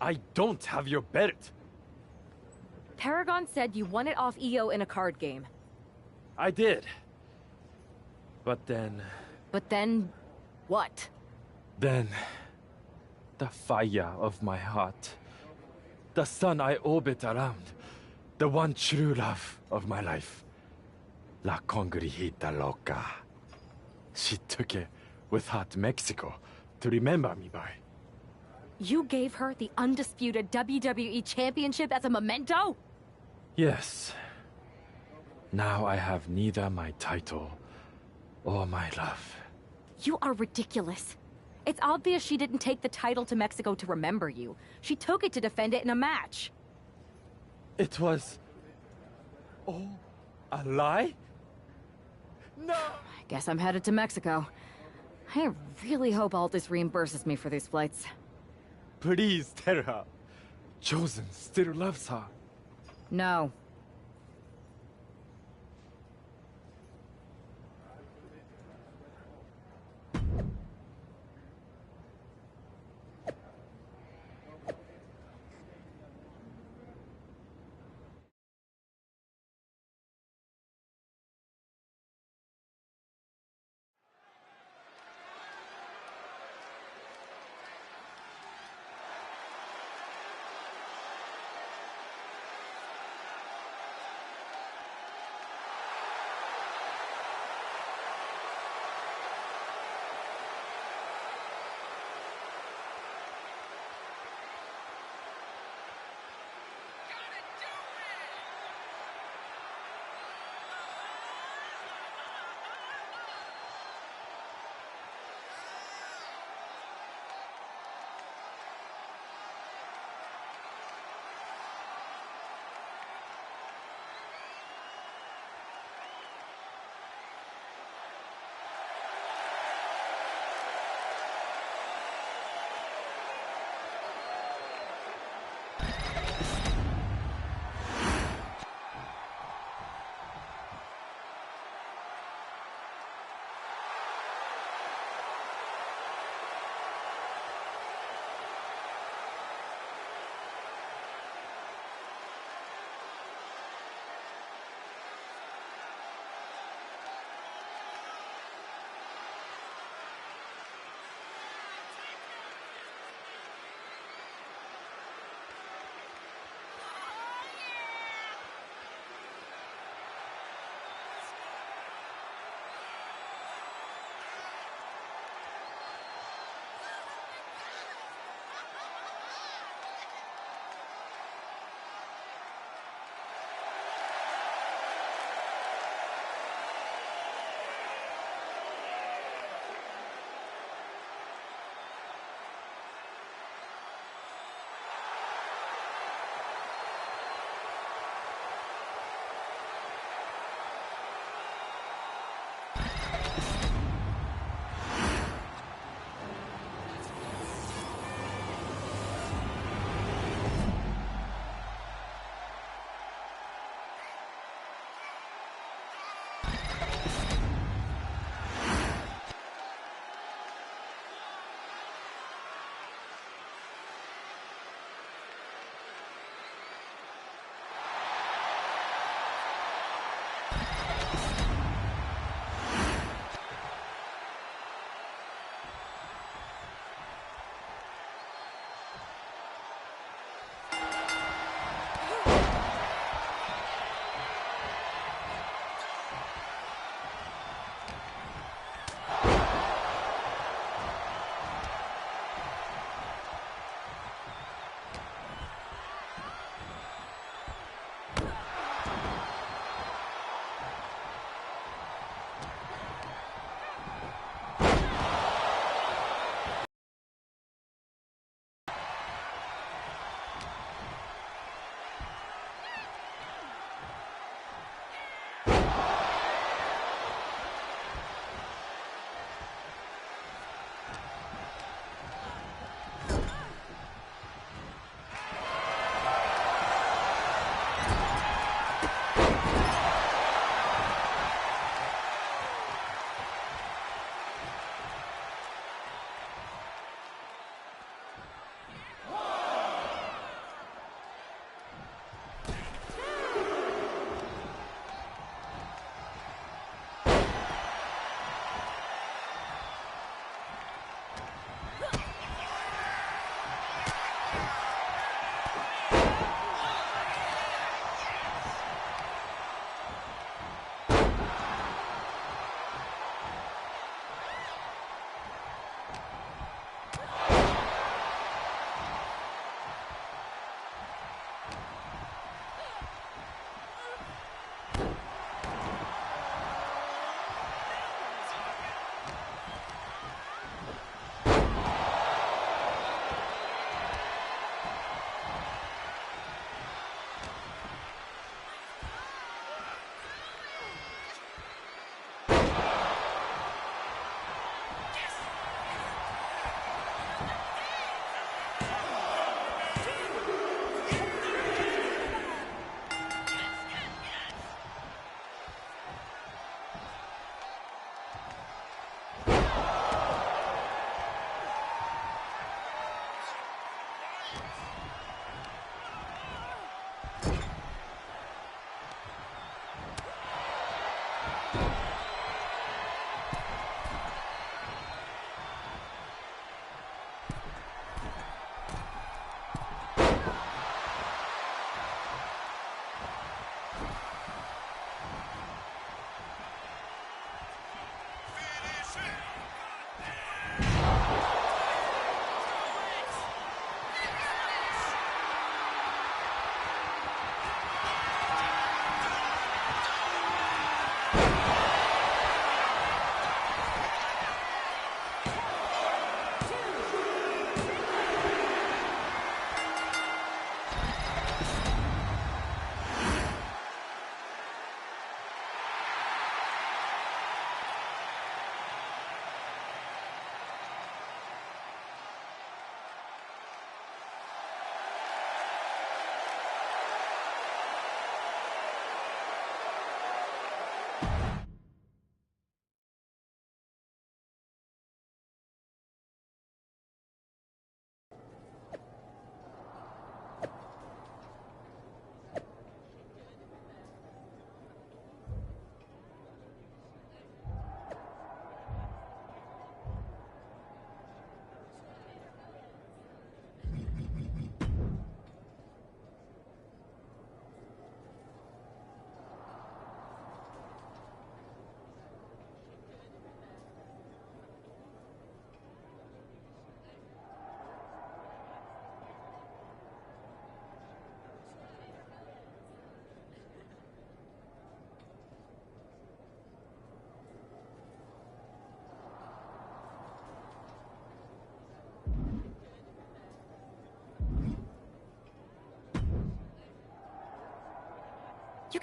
I don't have your belt. Paragon said you won it off EO in a card game. I did. But then... But then... what? Then... the fire of my heart. The sun I orbit around. The one true love of my life. La Congrijita Loca. She took it with her to Mexico to remember me by. You gave her the undisputed WWE Championship as a memento? Yes. Now I have neither my title or my love. You are ridiculous. It's obvious she didn't take the title to Mexico to remember you. She took it to defend it in a match. It was... all a lie? No! I guess I'm headed to Mexico. I really hope Aldis reimburses me for these flights. Please tell her. Chosen still loves her. No.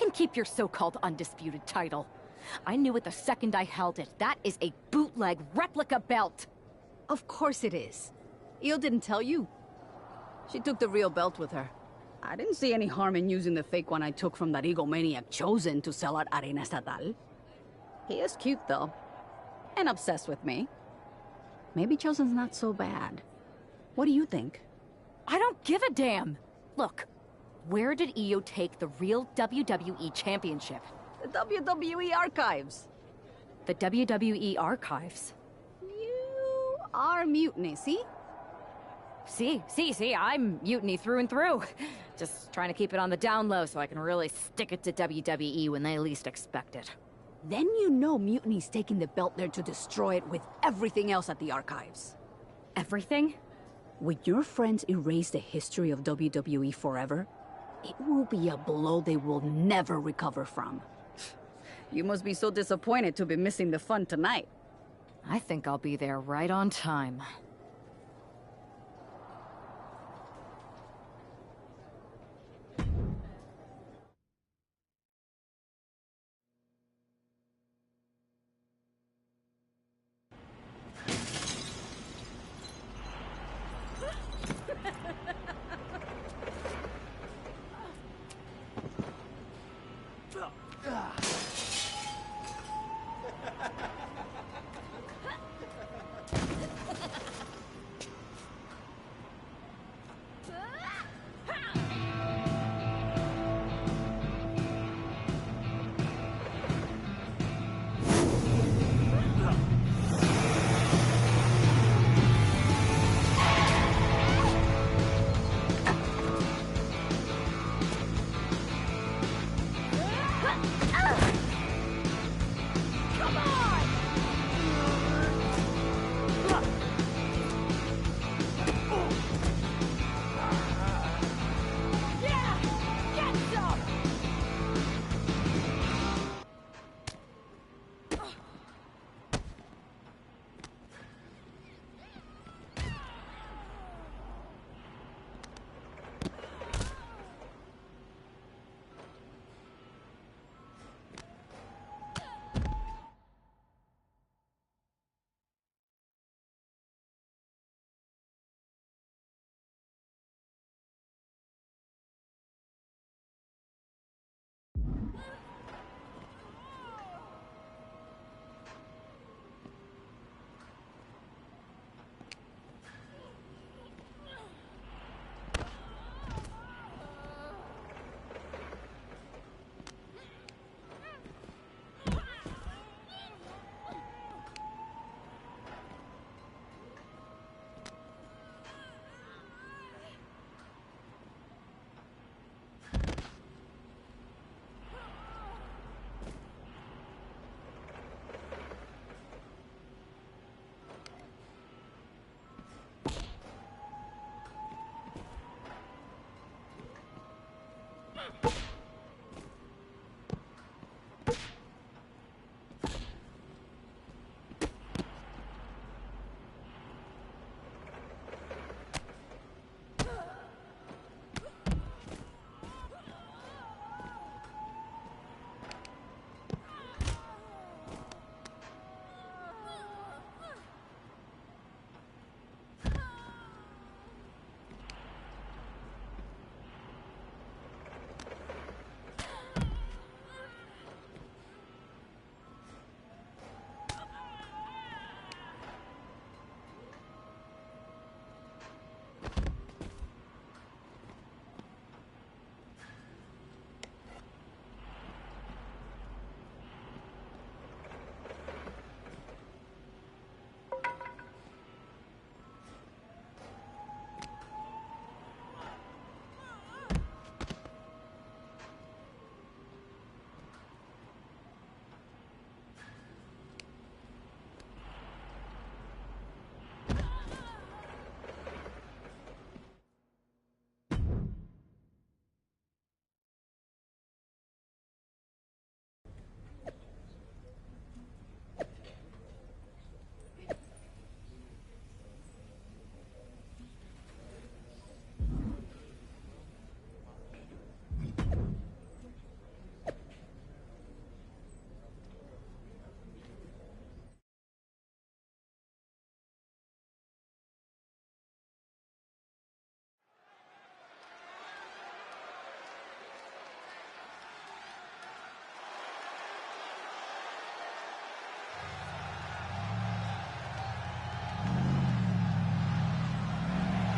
can keep your so-called undisputed title. I knew it the second I held it. That is a bootleg replica belt. Of course it is. Io didn't tell you. She took the real belt with her. I didn't see any harm in using the fake one I took from that egomaniac Chosen to sell at Arena Estatal. He is cute, though. And obsessed with me. Maybe Chosen's not so bad. What do you think? I don't give a damn. Look, where did Io take the real WWE Championship? The WWE Archives. The WWE Archives? You are Mutiny, see? See, I'm Mutiny through and through. Just trying to keep it on the down low so I can really stick it to WWE when they least expect it. Then you know Mutiny's taking the belt there to destroy it with everything else at the Archives. Everything? When your friends erase the history of WWE forever, it will be a blow they will never recover from. You must be so disappointed to be missing the fun tonight. I think I'll be there right on time.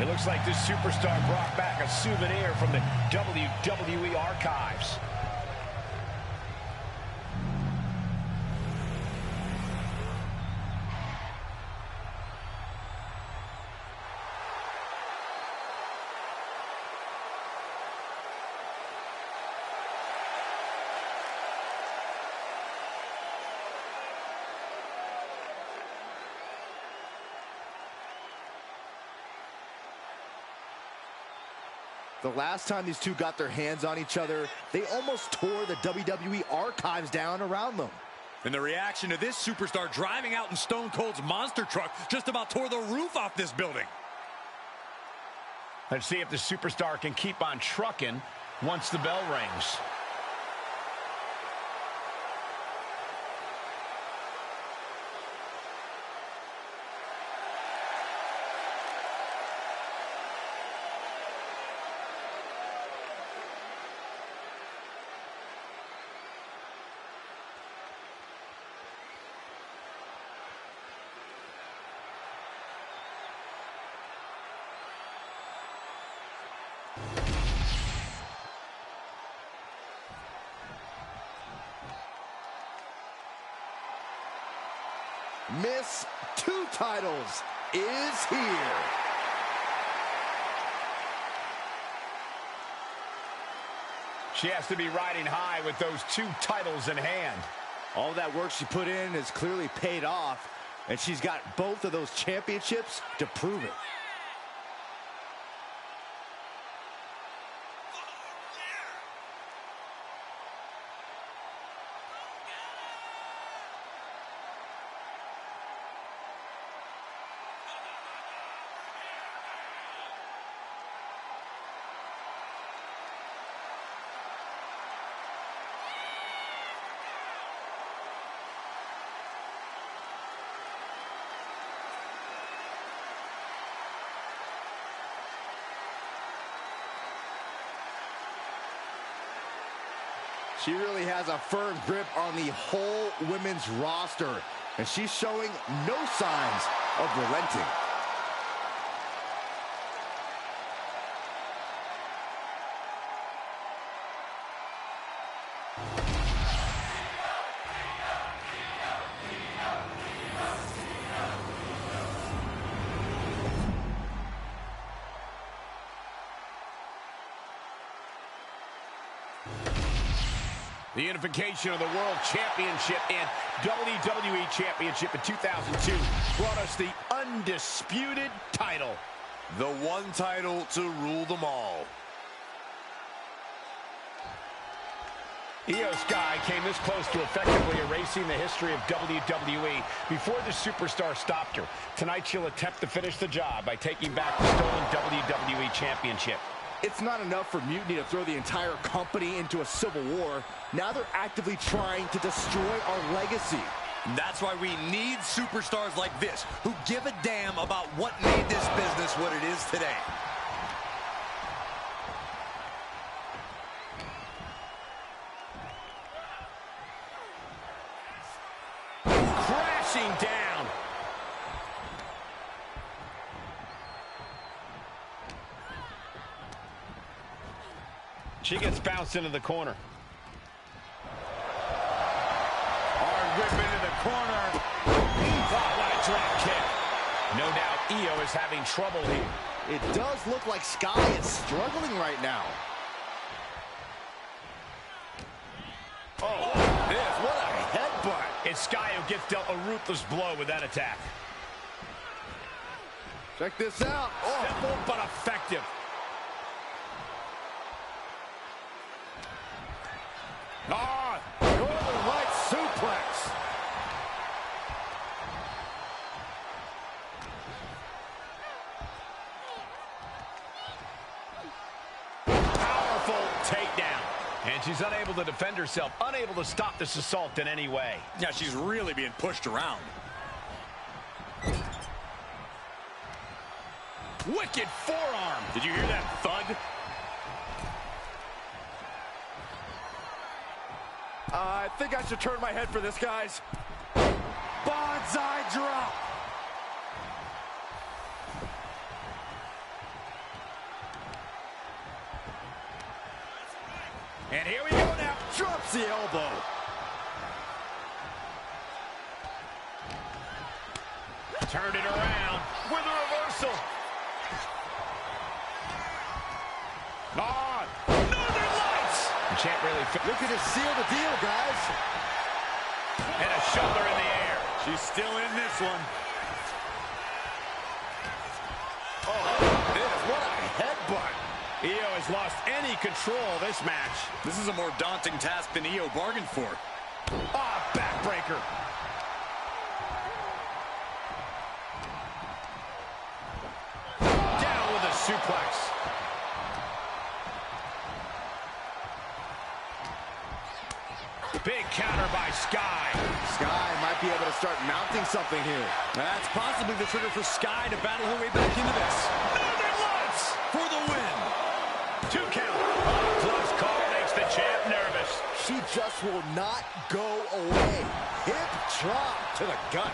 It looks like this superstar brought back a souvenir from the WWE archives. The last time these two got their hands on each other, they almost tore the WWE archives down around them. And the reaction to this superstar driving out in Stone Cold's monster truck just about tore the roof off this building. Let's see if the superstar can keep on trucking once the bell rings. Miss Two Titles is here. She has to be riding high with those 2 titles in hand. All that work she put in has clearly paid off, and she's got both of those championships to prove it. She really has a firm grip on the whole women's roster, and she's showing no signs of relenting. The unification of the World Championship and WWE Championship in 2002 brought us the undisputed title. The one title to rule them all. Io Sky came this close to effectively erasing the history of WWE before the superstar stopped her. Tonight she'll attempt to finish the job by taking back the stolen WWE Championship. It's not enough for Mutiny to throw the entire company into a civil war. Now they're actively trying to destroy our legacy. That's why we need superstars like this, who give a damn about what made this business what it is today. Crashing down. She gets bounced into the corner. Hard whip into the corner. Oh, what a drop kick. No doubt Io is having trouble here. It does look like Sky is struggling right now. Oh, this, what a headbutt. It's Sky who gets dealt a ruthless blow with that attack. Check this out. Oh. Simple but effective. Ah, Northern Lights suplex. Powerful takedown. And she's unable to defend herself, unable to stop this assault in any way. Yeah, she's really being pushed around. Wicked forearm. Did you hear that thud? I think I should turn my head for this, guys. Bonsai drop. And here we go now. Drops the elbow. Turned it around with a reversal. On. Northern Lights. The champ really looking to seal the deal, guys. And a shoulder in the air. She's still in this one. Oh, what a headbutt. Io has lost any control of this match. This is a more daunting task than Io bargained for. Ah, backbreaker. Down with a suplex. Big counter by Sky. Sky might be able to start mounting something here. That's possibly the trigger for Sky to battle her way back into this. Northern Lights for the win. 2 count. Close call makes the champ nervous. She just will not go away. Hip drop to the gut.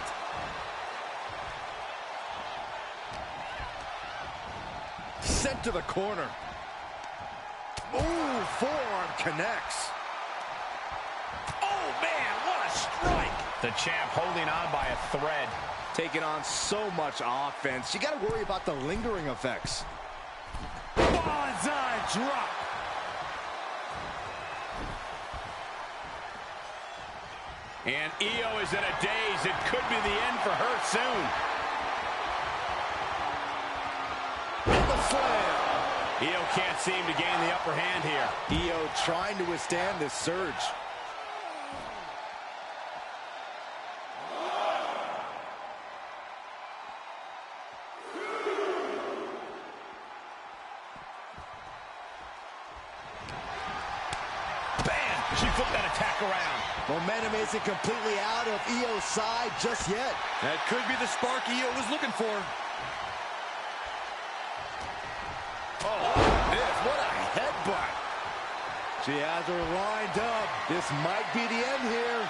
Sent to the corner. Ooh, forearm connects. Oh, man, what a strike. The champ holding on by a thread. Taking on so much offense. You got to worry about the lingering effects. Banzai drop. And Io is in a daze. It could be the end for her soon. And the slam. Io can't seem to gain the upper hand here. Io trying to withstand this surge. She flipped that attack around. Momentum isn't completely out of Io's side just yet. That could be the spark Io was looking for. Oh, what a headbutt. She has her lined up. This might be the end here.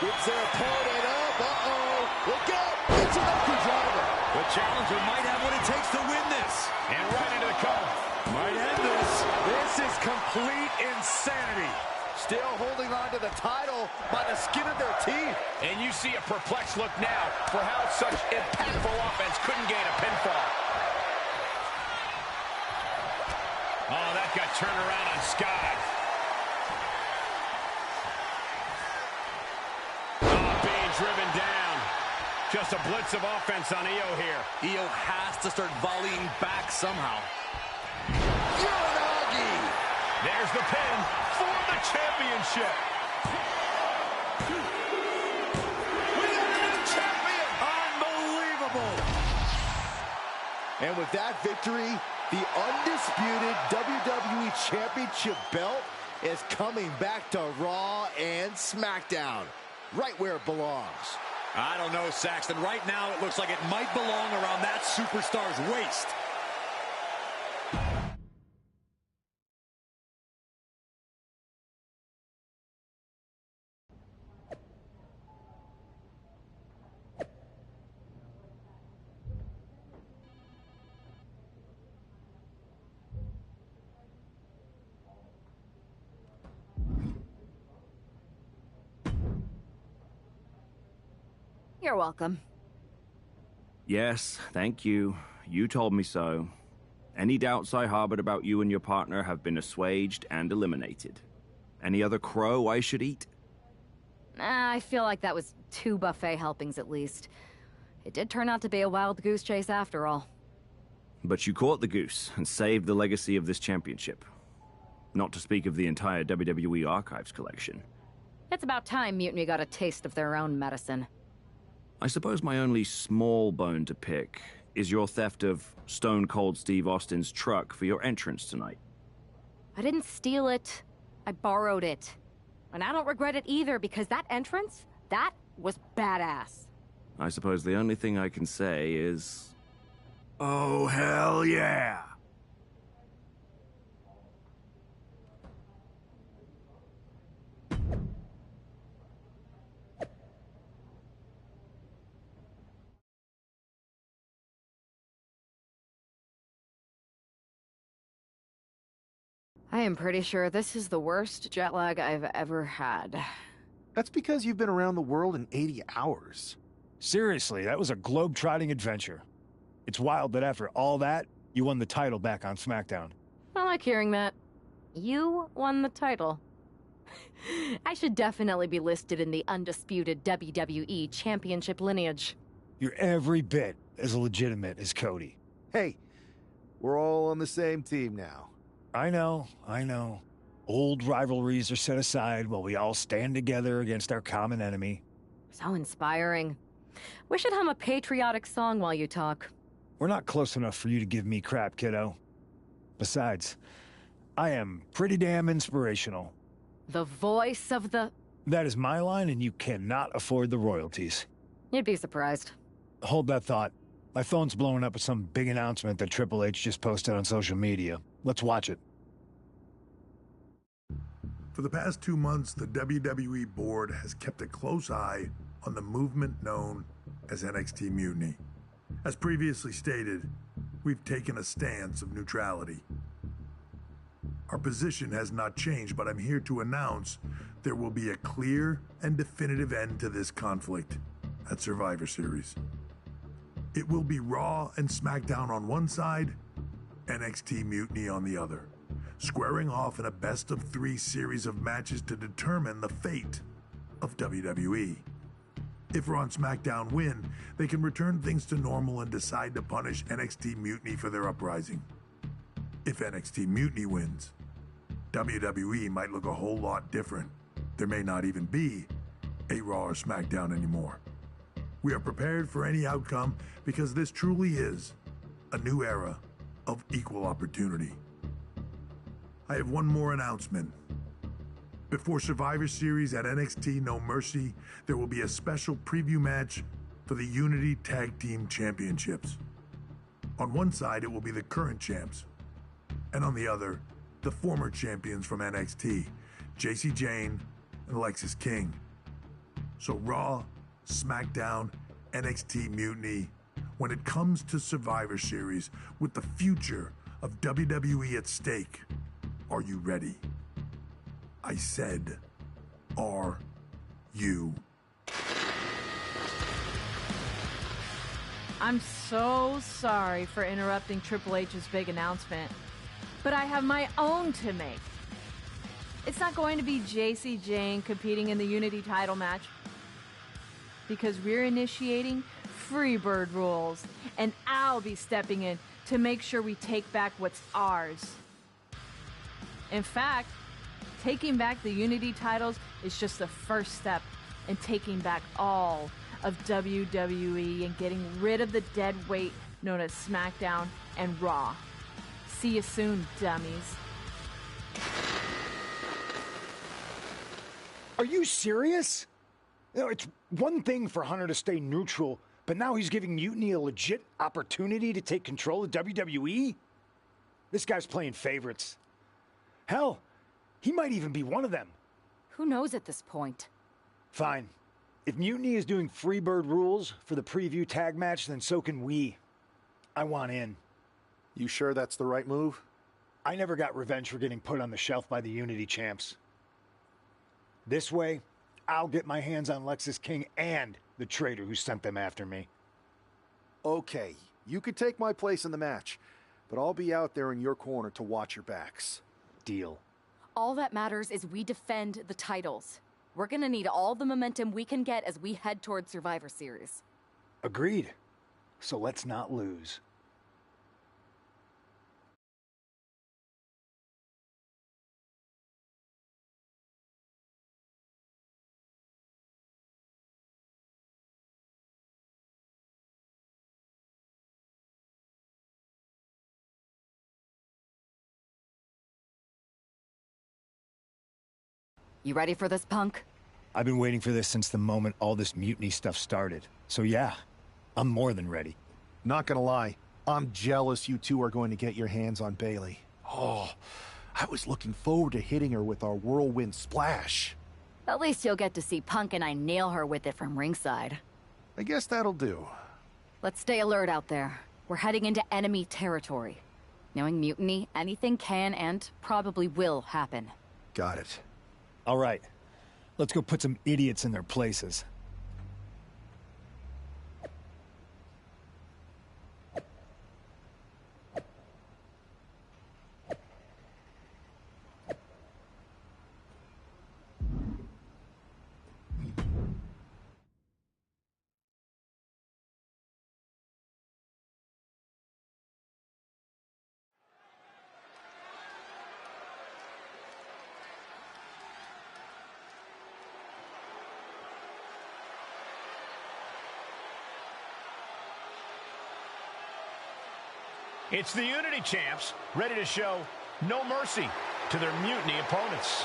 Sweeps their opponent up. Uh-oh. Look out. It's an upper driver. The challenger might have what it takes to win this. And right into the cover. Might end this. This is complete insanity. Still holding on to the title by the skin of their teeth. And you see a perplexed look now for how such impactful offense couldn't gain a pinfall. Oh, that got turned around on Sky. Oh, being driven down. Just a blitz of offense on Io here. Io has to start volleying back somehow. Uranagi! There's the pin for the championship. We got a new champion! Unbelievable! And with that victory, the undisputed WWE Championship belt is coming back to Raw and SmackDown, right where it belongs. I don't know, Saxton. Right now, it looks like it might belong around that superstar's waist. You're welcome. Yes, thank you. You told me so. Any doubts I harbored about you and your partner have been assuaged and eliminated. Any other crow I should eat? I feel like that was 2 buffet helpings at least. It did turn out to be a wild goose chase after all. But you caught the goose and saved the legacy of this championship. Not to speak of the entire WWE Archives collection. It's about time Mutiny got a taste of their own medicine. I suppose my only small bone to pick is your theft of Stone Cold Steve Austin's truck for your entrance tonight. I didn't steal it. I borrowed it. And I don't regret it either, because that entrance, that was badass. I suppose the only thing I can say is... oh, hell yeah! I am pretty sure this is the worst jet lag I've ever had. That's because you've been around the world in 80 hours. Seriously, that was a globe-trotting adventure. It's wild that after all that, you won the title back on SmackDown. I like hearing that. You won the title. I should definitely be listed in the undisputed WWE Championship lineage. You're every bit as legitimate as Cody. Hey, we're all on the same team now. I know. Old rivalries are set aside while we all stand together against our common enemy. So inspiring. We should hum a patriotic song while you talk. We're not close enough for you to give me crap, kiddo. Besides, I am pretty damn inspirational. The voice of the... That is my line, and you cannot afford the royalties. You'd be surprised. Hold that thought. My phone's blowing up with some big announcement that Triple H just posted on social media. Let's watch it. For the past 2 months, the WWE board has kept a close eye on the movement known as NXT Mutiny. As previously stated, we've taken a stance of neutrality. Our position has not changed, but I'm here to announce there will be a clear and definitive end to this conflict at Survivor Series. It will be Raw and SmackDown on one side, NXT Mutiny on the other, squaring off in a best-of-3 series of matches to determine the fate of WWE. If Raw and SmackDown win, they can return things to normal and decide to punish NXT Mutiny for their uprising. If NXT Mutiny wins, WWE might look a whole lot different. There may not even be a Raw or SmackDown anymore. We are prepared for any outcome because this truly is a new era of equal opportunity. I have one more announcement. Before Survivor Series at NXT No Mercy, there will be a special preview match for the Unity Tag Team Championships. On one side, it will be the current champs, and on the other, the former champions from NXT, Jacy Jayne and Lexis King. So Raw, SmackDown, NXT Mutiny, when it comes to Survivor Series, with the future of WWE at stake, are you ready? I said, are you? I'm so sorry for interrupting Triple H's big announcement, but I have my own to make. It's not going to be Jacy Jayne competing in the Unity title match, because we're initiating Freebird rules, and I'll be stepping in to make sure we take back what's ours. In fact, taking back the Unity titles is just the first step in taking back all of WWE and getting rid of the dead weight known as SmackDown and Raw. See you soon, dummies. Are you serious? You know, it's one thing for Hunter to stay neutral, but now he's giving Mutiny a legit opportunity to take control of WWE? This guy's playing favorites. Hell, he might even be one of them. Who knows at this point? Fine. If Mutiny is doing Freebird rules for the preview tag match, then so can we. I want in. You sure that's the right move? I never got revenge for getting put on the shelf by the Unity champs. This way, I'll get my hands on Lexis King and the traitor who sent them after me. Okay, you could take my place in the match, but I'll be out there in your corner to watch your backs. Deal. All that matters is we defend the titles. We're gonna need all the momentum we can get as we head toward Survivor Series. Agreed. So let's not lose. You ready for this, Punk? I've been waiting for this since the moment all this Mutiny stuff started. So yeah, I'm more than ready. Not gonna lie, I'm jealous you two are going to get your hands on Bayley. Oh, I was looking forward to hitting her with our whirlwind splash. At least you'll get to see Punk and I nail her with it from ringside. I guess that'll do. Let's stay alert out there. We're heading into enemy territory. Knowing Mutiny, anything can and probably will happen. Got it. All right. Let's go put some idiots in their places. It's the Unity Champs, ready to show no mercy to their Mutiny opponents.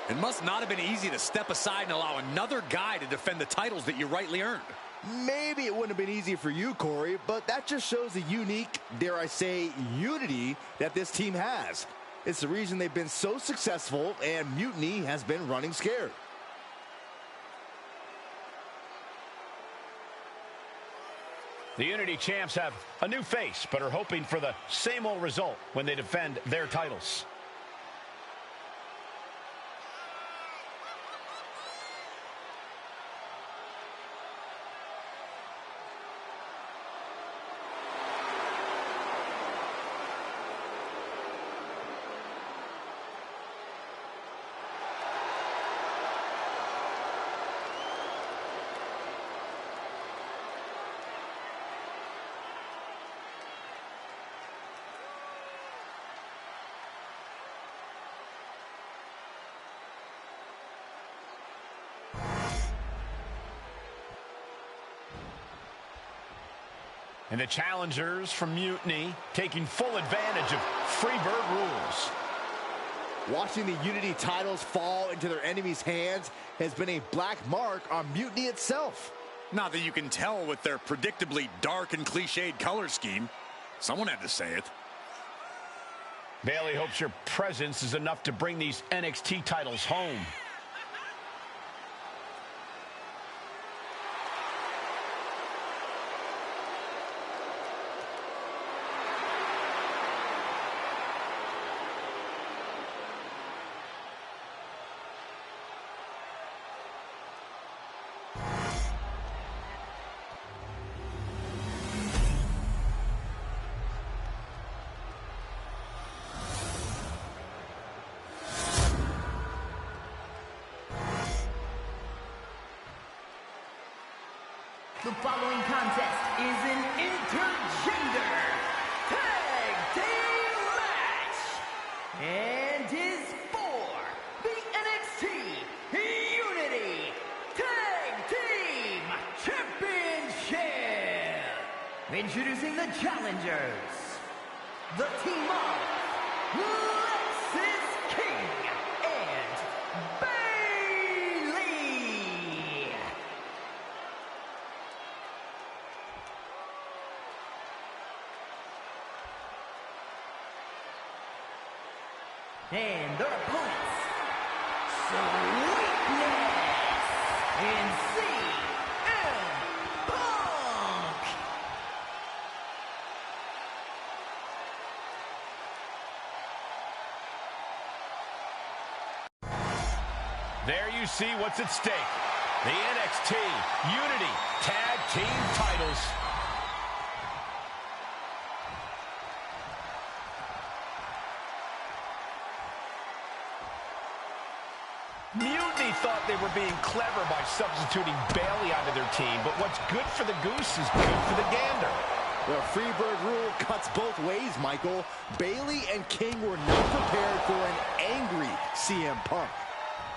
It must not have been easy to step aside and allow another guy to defend the titles that you rightly earned. Maybe it wouldn't have been easy for you, Corey, but that just shows the unique, dare I say, unity that this team has. It's the reason they've been so successful, and Mutiny has been running scared. The Unity Champs have a new face, but are hoping for the same old result when they defend their titles. And the challengers from Mutiny taking full advantage of Freebird rules. Watching the Unity titles fall into their enemies' hands has been a black mark on Mutiny itself. Not that you can tell with their predictably dark and cliched color scheme. Someone had to say it. Bayley hopes your presence is enough to bring these NXT titles home. The following contest is an intergender tag team match and is for the NXT Unity Tag Team Championship. Introducing the challengers, the team of Lexis King and Bayley. And their opponents, Sweetness and CM Punk. There you see what's at stake. The NXT Unity Tag Team titles. Mutiny thought they were being clever by substituting Bayley onto their team, but what's good for the goose is good for the gander. The Freebird rule cuts both ways, Michael. Bayley and King were not prepared for an angry CM Punk.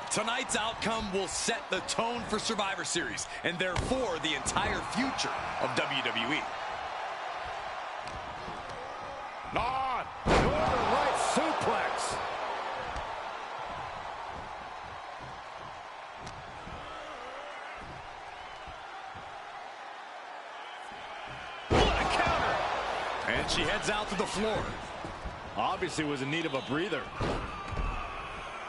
Tonight's outcome will set the tone for Survivor Series, and therefore the entire future of WWE. On! Northern Light suplex! And she heads out to the floor. Obviously was in need of a breather.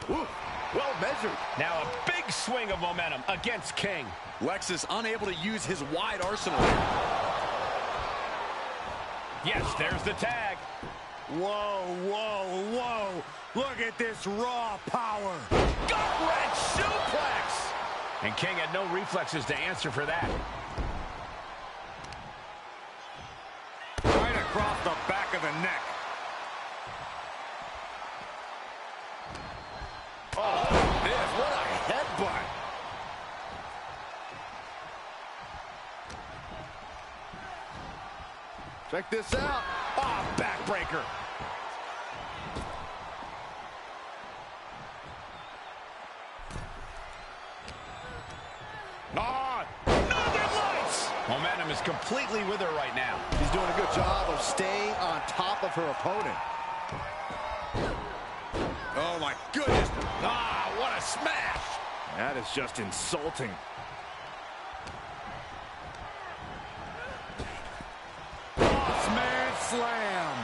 Ooh, well measured. Now a big swing of momentum against King. Lexis unable to use his wide arsenal. Yes, there's the tag. Whoa, whoa, whoa. Look at this raw power. Gut-wrench suplex. And King had no reflexes to answer for that. Right across the back of the neck. Oh, this, what a headbutt. Check this out. Oh, backbreaker. Oh, Northern Lights. Momentum is completely with her right now. She's doing a good job of staying on top of her opponent. Oh, my goodness. Ah, what a smash. That is just insulting. Bossman slam.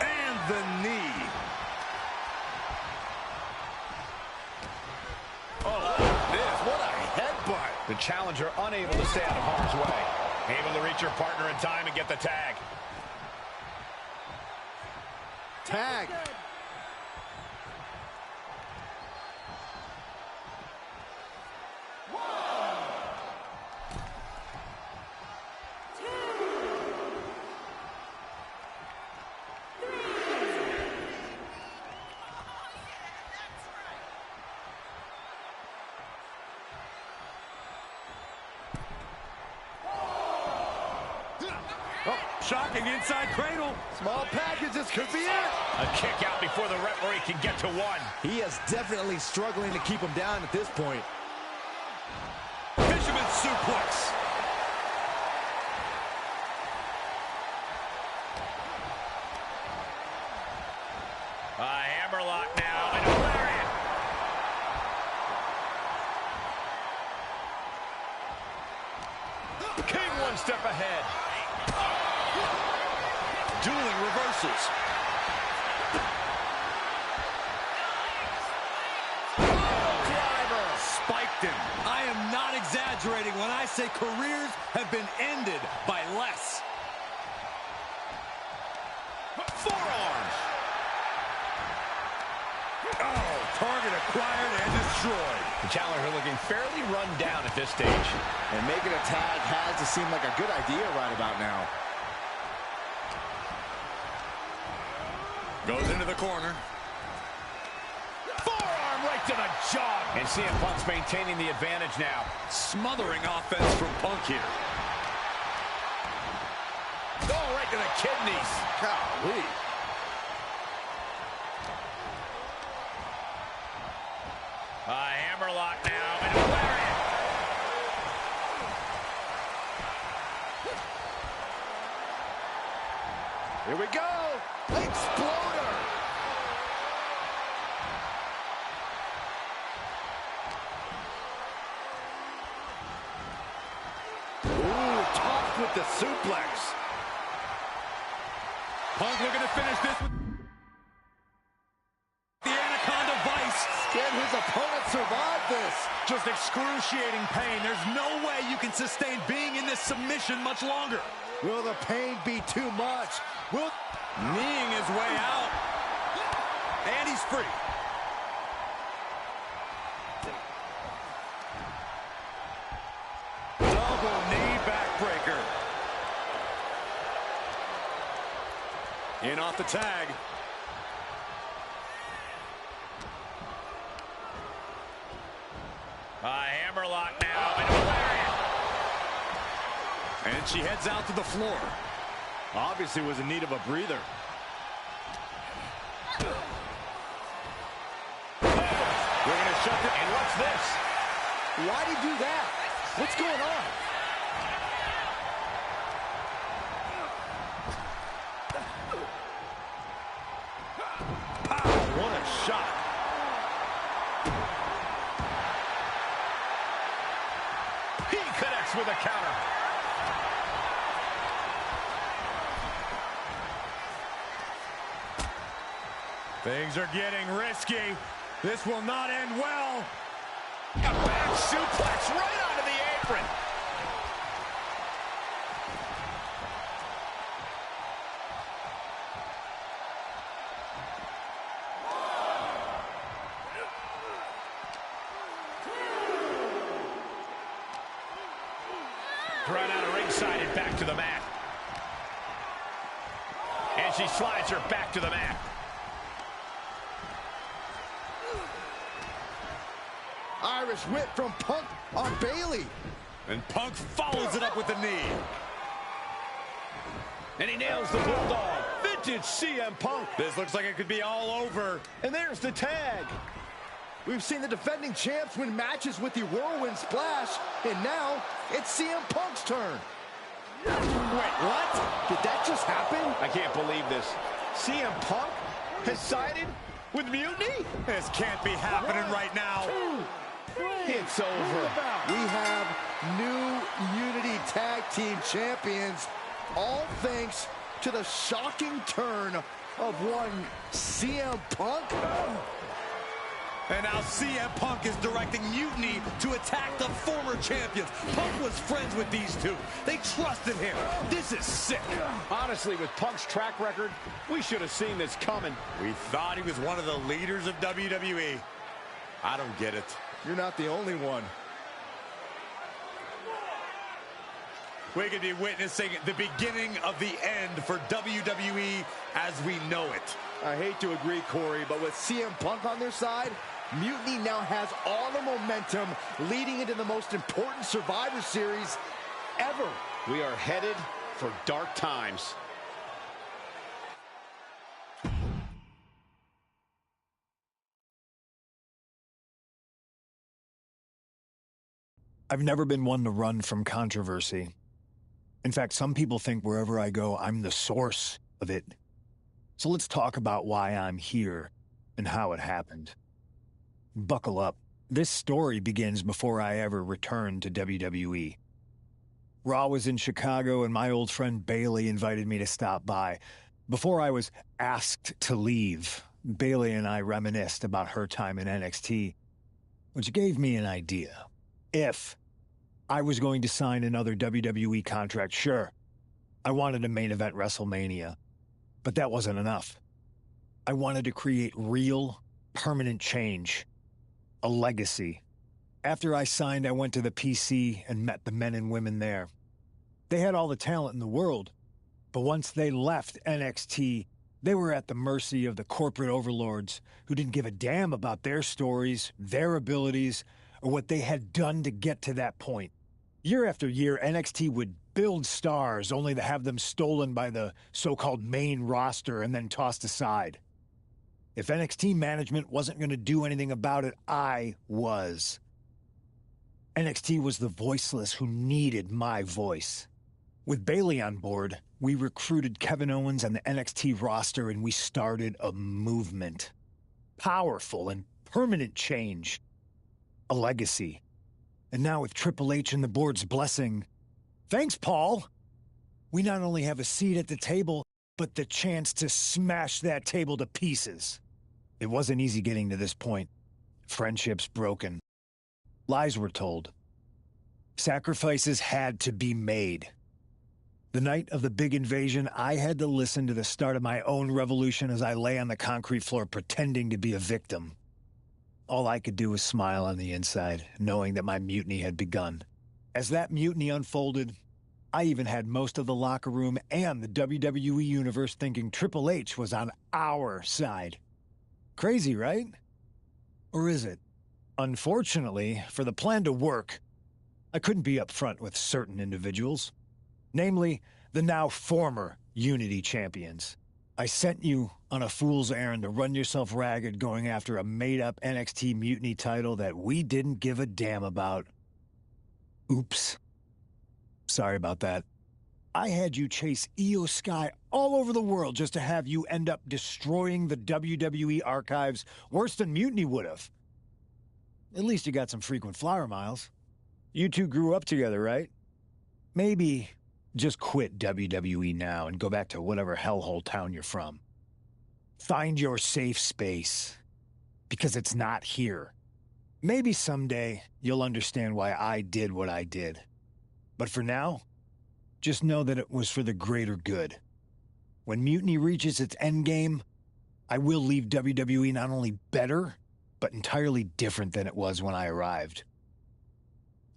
And the knee. Oh, this, what a headbutt. The challenger unable to stay out of harm's way. Able to reach her partner in time and get the tag. Tag. Shocking inside cradle. Small packages could be it. A kick out before the referee can get to one. He is definitely struggling to keep him down at this point. Fisherman suplex. A hammerlock now and a lariat. King one step ahead. Dueling reversals. Driver spiked him. I am not exaggerating when I say careers have been ended by less. Forearms. Oh, target acquired and destroyed. The challenger looking fairly run down at this stage. And making a tag has to seem like a good idea right about now. Goes into the corner. Forearm right to the jaw. And CM Punk's maintaining the advantage now. Smothering offense from Punk here. Oh, right to the kidneys. Golly. A hammerlock now and a lariat. Here we go. Exploder. Ooh, topped with the suplex. Punk looking to finish this with the Anaconda Vice. Can his opponent survive this? Just excruciating pain. There's no way you can sustain being in this submission much longer. Will the pain be too much? Will kneeing his way out. And he's free. Double knee backbreaker. In off the tag. A hammerlock now and a lariat. And she heads out to the floor. Obviously was in need of a breather. We're going to shut it. And what's this? Why'd he do that? What's going on? Pow! What a shot. He connects with a counter. Things are getting risky. This will not end well. A back suplex right onto the apron. decided back to the mat. And she slides her back to the mat. Irish whip from Punk on Bayley. And Punk follows it up with the knee. And he nails the Bulldog. Vintage CM Punk. This looks like it could be all over. And there's the tag. We've seen the defending champs win matches with the Whirlwind Splash, and now it's CM Punk's turn. Wait, what? Did that just happen? I can't believe this. CM Punk has sided with Mutiny? This can't be happening right now. It's over. We have new Unity Tag Team Champions, all thanks to the shocking turn of one CM Punk. And now CM Punk is directing Mutiny to attack the former champions. Punk was friends with these two. They trusted him. This is sick. Honestly, with Punk's track record, we should have seen this coming. We thought he was one of the leaders of WWE. I don't get it. You're not the only one. We could be witnessing the beginning of the end for WWE as we know it. I hate to agree, Corey, but with CM Punk on their side, Mutiny now has all the momentum leading into the most important Survivor Series ever. We are headed for dark times. I've never been one to run from controversy. In fact, some people think wherever I go, I'm the source of it. So let's talk about why I'm here and how it happened. Buckle up. This story begins before I ever returned to WWE. Raw was in Chicago and my old friend Bayley invited me to stop by. Before I was asked to leave, Bayley and I reminisced about her time in NXT, which gave me an idea. If I was going to sign another WWE contract, sure, I wanted a main event WrestleMania. But that wasn't enough. I wanted to create real, permanent change. A legacy. After I signed, I went to the PC and met the men and women there. They had all the talent in the world, but once they left NXT, they were at the mercy of the corporate overlords who didn't give a damn about their stories, their abilities, or what they had done to get to that point. Year after year, NXT would build stars only to have them stolen by the so-called main roster and then tossed aside. If NXT management wasn't going to do anything about it, I was. NXT was the voiceless who needed my voice. With Bayley on board, we recruited Kevin Owens and the NXT roster and we started a movement. Powerful and permanent change. A legacy. And now with Triple H and the board's blessing, thanks, Paul, we not only have a seat at the table, but the chance to smash that table to pieces. It wasn't easy getting to this point. Friendships broken. Lies were told. Sacrifices had to be made. The night of the big invasion, I had to listen to the start of my own revolution as I lay on the concrete floor pretending to be a victim. All I could do was smile on the inside, knowing that my mutiny had begun. As that mutiny unfolded, I even had most of the locker room and the WWE Universe thinking Triple H was on our side. Crazy, right? Or is it? Unfortunately, for the plan to work, I couldn't be upfront with certain individuals. Namely, the now former Unity champions. I sent you on a fool's errand to run yourself ragged going after a made-up NXT Mutiny title that we didn't give a damn about. Oops. Sorry about that. I had you chase Io Sky all over the world just to have you end up destroying the WWE archives worse than Mutiny would have. At least you got some frequent flyer miles. You two grew up together, right? Maybe just quit WWE now and go back to whatever hellhole town you're from. Find your safe space, because it's not here. Maybe someday you'll understand why I did what I did. But for now, just know that it was for the greater good. When Mutiny reaches its endgame, I will leave WWE not only better, but entirely different than it was when I arrived.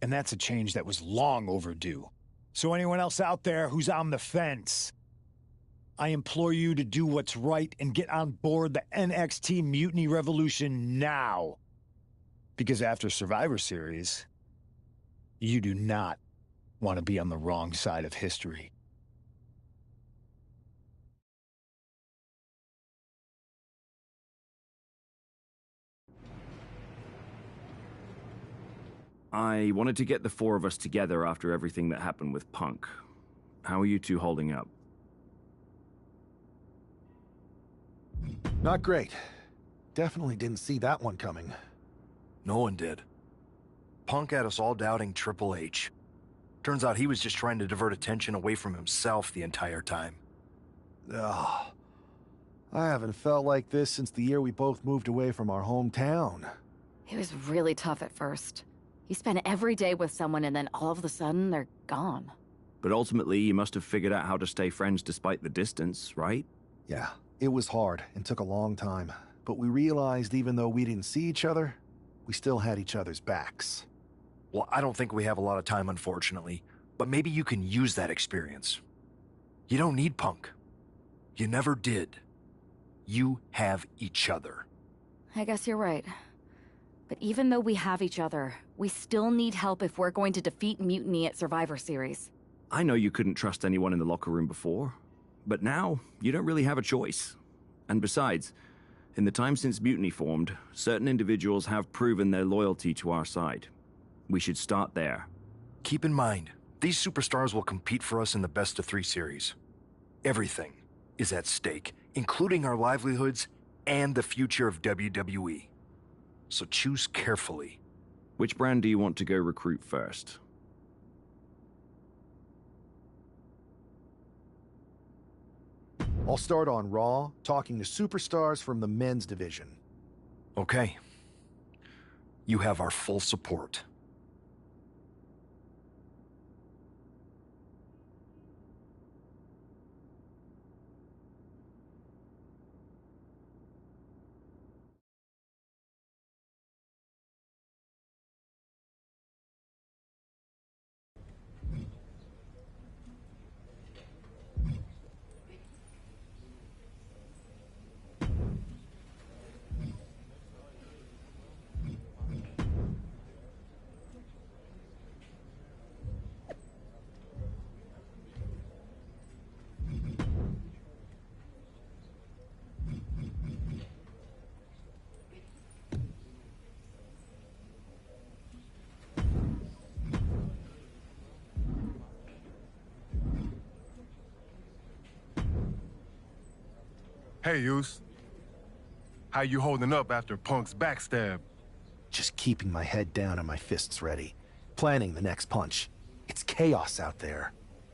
And that's a change that was long overdue. So anyone else out there who's on the fence, I implore you to do what's right and get on board the NXT Mutiny Revolution now. Because after Survivor Series, you do not want to be on the wrong side of history. I wanted to get the four of us together after everything that happened with Punk. How are you two holding up? Not great. Definitely didn't see that one coming. No one did. Punk had us all doubting Triple H. Turns out he was just trying to divert attention away from himself the entire time. Ugh. I haven't felt like this since the year we both moved away from our hometown. It was really tough at first. You spend every day with someone and then all of a sudden they're gone. But ultimately, you must have figured out how to stay friends despite the distance, right? Yeah, it was hard and took a long time. But we realized even though we didn't see each other, we still had each other's backs. Well, I don't think we have a lot of time, unfortunately. But maybe you can use that experience. You don't need Punk. You never did. You have each other. I guess you're right. But even though we have each other, we still need help if we're going to defeat Mutiny at Survivor Series. I know you couldn't trust anyone in the locker room before, but now you don't really have a choice. And besides, in the time since Mutiny formed, certain individuals have proven their loyalty to our side. We should start there. Keep in mind, these superstars will compete for us in the best-of-3 series. Everything is at stake, including our livelihoods and the future of WWE. So choose carefully. Which brand do you want to go recruit first? I'll start on Raw, talking to superstars from the men's division. Okay. You have our full support. Hey, Uce. How you holding up after Punk's backstab? Just keeping my head down and my fists ready. Planning the next punch. It's chaos out there.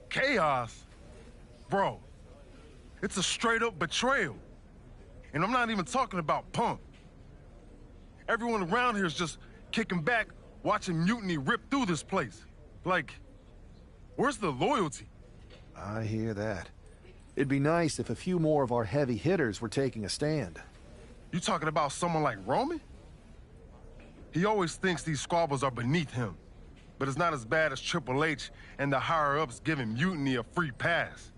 Chaos? Bro, it's a straight-up betrayal. And I'm not even talking about Punk. Everyone around here is just kicking back, watching Mutiny rip through this place. Like, where's the loyalty? I hear that. It'd be nice if a few more of our heavy hitters were taking a stand. You talking about someone like Roman? He always thinks these squabbles are beneath him. But it's not as bad as Triple H and the higher-ups giving Mutiny a free pass.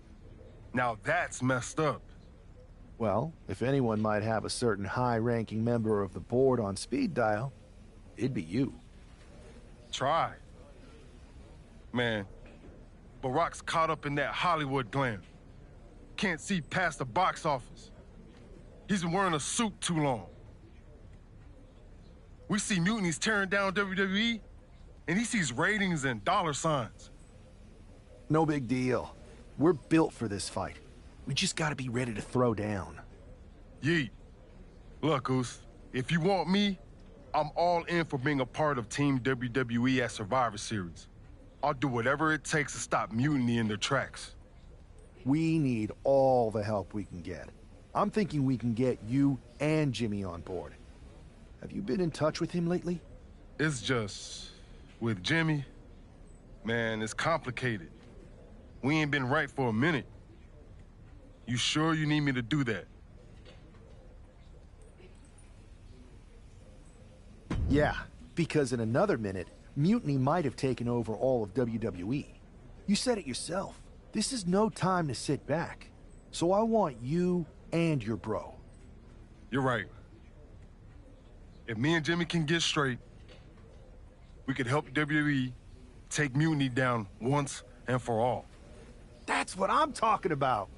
Now that's messed up. Well, if anyone might have a certain high-ranking member of the board on speed dial, it'd be you. Try. Man, Barack's caught up in that Hollywood glam. Can't see past the box office. He's been wearing a suit too long. We see Mutiny's tearing down WWE, and he sees ratings and dollar signs. No big deal. We're built for this fight. We just gotta be ready to throw down. Yeet. Look, Uce, if you want me, I'm all in for being a part of Team WWE at Survivor Series. I'll do whatever it takes to stop Mutiny in their tracks. We need all the help we can get. I'm thinking we can get you and Jimmy on board. Have you been in touch with him lately? It's just... with Jimmy, man, it's complicated. We ain't been right for a minute. You sure you need me to do that? Yeah, because in another minute, Mutiny might have taken over all of WWE. You said it yourself. This is no time to sit back. So I want you and your bro. You're right. If me and Jimmy can get straight, we could help WWE take Mutiny down once and for all. That's what I'm talking about.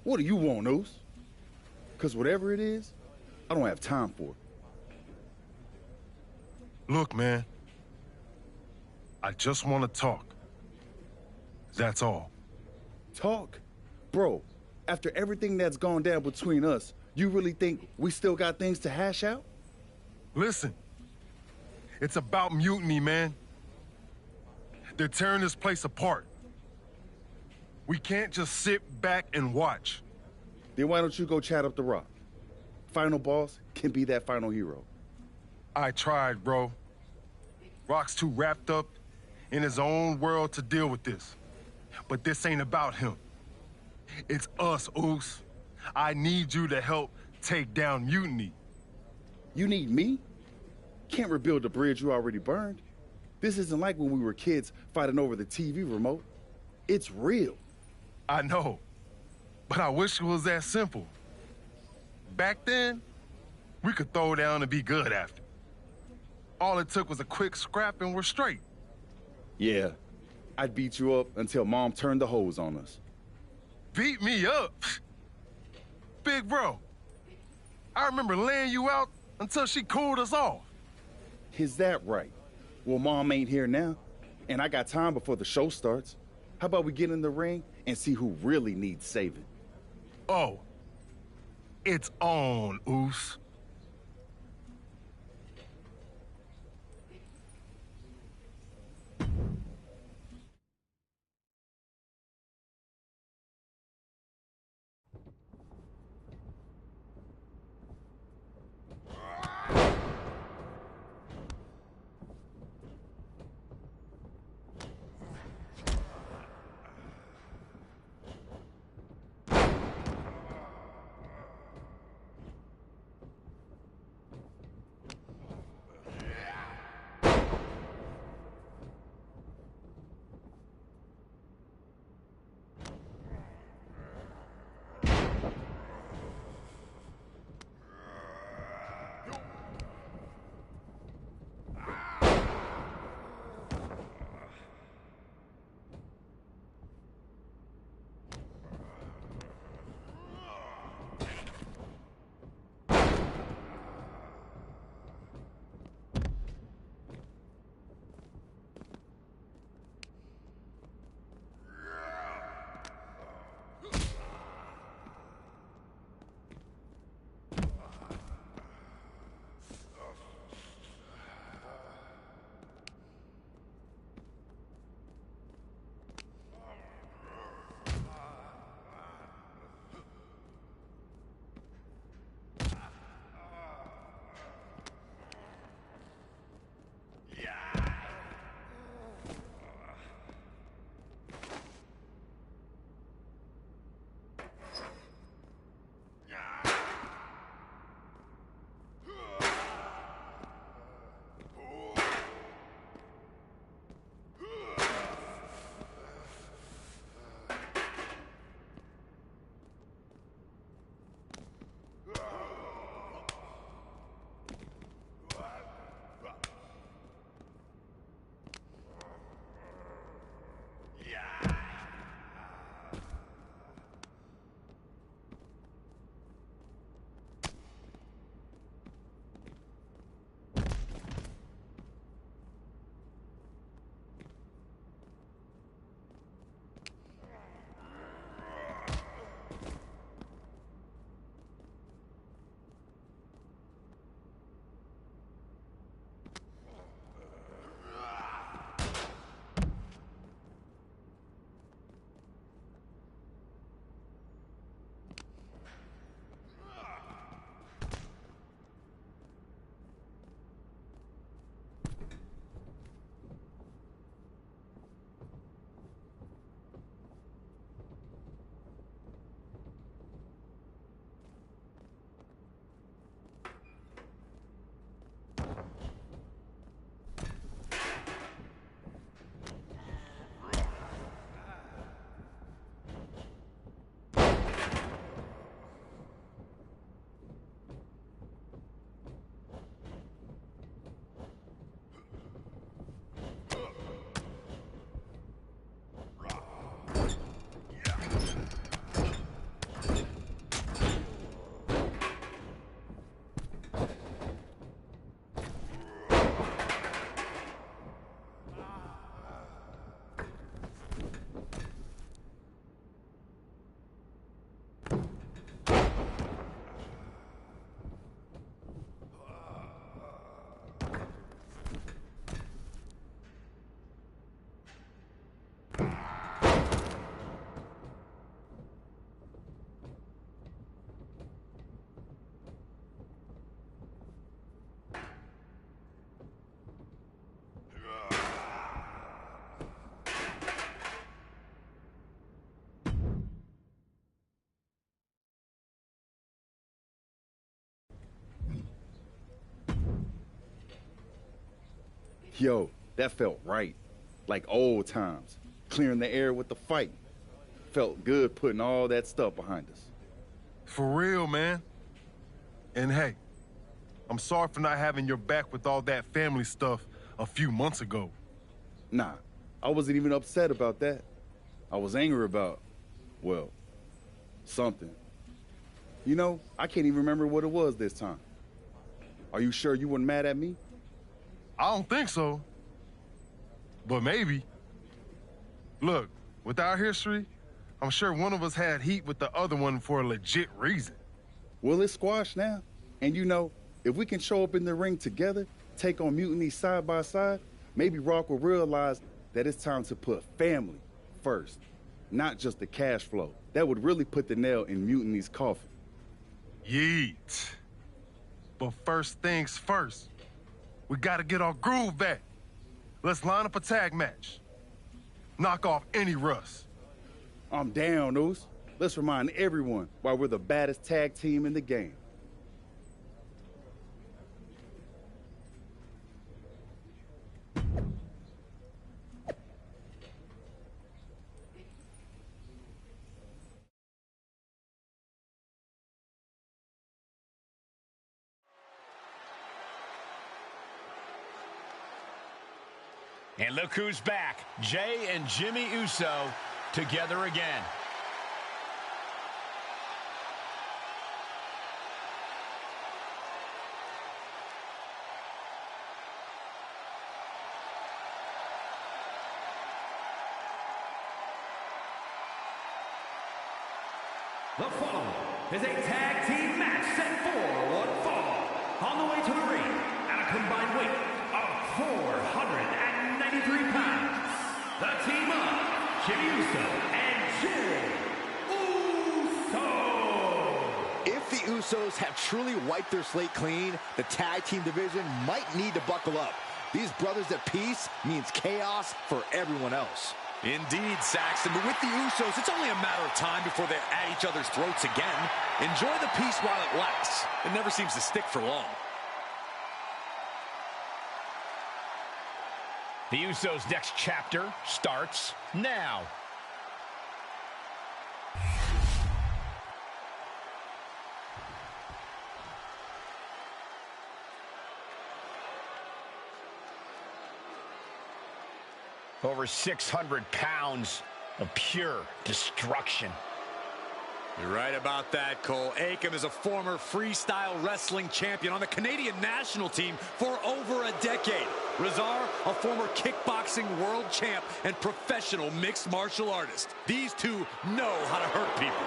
What do you want, Oos? Because whatever it is, I don't have time for it. Look, man. I just want to talk. That's all. Talk? Bro, after everything that's gone down between us, you really think we still got things to hash out? Listen. It's about Mutiny, man. They're tearing this place apart. We can't just sit back and watch. Then why don't you go chat up the Rock? Final boss can be that final hero. I tried, bro. Rock's too wrapped up in his own world to deal with this. But this ain't about him. It's us, Oos. I need you to help take down Mutiny. You need me? Can't rebuild the bridge you already burned. This isn't like when we were kids fighting over the TV remote. It's real. I know, but I wish it was that simple. Back then, we could throw down and be good after. All it took was a quick scrap and we're straight. Yeah, I'd beat you up until Mom turned the hose on us. Beat me up? Big bro, I remember laying you out until she cooled us off. Is that right? Well, Mom ain't here now, and I got time before the show starts. How about we get in the ring and see who really needs saving? Oh, it's on, Oos. Yo, that felt right. Like old times. Clearing the air with the fight. Felt good putting all that stuff behind us. For real, man. And hey, I'm sorry for not having your back with all that family stuff a few months ago. Nah, I wasn't even upset about that. I was angry about, well, something. You know, I can't even remember what it was this time. Are you sure you weren't mad at me? I don't think so. But maybe. Look, with our history, I'm sure one of us had heat with the other one for a legit reason. Well, it's squashed now. And you know, if we can show up in the ring together, take on Mutiny side by side, maybe Rock will realize that it's time to put family first, not just the cash flow. That would really put the nail in Mutiny's coffin. Yeet. But first things first, we gotta get our groove back. Let's line up a tag match. Knock off any rust. I'm down, Oos. Let's remind everyone why we're the baddest tag team in the game. And look who's back. Jey and Jimmy Uso together again. The following is a tag team match set for one fall. On the way to the ring at a combined weight of 493 pounds. The team of Jimmy Uso and Jey Uso. If the Usos have truly wiped their slate clean, the tag team division might need to buckle up. These brothers at peace means chaos for everyone else. Indeed, Saxton, but with the Usos, it's only a matter of time before they're at each other's throats again. Enjoy the peace while it lasts. It never seems to stick for long. The Usos' next chapter starts now. Over 600 pounds of pure destruction. You're right about that, Cole. Akam is a former freestyle wrestling champion on the Canadian national team for over a decade. Rezar, a former kickboxing world champ and professional mixed martial artist. These two know how to hurt people.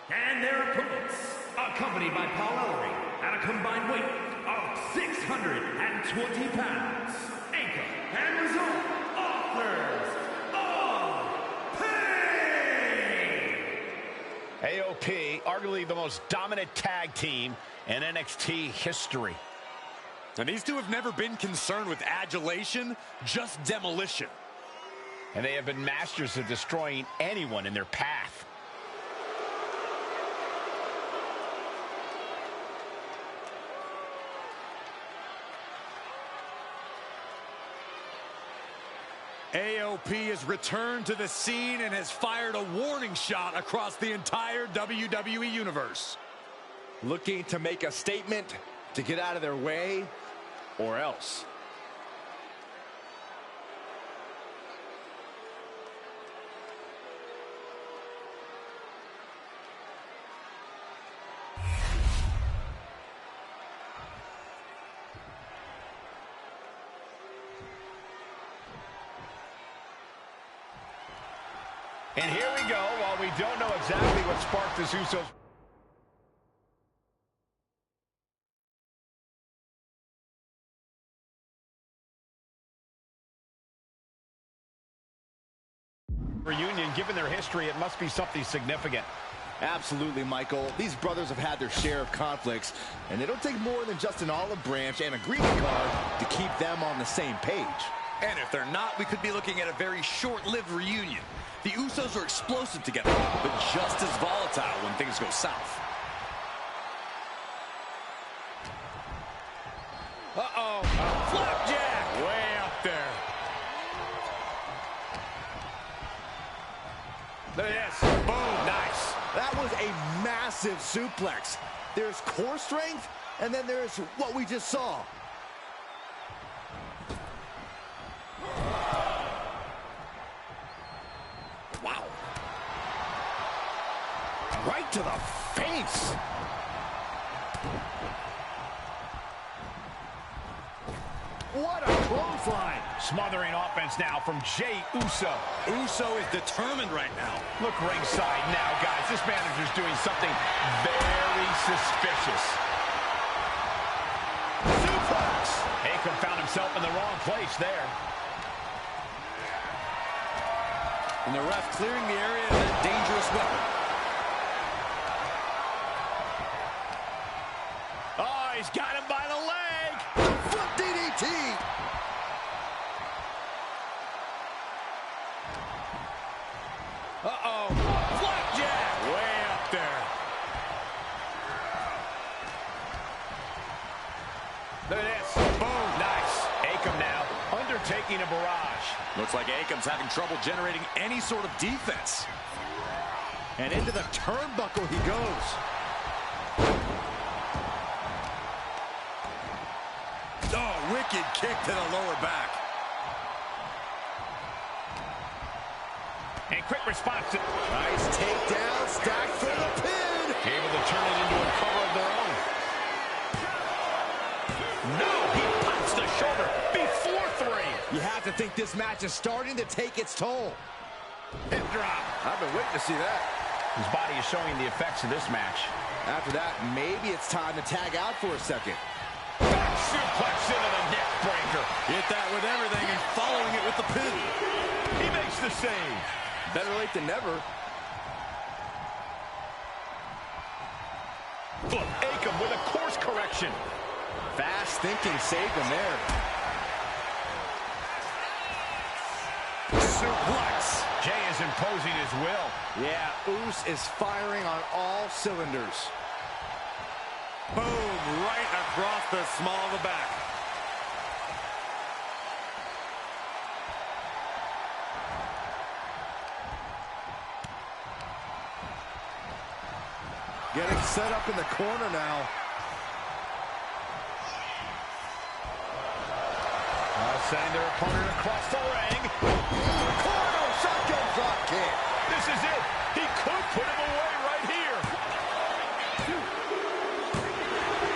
And their opponents, accompanied by Paul Ellering, at a combined weight of 620 pounds, Akam and Rezar, authors of Pain! AOP, arguably the most dominant tag team in NXT history. And these two have never been concerned with adulation, just demolition. And they have been masters of destroying anyone in their path. AOP has returned to the scene and has fired a warning shot across the entire WWE Universe. Looking to make a statement, to get out of their way, or else. And here we go, while we don't know exactly what sparked this Usos reunion. Given their history, it must be something significant. Absolutely, Michael. These brothers have had their share of conflicts, and it'll take more than just an olive branch and a greeting card to keep them on the same page. And if they're not, we could be looking at a very short-lived reunion. The Usos are explosive together, but just as volatile when things go south. Uh-oh. Flapjack. Way up there. Yes. Boom. Nice. That was a massive suplex. There's core strength, and then there's what we just saw. Wow. Right to the face. What a clothesline. Smothering offense now from Jey Uso. Uso is determined right now. Look ringside now, guys. This manager's doing something very suspicious. Suplex. Akam found himself in the wrong place there. And the ref clearing the area of that dangerous weapon. Oh, he's got him by the leg. Foot DDT. Uh-oh. Flapjack. Way up there. Look at this. Boom. Nice. Akam now undertaking a barrage. Looks like Akam's having trouble generating any sort of defense. And into the turnbuckle he goes. Oh, wicked kick to the lower back. And quick response. Nice takedown, stacked for the pin. Able to turn it into a cover of their own. No, he pops the shoulder before 3. You have to think this match is starting to take its toll. Hip drop. I've been waiting to see that. His body is showing the effects of this match. After that, maybe it's time to tag out for a second. Back suplex into the neck breaker. Hit that with everything and following it with the pin. He makes the save. Better late than never. Look, Akam with a course correction. Fast thinking saved him there. Suplex. Jey is imposing his will. Yeah, Uso is firing on all cylinders. Boom, right across the small of the back. Getting set up in the corner now. Sending their opponent across the ring. Corner shotgun drop kick. This is it. He could put him away right here.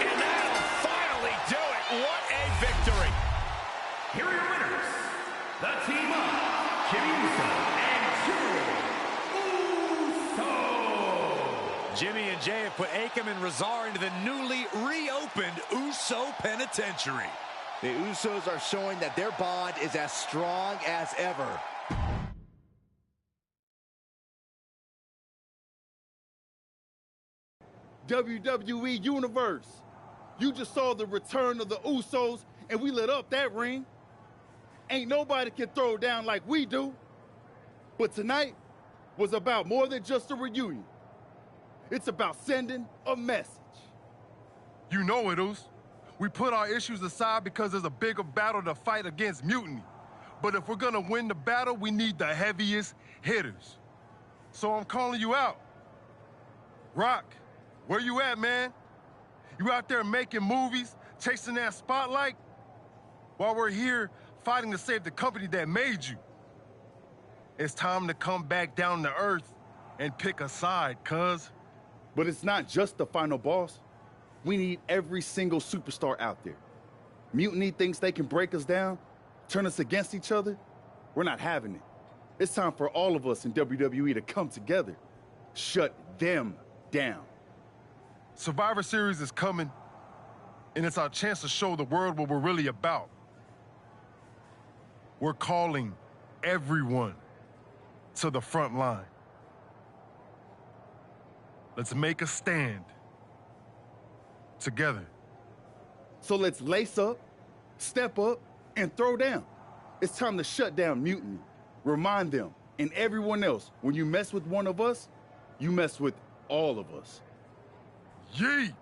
And that'll finally do it. What a victory. Here are your winners. The team of Jimmy Uso and Jey Uso. Jimmy and Jey have put Akam and Rezar into the newly reopened Uso Penitentiary. The Usos are showing that their bond is as strong as ever. WWE Universe, you just saw the return of the Usos, and we lit up that ring. Ain't nobody can throw down like we do. But tonight was about more than just a reunion. It's about sending a message. You know it, Uso. We put our issues aside because there's a bigger battle to fight against mutiny. But if we're gonna win the battle, we need the heaviest hitters. So I'm calling you out. Rock, where you at, man? You out there making movies, chasing that spotlight? While we're here fighting to save the company that made you. It's time to come back down to earth and pick a side, cuz. But it's not just the final boss. We need every single superstar out there. Mutiny thinks they can break us down, turn us against each other. We're not having it. It's time for all of us in WWE to come together. Shut them down. Survivor Series is coming, and it's our chance to show the world what we're really about. We're calling everyone to the front line. Let's make a stand together. So let's lace up, step up, and throw down. It's time to shut down Mutiny. Remind them and everyone else, when you mess with one of us, you mess with all of us. Yeet!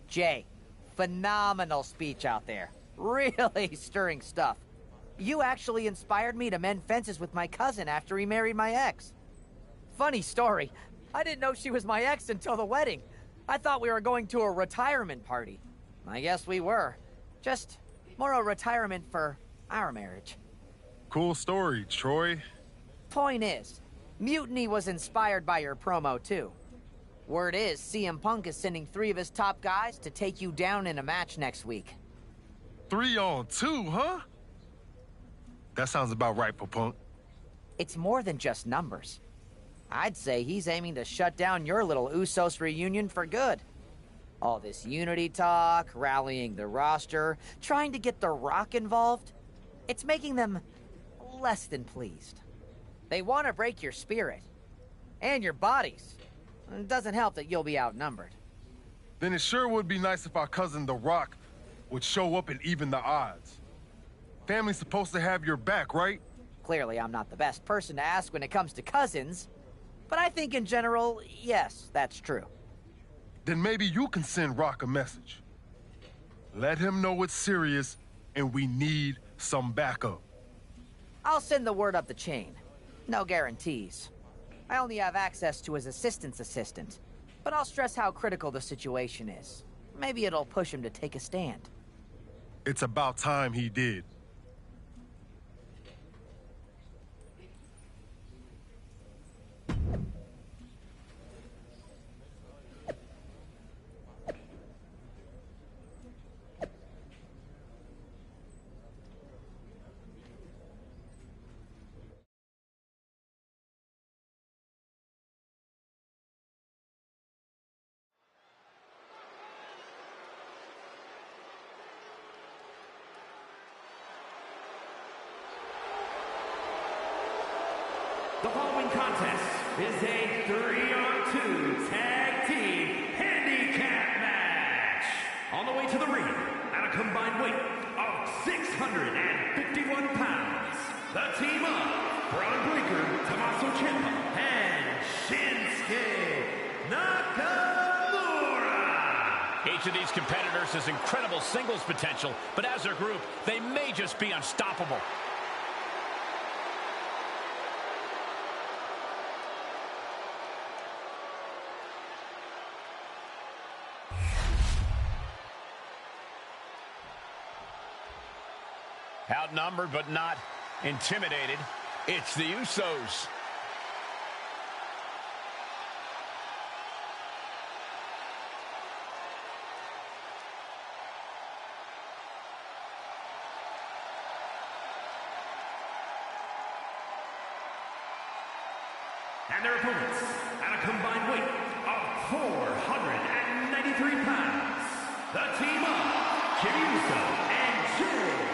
Jay, phenomenal speech out there. Really stirring stuff. You actually inspired me to mend fences with my cousin after he married my ex. Funny story. I didn't know she was my ex until the wedding. I thought we were going to a retirement party. I guess we were. Just more a retirement for our marriage. Cool story, Troy. Point is, Mutiny was inspired by your promo, too. Word is, CM Punk is sending 3 of his top guys to take you down in a match next week. 3 on 2, huh? That sounds about right for Punk. It's more than just numbers. I'd say he's aiming to shut down your little Usos reunion for good. All this unity talk, rallying the roster, trying to get The Rock involved, it's making them less than pleased. They want to break your spirit. And your bodies. It doesn't help that you'll be outnumbered. Then it sure would be nice if our cousin The Rock would show up and even the odds. Family's supposed to have your back, right? Clearly, I'm not the best person to ask when it comes to cousins, but I think in general, yes, that's true. Then maybe you can send Rock a message. Let him know it's serious and we need some backup. I'll send the word up the chain. No guarantees. I only have access to his assistant's assistant, but I'll stress how critical the situation is. Maybe it'll push him to take a stand. It's about time he did. The following contest is a 3-on-2 tag team handicap match. On the way to the ring, at a combined weight of 651 pounds, the team of Braun Breaker, Tommaso Ciampa, and Shinsuke Nakamura. Each of these competitors has incredible singles potential, but as a group, they may just be unstoppable. Outnumbered but not intimidated, it's the Usos. And their opponents, at a combined weight of 493 pounds, the team of Jey Uso and Jey Uso.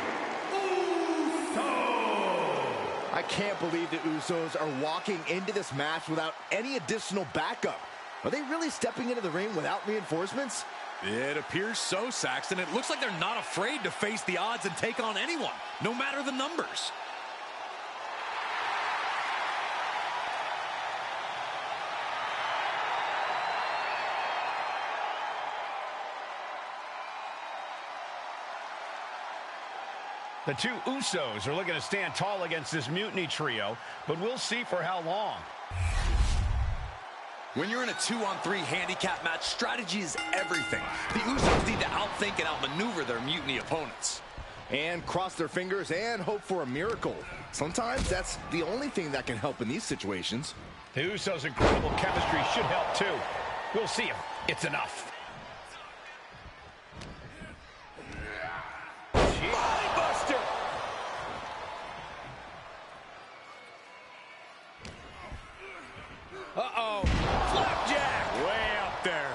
I can't believe the Usos are walking into this match without any additional backup. Are they really stepping into the ring without reinforcements? It appears so, Saxton. It looks like they're not afraid to face the odds and take on anyone, no matter the numbers. The two Usos are looking to stand tall against this Mutiny trio, but we'll see for how long. When you're in a 2-on-3 handicap match, strategy is everything. The Usos need to outthink and outmaneuver their Mutiny opponents. And cross their fingers and hope for a miracle. Sometimes that's the only thing that can help in these situations. The Usos' incredible chemistry should help too. We'll see if it's enough. Uh-oh. Flapjack! Way up there.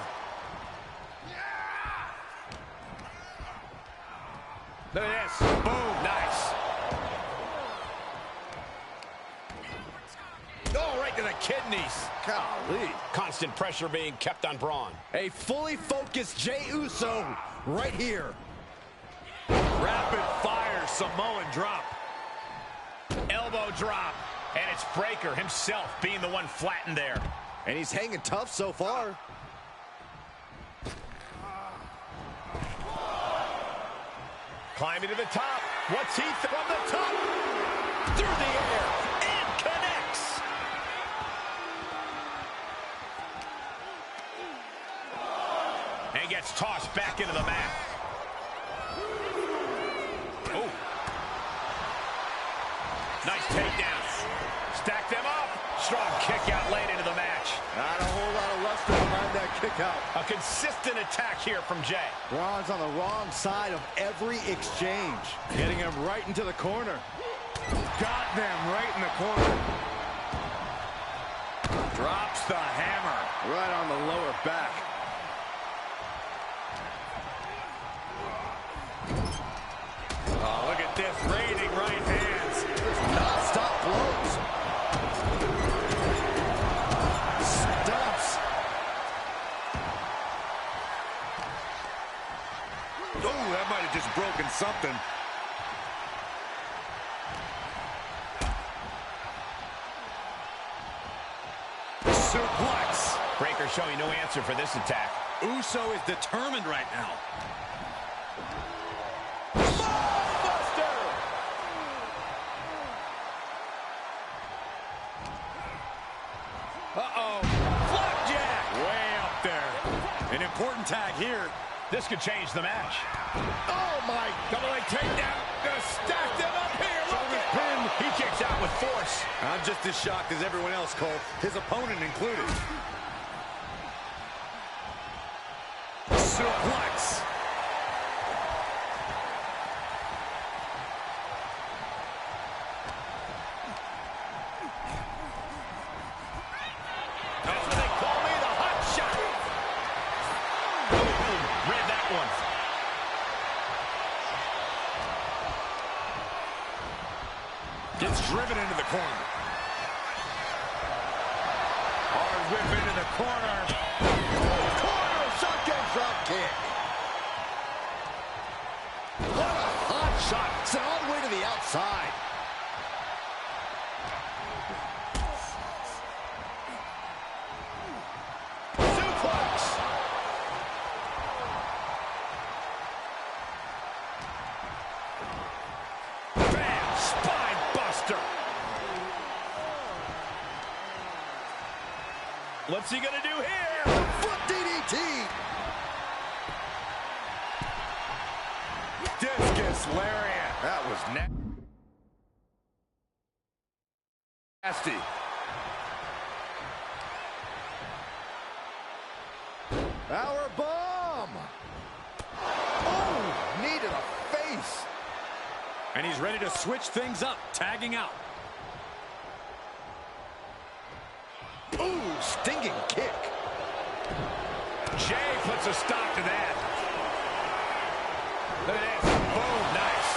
Look at this. Boom. Nice. Oh! to the kidneys. Golly. Constant pressure being kept on Braun. A fully focused Jey Uso right here. Rapid fire Samoan drop. Elbow drop. And it's Breakker himself being the one flattened there. And he's hanging tough so far. Climbing to the top. What's he from the top? Through the air. And connects. And gets tossed back into the mat. Oh. Nice takedown. Stack them up. Strong kick out late into the match. Not a whole lot of luster behind that kick out. A consistent attack here from Jey. Braun's on the wrong side of every exchange. Getting him right into the corner. Got them right in the corner. Drops the hammer. Right on the lower back. Oh, look at this. Raining right hands. Non-stop blows. Stumps. Oh, that might have just broken something. Suplex. Breakker showing no answer for this attack. Uso is determined right now. Uh-oh. Flapjack. Way up there. An important tag here. This could change the match. Oh, my. Double leg takedown. Gonna stack them up here. Look at him. He kicks out with force. I'm just as shocked as everyone else, Cole. His opponent included. Suplex. That's what they call me, the hot shot. Boom. Read that one. Gets driven into the corner. Hard whip into the corner. Corner shotgun drop kick. What a hot shot. Sent all the way to the outside. Suplex. Bam! Spine buster. What's he gonna do here? Foot DDT. Discus lariat. That was nasty. Power bomb. Oh, knee to the face. And he's ready to switch things up, tagging out. Ooh, stinging kick. Jey puts a stop to that. Look at this. Boom, nice.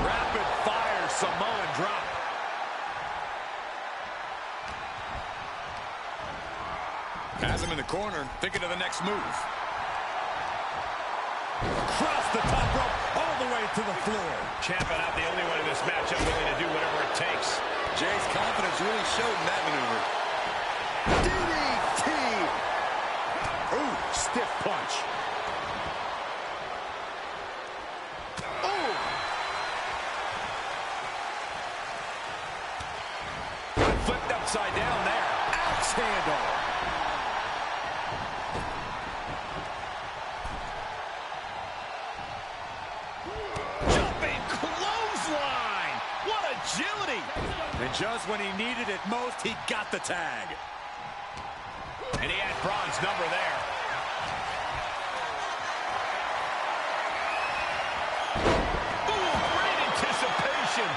Rapid fire Samoan drop. Has him in the corner, thinking of the next move. Across the top rope, all the way to the floor. Ciampa not the only one in this matchup willing to do whatever it takes. Jay's confidence really showed in that maneuver. DDT. Ooh, stiff punch. Oh. Flipped upside down there. Axe handle. Jumping clothesline. What agility. And just when he needed it most, he got the tag. And he had Braun's number there. Ooh, great anticipation.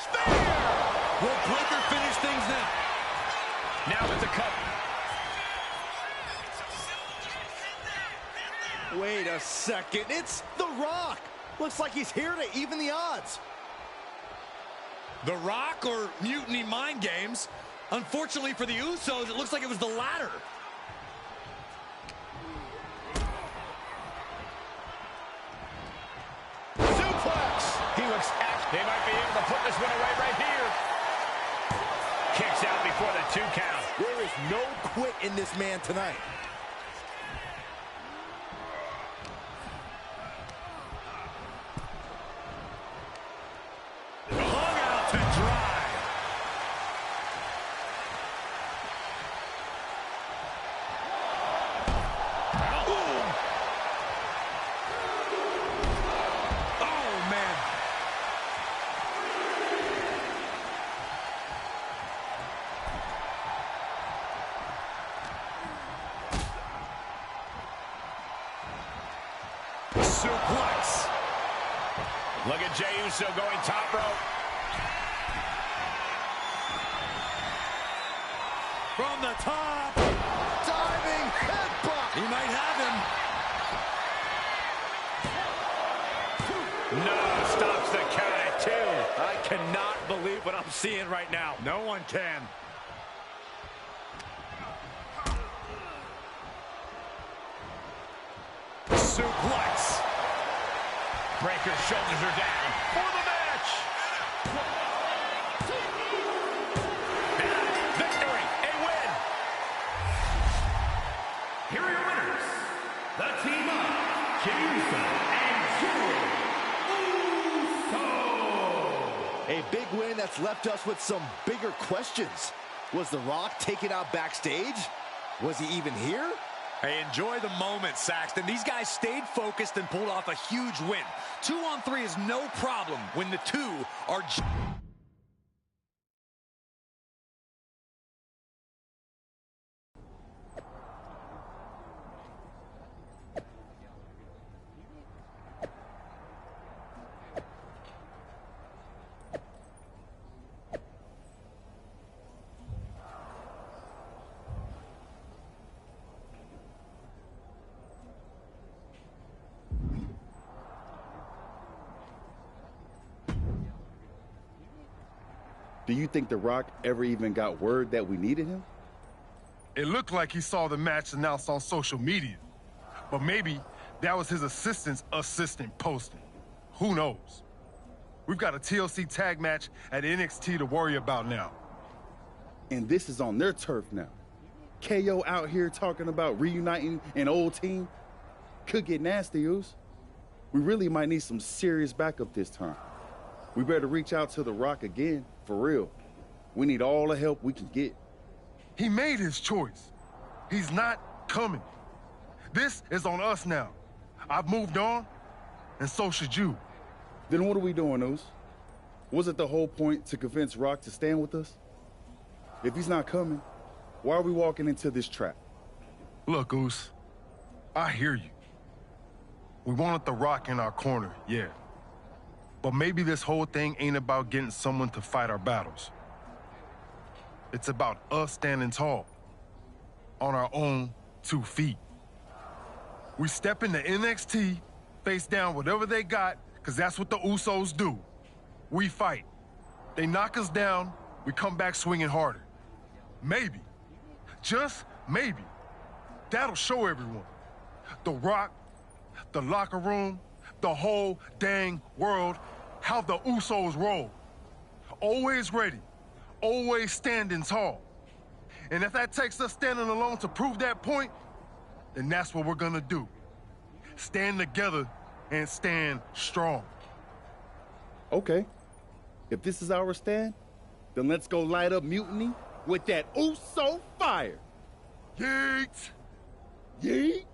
Spear! Will Breakker finish things now? Now with the cover. Wait a second, it's The Rock. Looks like he's here to even the odds. The Rock or Mutiny Mind Games? Unfortunately for the Usos, it looks like it was the latter. Suplex. He looks apt. They might be able to put this one away right here. Kicks out before the 2 count. There is no quit in this man tonight. Suplex. Look at Jey Uso going top rope. From the top. Diving headbutt. He might have him. No, stops the count at 2. I cannot believe what I'm seeing right now. No one can. Suplex. Breaker's shoulders are down for the match. And victory, a win. Here are your winners, the team of Jey Uso and Jey Uso. A big win that's left us with some bigger questions. Was The Rock taken out backstage? Was he even here? Hey, enjoy the moment, Saxton. These guys stayed focused and pulled off a huge win. 2-on-3 is no problem when the two are... Do you think The Rock ever even got word that we needed him? It looked like he saw the match announced on social media. But maybe that was his assistant's assistant posting. Who knows? We've got a TLC tag match at NXT to worry about now. And this is on their turf now. KO out here talking about reuniting an old team. Could get nasty, Oos. We really might need some serious backup this time. We better reach out to The Rock again, for real. We need all the help we can get. He made his choice. He's not coming. This is on us now. I've moved on, and so should you. Then what are we doing, Oos? Was it the whole point to convince Rock to stand with us? If he's not coming, why are we walking into this trap? Look, Oos, I hear you. We wanted The Rock in our corner, yeah. But maybe this whole thing ain't about getting someone to fight our battles. It's about us standing tall, on our own 2 feet. We step into NXT, face down whatever they got, because that's what the Usos do. We fight. They knock us down, we come back swinging harder. Maybe, just maybe, that'll show everyone. The Rock, the locker room, the whole dang world, how the Usos roll. Always ready, always standing tall. And if that takes us standing alone to prove that point, then that's what we're gonna do. Stand together and stand strong. Okay. If this is our stand, then let's go light up Mutiny with that Uso fire. Yeet! Yeet!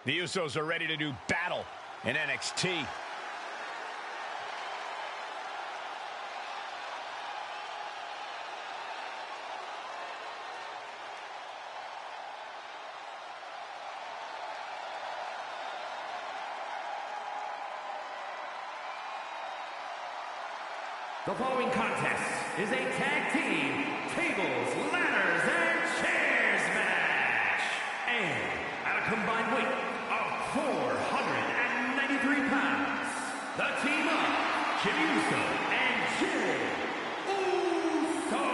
The Usos are ready to do battle in NXT. The following contest is a tag team tables, ladders, and chairs match. And at a combined weight of 493 pounds, the team of Jimmy Uso and Jey Uso.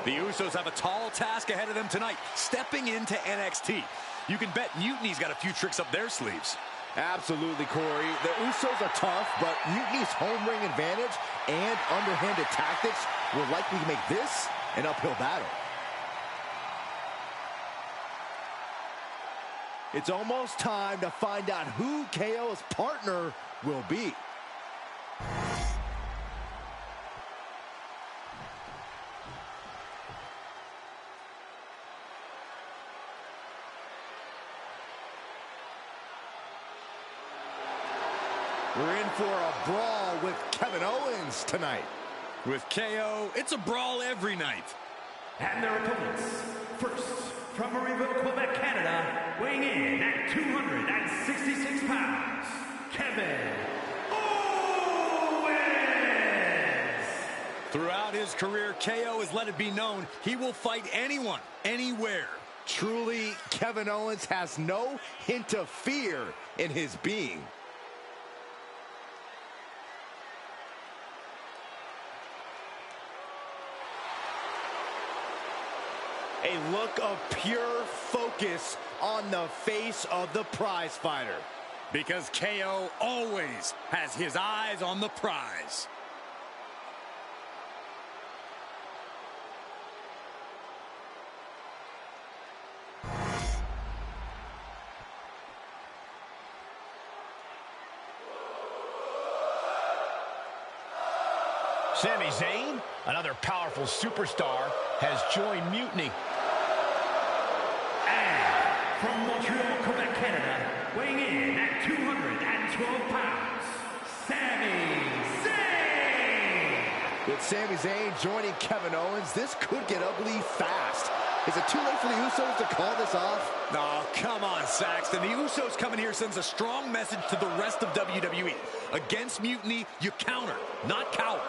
The Usos have a tall task ahead of them tonight, stepping into NXT. You can bet Mutiny's got a few tricks up their sleeves. Absolutely, Corey. The Usos are tough, but Mutiny's home ring advantage and underhanded tactics will likely make this an uphill battle. It's almost time to find out who KO's partner will be. We're in for a brawl with Kevin Owens tonight. With KO, it's a brawl every night. And their opponents, first, from Marieville, Quebec, Canada, weighing in at 266 pounds, Kevin Owens! Throughout his career, KO has let it be known he will fight anyone, anywhere. Truly, Kevin Owens has no hint of fear in his being. A look of pure focus on the face of the prize fighter. Because KO always has his eyes on the prize. Sami Zayn, another powerful superstar, has joined Mutiny. From Montreal, Quebec, Canada, weighing in at 212 pounds, Sami Zayn! With Sami Zayn joining Kevin Owens, this could get ugly fast. Is it too late for the Usos to call this off? Oh, come on, Saxton. The Usos coming here sends a strong message to the rest of WWE. Against Mutiny, you counter, not cower.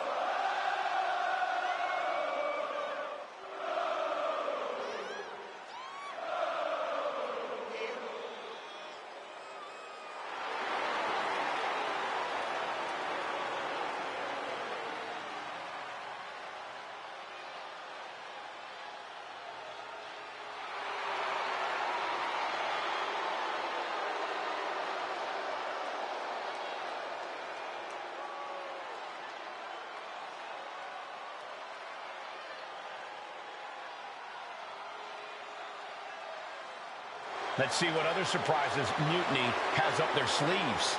Let's see what other surprises Mutiny has up their sleeves.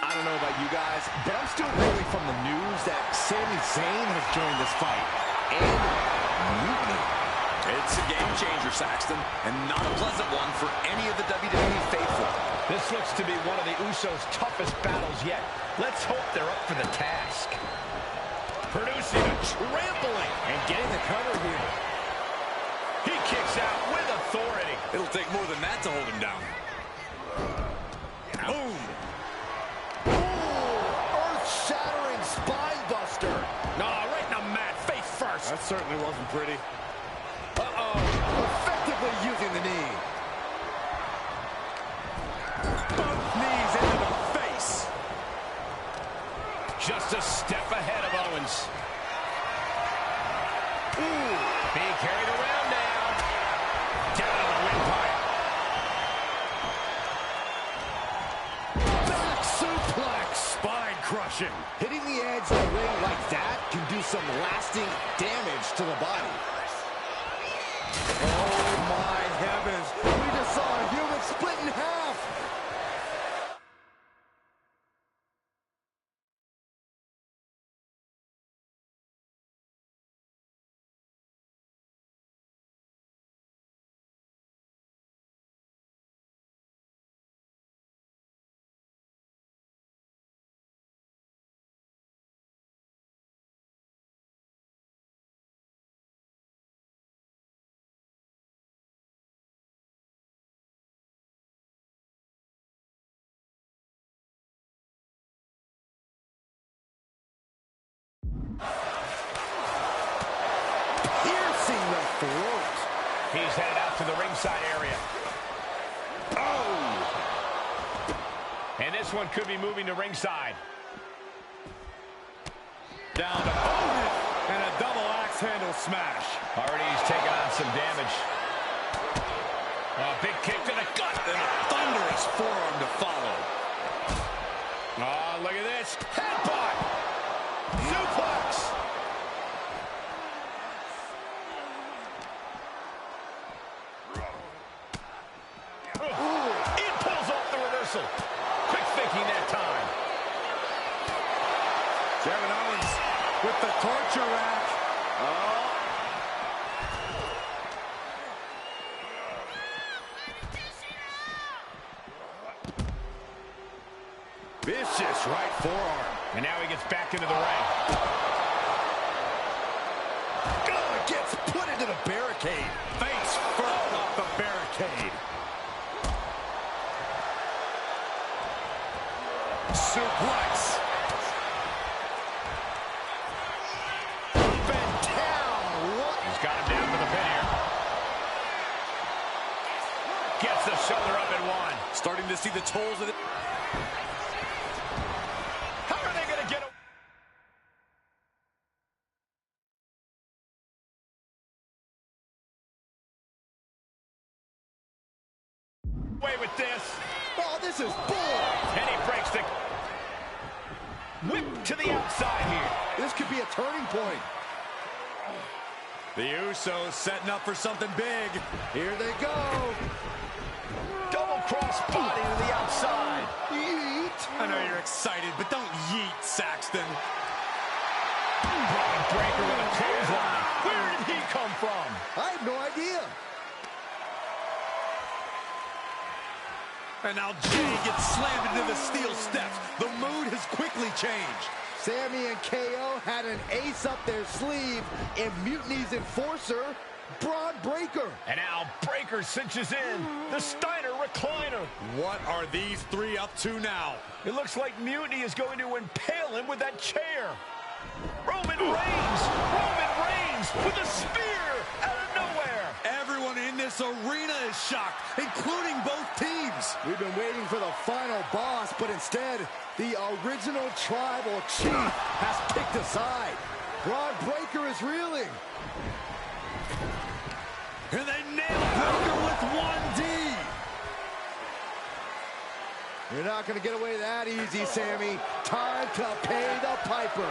I don't know about you guys, but I'm still reeling from the news that Sami Zayn has joined this fight. And Mutiny. It's a game changer, Saxton, and not a pleasant one for any of the WWE faithful. This looks to be one of the Usos' toughest battles yet. Let's hope they're up for the task. Producing a trampling and getting the cover here. He kicks out with authority. It'll take more than that to hold him down. Boom! Earth-shattering spine buster. Right in the mat, face first. That certainly wasn't pretty. Effectively using the knee. Both knees into the face. Just a step ahead of Owens. Ooh, being carried around now. Down on the windpipe. Back suplex. Spine crushing. Hitting the edge of the ring like that can do some lasting damage to the body. Oh, my heavens. We just saw a human split in half. Piercing the throat. He's headed out to the ringside area. Oh! And this one could be moving to ringside. Down to Otis, and a double axe handle smash. Already he's taken on some damage. A big kick to the gut. And a thunderous forearm to follow. Oh, look at this. Headbutt. Suplex. It pulls off the reversal. Quick thinking that time. Kevin Owens with the torture rack. Oh. Vicious right forearm. And now he gets back into the ring. Oh, it gets put into the barricade. Face first off the barricade. Suplex. Up and down. What? He's got him down to the pin here. Gets the shoulder up and one. Starting to see the tolls of it. How are they going to get away with this? Oh, this is bull. And he breaks the whip to the outside here. This could be a turning point. The Usos setting up for something big. Here they go. Double cross body to the outside. Yeet. I know you're excited, but don't yeet, Saxton. Braun Breaker with a clothesline. Where did he come from? I have no idea. And now Jay gets slammed into the steel steps. The mood has quickly changed. Sammy and KO had an ace up their sleeve in Mutiny's enforcer, Braun Breaker. And now Breaker cinches in the Steiner recliner. What are these three up to now? It looks like Mutiny is going to impale him with that chair. Roman Reigns with a spear out of nowhere. Everyone in this arena is shocked, including both teams. We've been waiting for the final boss, but instead, the original tribal chief has picked a side. Braun Breaker is reeling. And they nail Breaker with 1D. You're not going to get away that easy, Sammy. Time to pay the piper.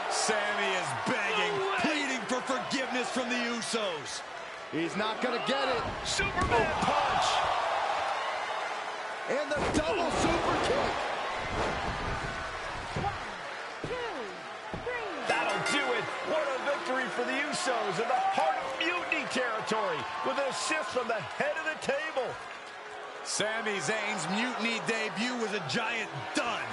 Sammy is begging, pleading for forgiveness from the Usos. He's not going to get it. Superman punch. And the double super kick. 1, 2, 3. That'll do it. What a victory for the Usos in the heart of Mutiny territory with an assist from the head of the table. Sami Zayn's Mutiny debut was a giant dud.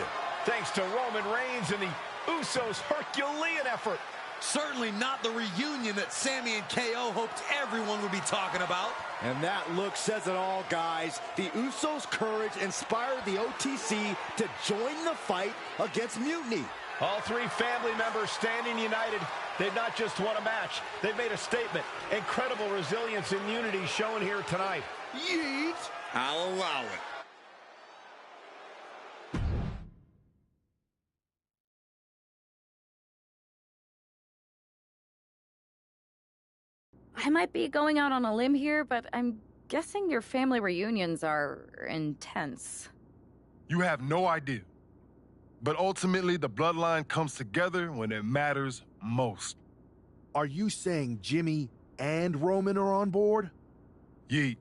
Thanks to Roman Reigns and the Usos' Herculean effort. Certainly not the reunion that Sammy and KO hoped everyone would be talking about. And that look says it all, guys. The Usos' courage inspired the OTC to join the fight against Mutiny. All three family members standing united. They've not just won a match, they've made a statement. Incredible resilience and unity shown here tonight. Yeet! I'll allow it. I might be going out on a limb here, but I'm guessing your family reunions are intense. You have no idea. But ultimately, the bloodline comes together when it matters most. Are you saying Jimmy and Roman are on board? Yeet.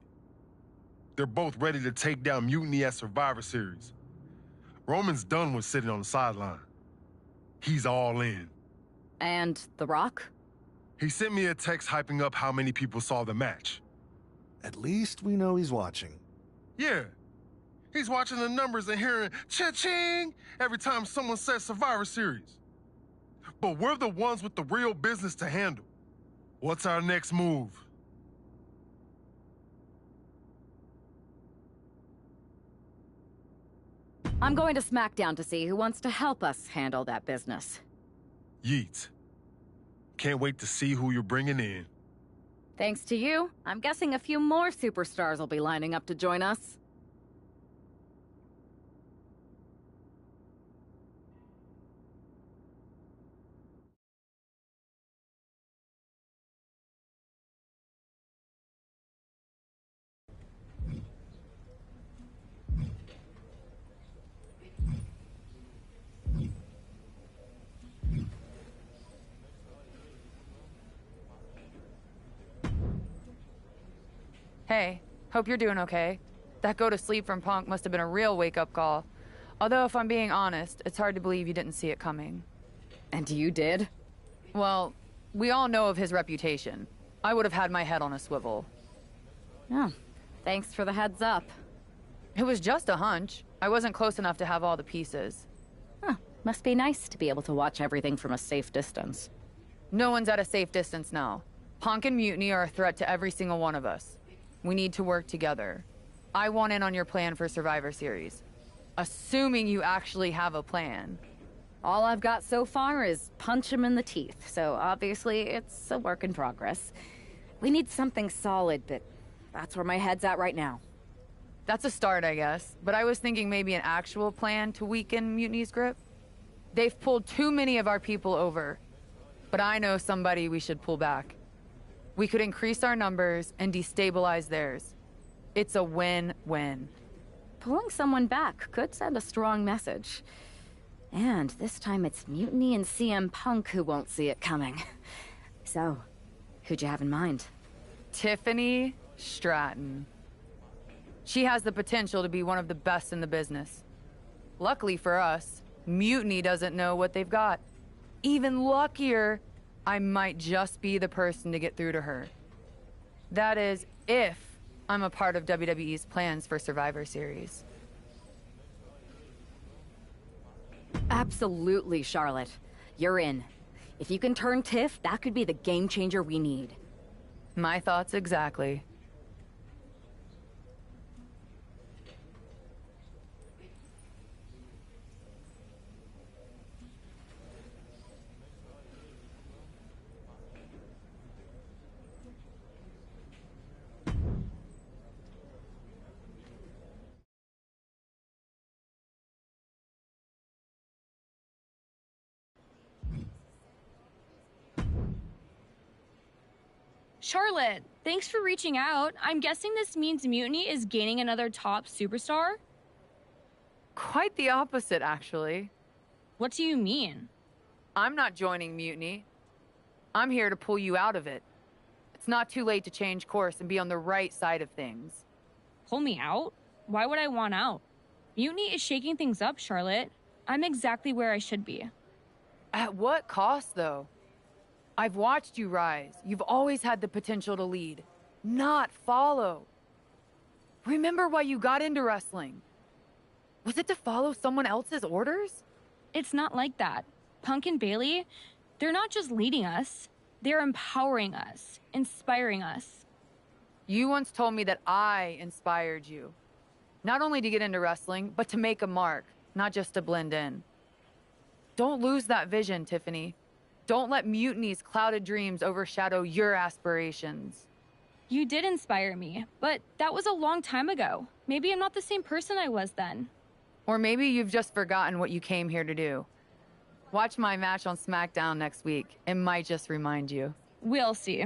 They're both ready to take down Mutiny at Survivor Series. Roman's done with sitting on the sideline. He's all in. And The Rock? He sent me a text hyping up how many people saw the match. At least we know he's watching. Yeah. He's watching the numbers and hearing cha-ching every time someone says Survivor Series. But we're the ones with the real business to handle. What's our next move? I'm going to SmackDown to see who wants to help us handle that business. Yeet. Can't wait to see who you're bringing in. Thanks to you, I'm guessing a few more superstars will be lining up to join us. Hey, hope you're doing okay. That go to sleep from Punk must have been a real wake-up call. Although, if I'm being honest, it's hard to believe you didn't see it coming. And you did? Well, we all know of his reputation. I would have had my head on a swivel. Oh, thanks for the heads up. It was just a hunch. I wasn't close enough to have all the pieces. Huh, must be nice to be able to watch everything from a safe distance. No one's at a safe distance now. Punk and Mutiny are a threat to every single one of us. We need to work together. I want in on your plan for Survivor Series. Assuming you actually have a plan. All I've got so far is punch him in the teeth, so obviously it's a work in progress. We need something solid, but that's where my head's at right now. That's a start, I guess. But I was thinking maybe an actual plan to weaken Mutiny's grip. They've pulled too many of our people over. But I know somebody we should pull back. We could increase our numbers and destabilize theirs. It's a win-win. Pulling someone back could send a strong message. And this time it's Mutiny and CM Punk who won't see it coming. So, who'd you have in mind? Tiffany Stratton. She has the potential to be one of the best in the business. Luckily for us, Mutiny doesn't know what they've got. Even luckier, I might just be the person to get through to her. That is, if I'm a part of WWE's plans for Survivor Series. Absolutely, Charlotte. You're in. If you can turn Tiff, that could be the game changer we need. My thoughts exactly. Charlotte, thanks for reaching out. I'm guessing this means Mutiny is gaining another top superstar? Quite the opposite, actually. What do you mean? I'm not joining Mutiny. I'm here to pull you out of it. It's not too late to change course and be on the right side of things. Pull me out? Why would I want out? Mutiny is shaking things up, Charlotte. I'm exactly where I should be. At what cost, though? I've watched you rise. You've always had the potential to lead, not follow. Remember why you got into wrestling. Was it to follow someone else's orders? It's not like that. Punk and Bayley, they're not just leading us. They're empowering us, inspiring us. You once told me that I inspired you. Not only to get into wrestling, but to make a mark, not just to blend in. Don't lose that vision, Tiffany. Don't let Mutiny's clouded dreams overshadow your aspirations. You did inspire me, but that was a long time ago. Maybe I'm not the same person I was then. Or maybe you've just forgotten what you came here to do. Watch my match on SmackDown next week. It might just remind you. We'll see.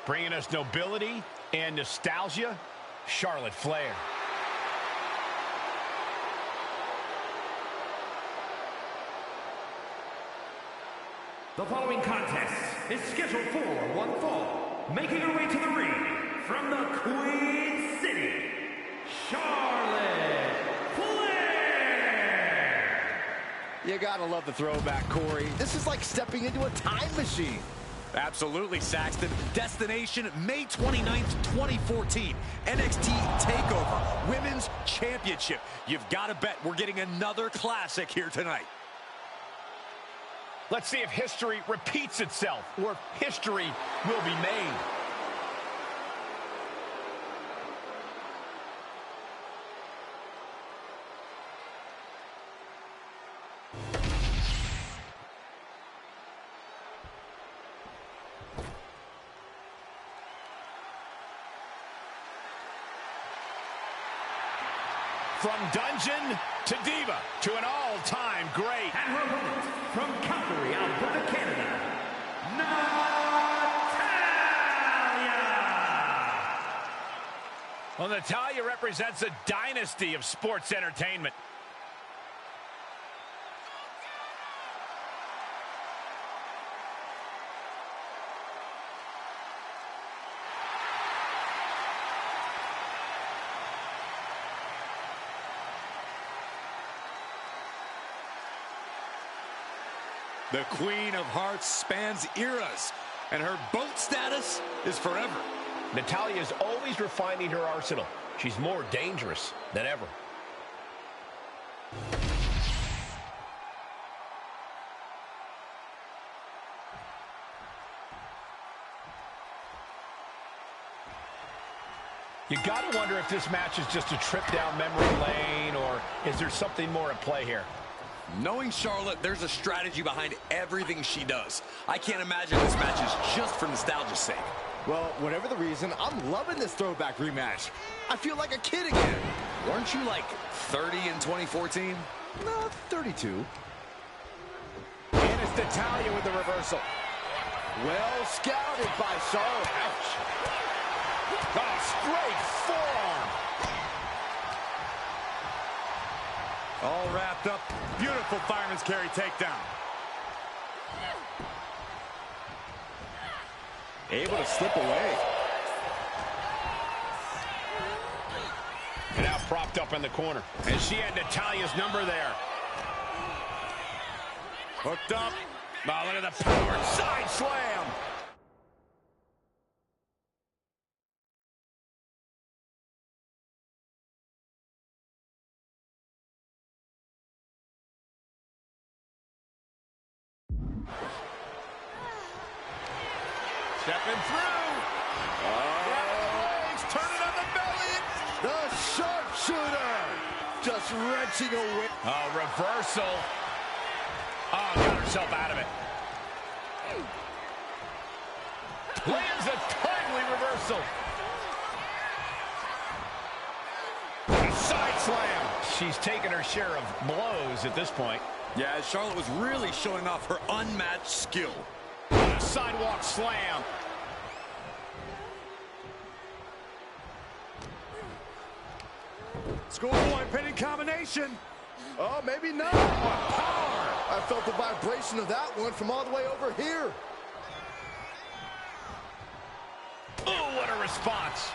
Bringing us nobility and nostalgia, Charlotte Flair. The following contest is scheduled for one fall. Making her way to the ring from the Queen City, Charlotte Flair! You gotta love the throwback, Corey. This is like stepping into a time machine. Absolutely, Saxton. Destination May 29th, 2014. NXT TakeOver Women's Championship. You've got to bet we're getting another classic here tonight. Let's see if history repeats itself, or if history will be made. From dungeon to diva to an all-time great. And her opponent from Calgary, Alberta, Canada, Natalya! Well, Natalya represents a dynasty of sports entertainment. The Queen of Hearts spans eras, and her boat status is forever. Natalya is always refining her arsenal. She's more dangerous than ever. You gotta wonder if this match is just a trip down memory lane, or is there something more at play here? Knowing Charlotte, there's a strategy behind everything she does. I can't imagine this match is just for nostalgia's sake. Well, whatever the reason, I'm loving this throwback rematch. I feel like a kid again. Weren't you like 30 in 2014? No, 32. And it's Natalya with the reversal. Well scouted by Charlotte. Ouch. Oh, straight forearm. All wrapped up. Beautiful fireman's carry takedown. Able to slip away. And now propped up in the corner. And she had Natalya's number there. Hooked up. Oh, look at the power. Side slam. Stepping through. Legs, turn it on the belly. The sharpshooter. Just wrenching away. Oh, reversal. Oh, got herself out of it. Lands a timely reversal. A side slam. She's taken her share of blows at this point. Yeah, Charlotte was really showing off her unmatched skill. A sidewalk slam. Scoreboard pinning combination. Oh, maybe not. Power. I felt the vibration of that one from all the way over here. Oh, what a response.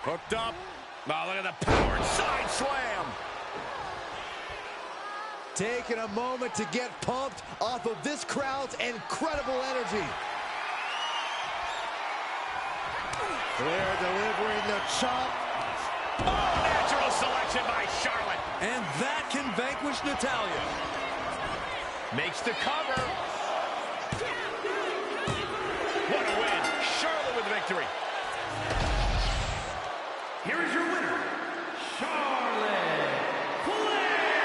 Hooked up. Oh, look at the power. Side slam. Taking a moment to get pumped off of this crowd's incredible energy. They're delivering the chop. Oh, natural selection by Charlotte. And that can vanquish Natalya. Makes the cover. What a win. Charlotte with the victory. Here is your winner, Charlotte Flair!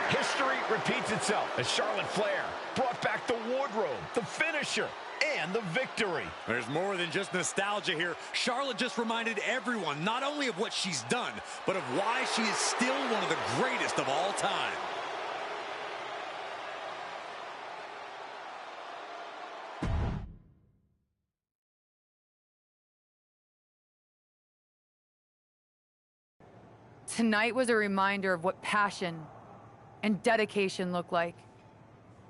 History repeats itself as Charlotte Flair brought back the wardrobe, the finisher, and the victory. There's more than just nostalgia here. Charlotte just reminded everyone not only of what she's done, but of why she is still one of the greatest of all time. Tonight was a reminder of what passion and dedication look like.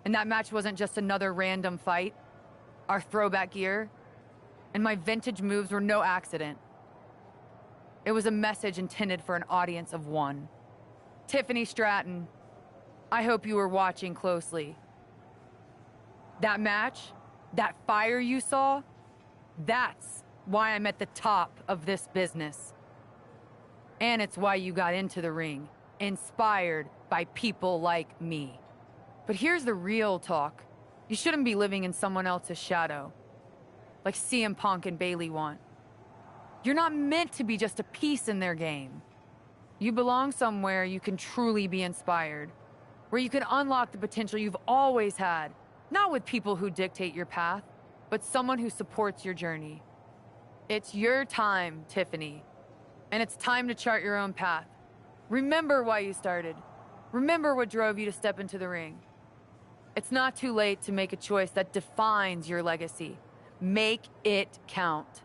And that match wasn't just another random fight. Our throwback gear and my vintage moves were no accident. It was a message intended for an audience of one. Tiffany Stratton, I hope you were watching closely. That match, that fire you saw, that's why I'm at the top of this business. And it's why you got into the ring, inspired by people like me. But here's the real talk. You shouldn't be living in someone else's shadow, like CM Punk and Bayley want. You're not meant to be just a piece in their game. You belong somewhere you can truly be inspired, where you can unlock the potential you've always had, not with people who dictate your path, but someone who supports your journey. It's your time, Tiffany, and it's time to chart your own path. Remember why you started. Remember what drove you to step into the ring. It's not too late to make a choice that defines your legacy. Make it count.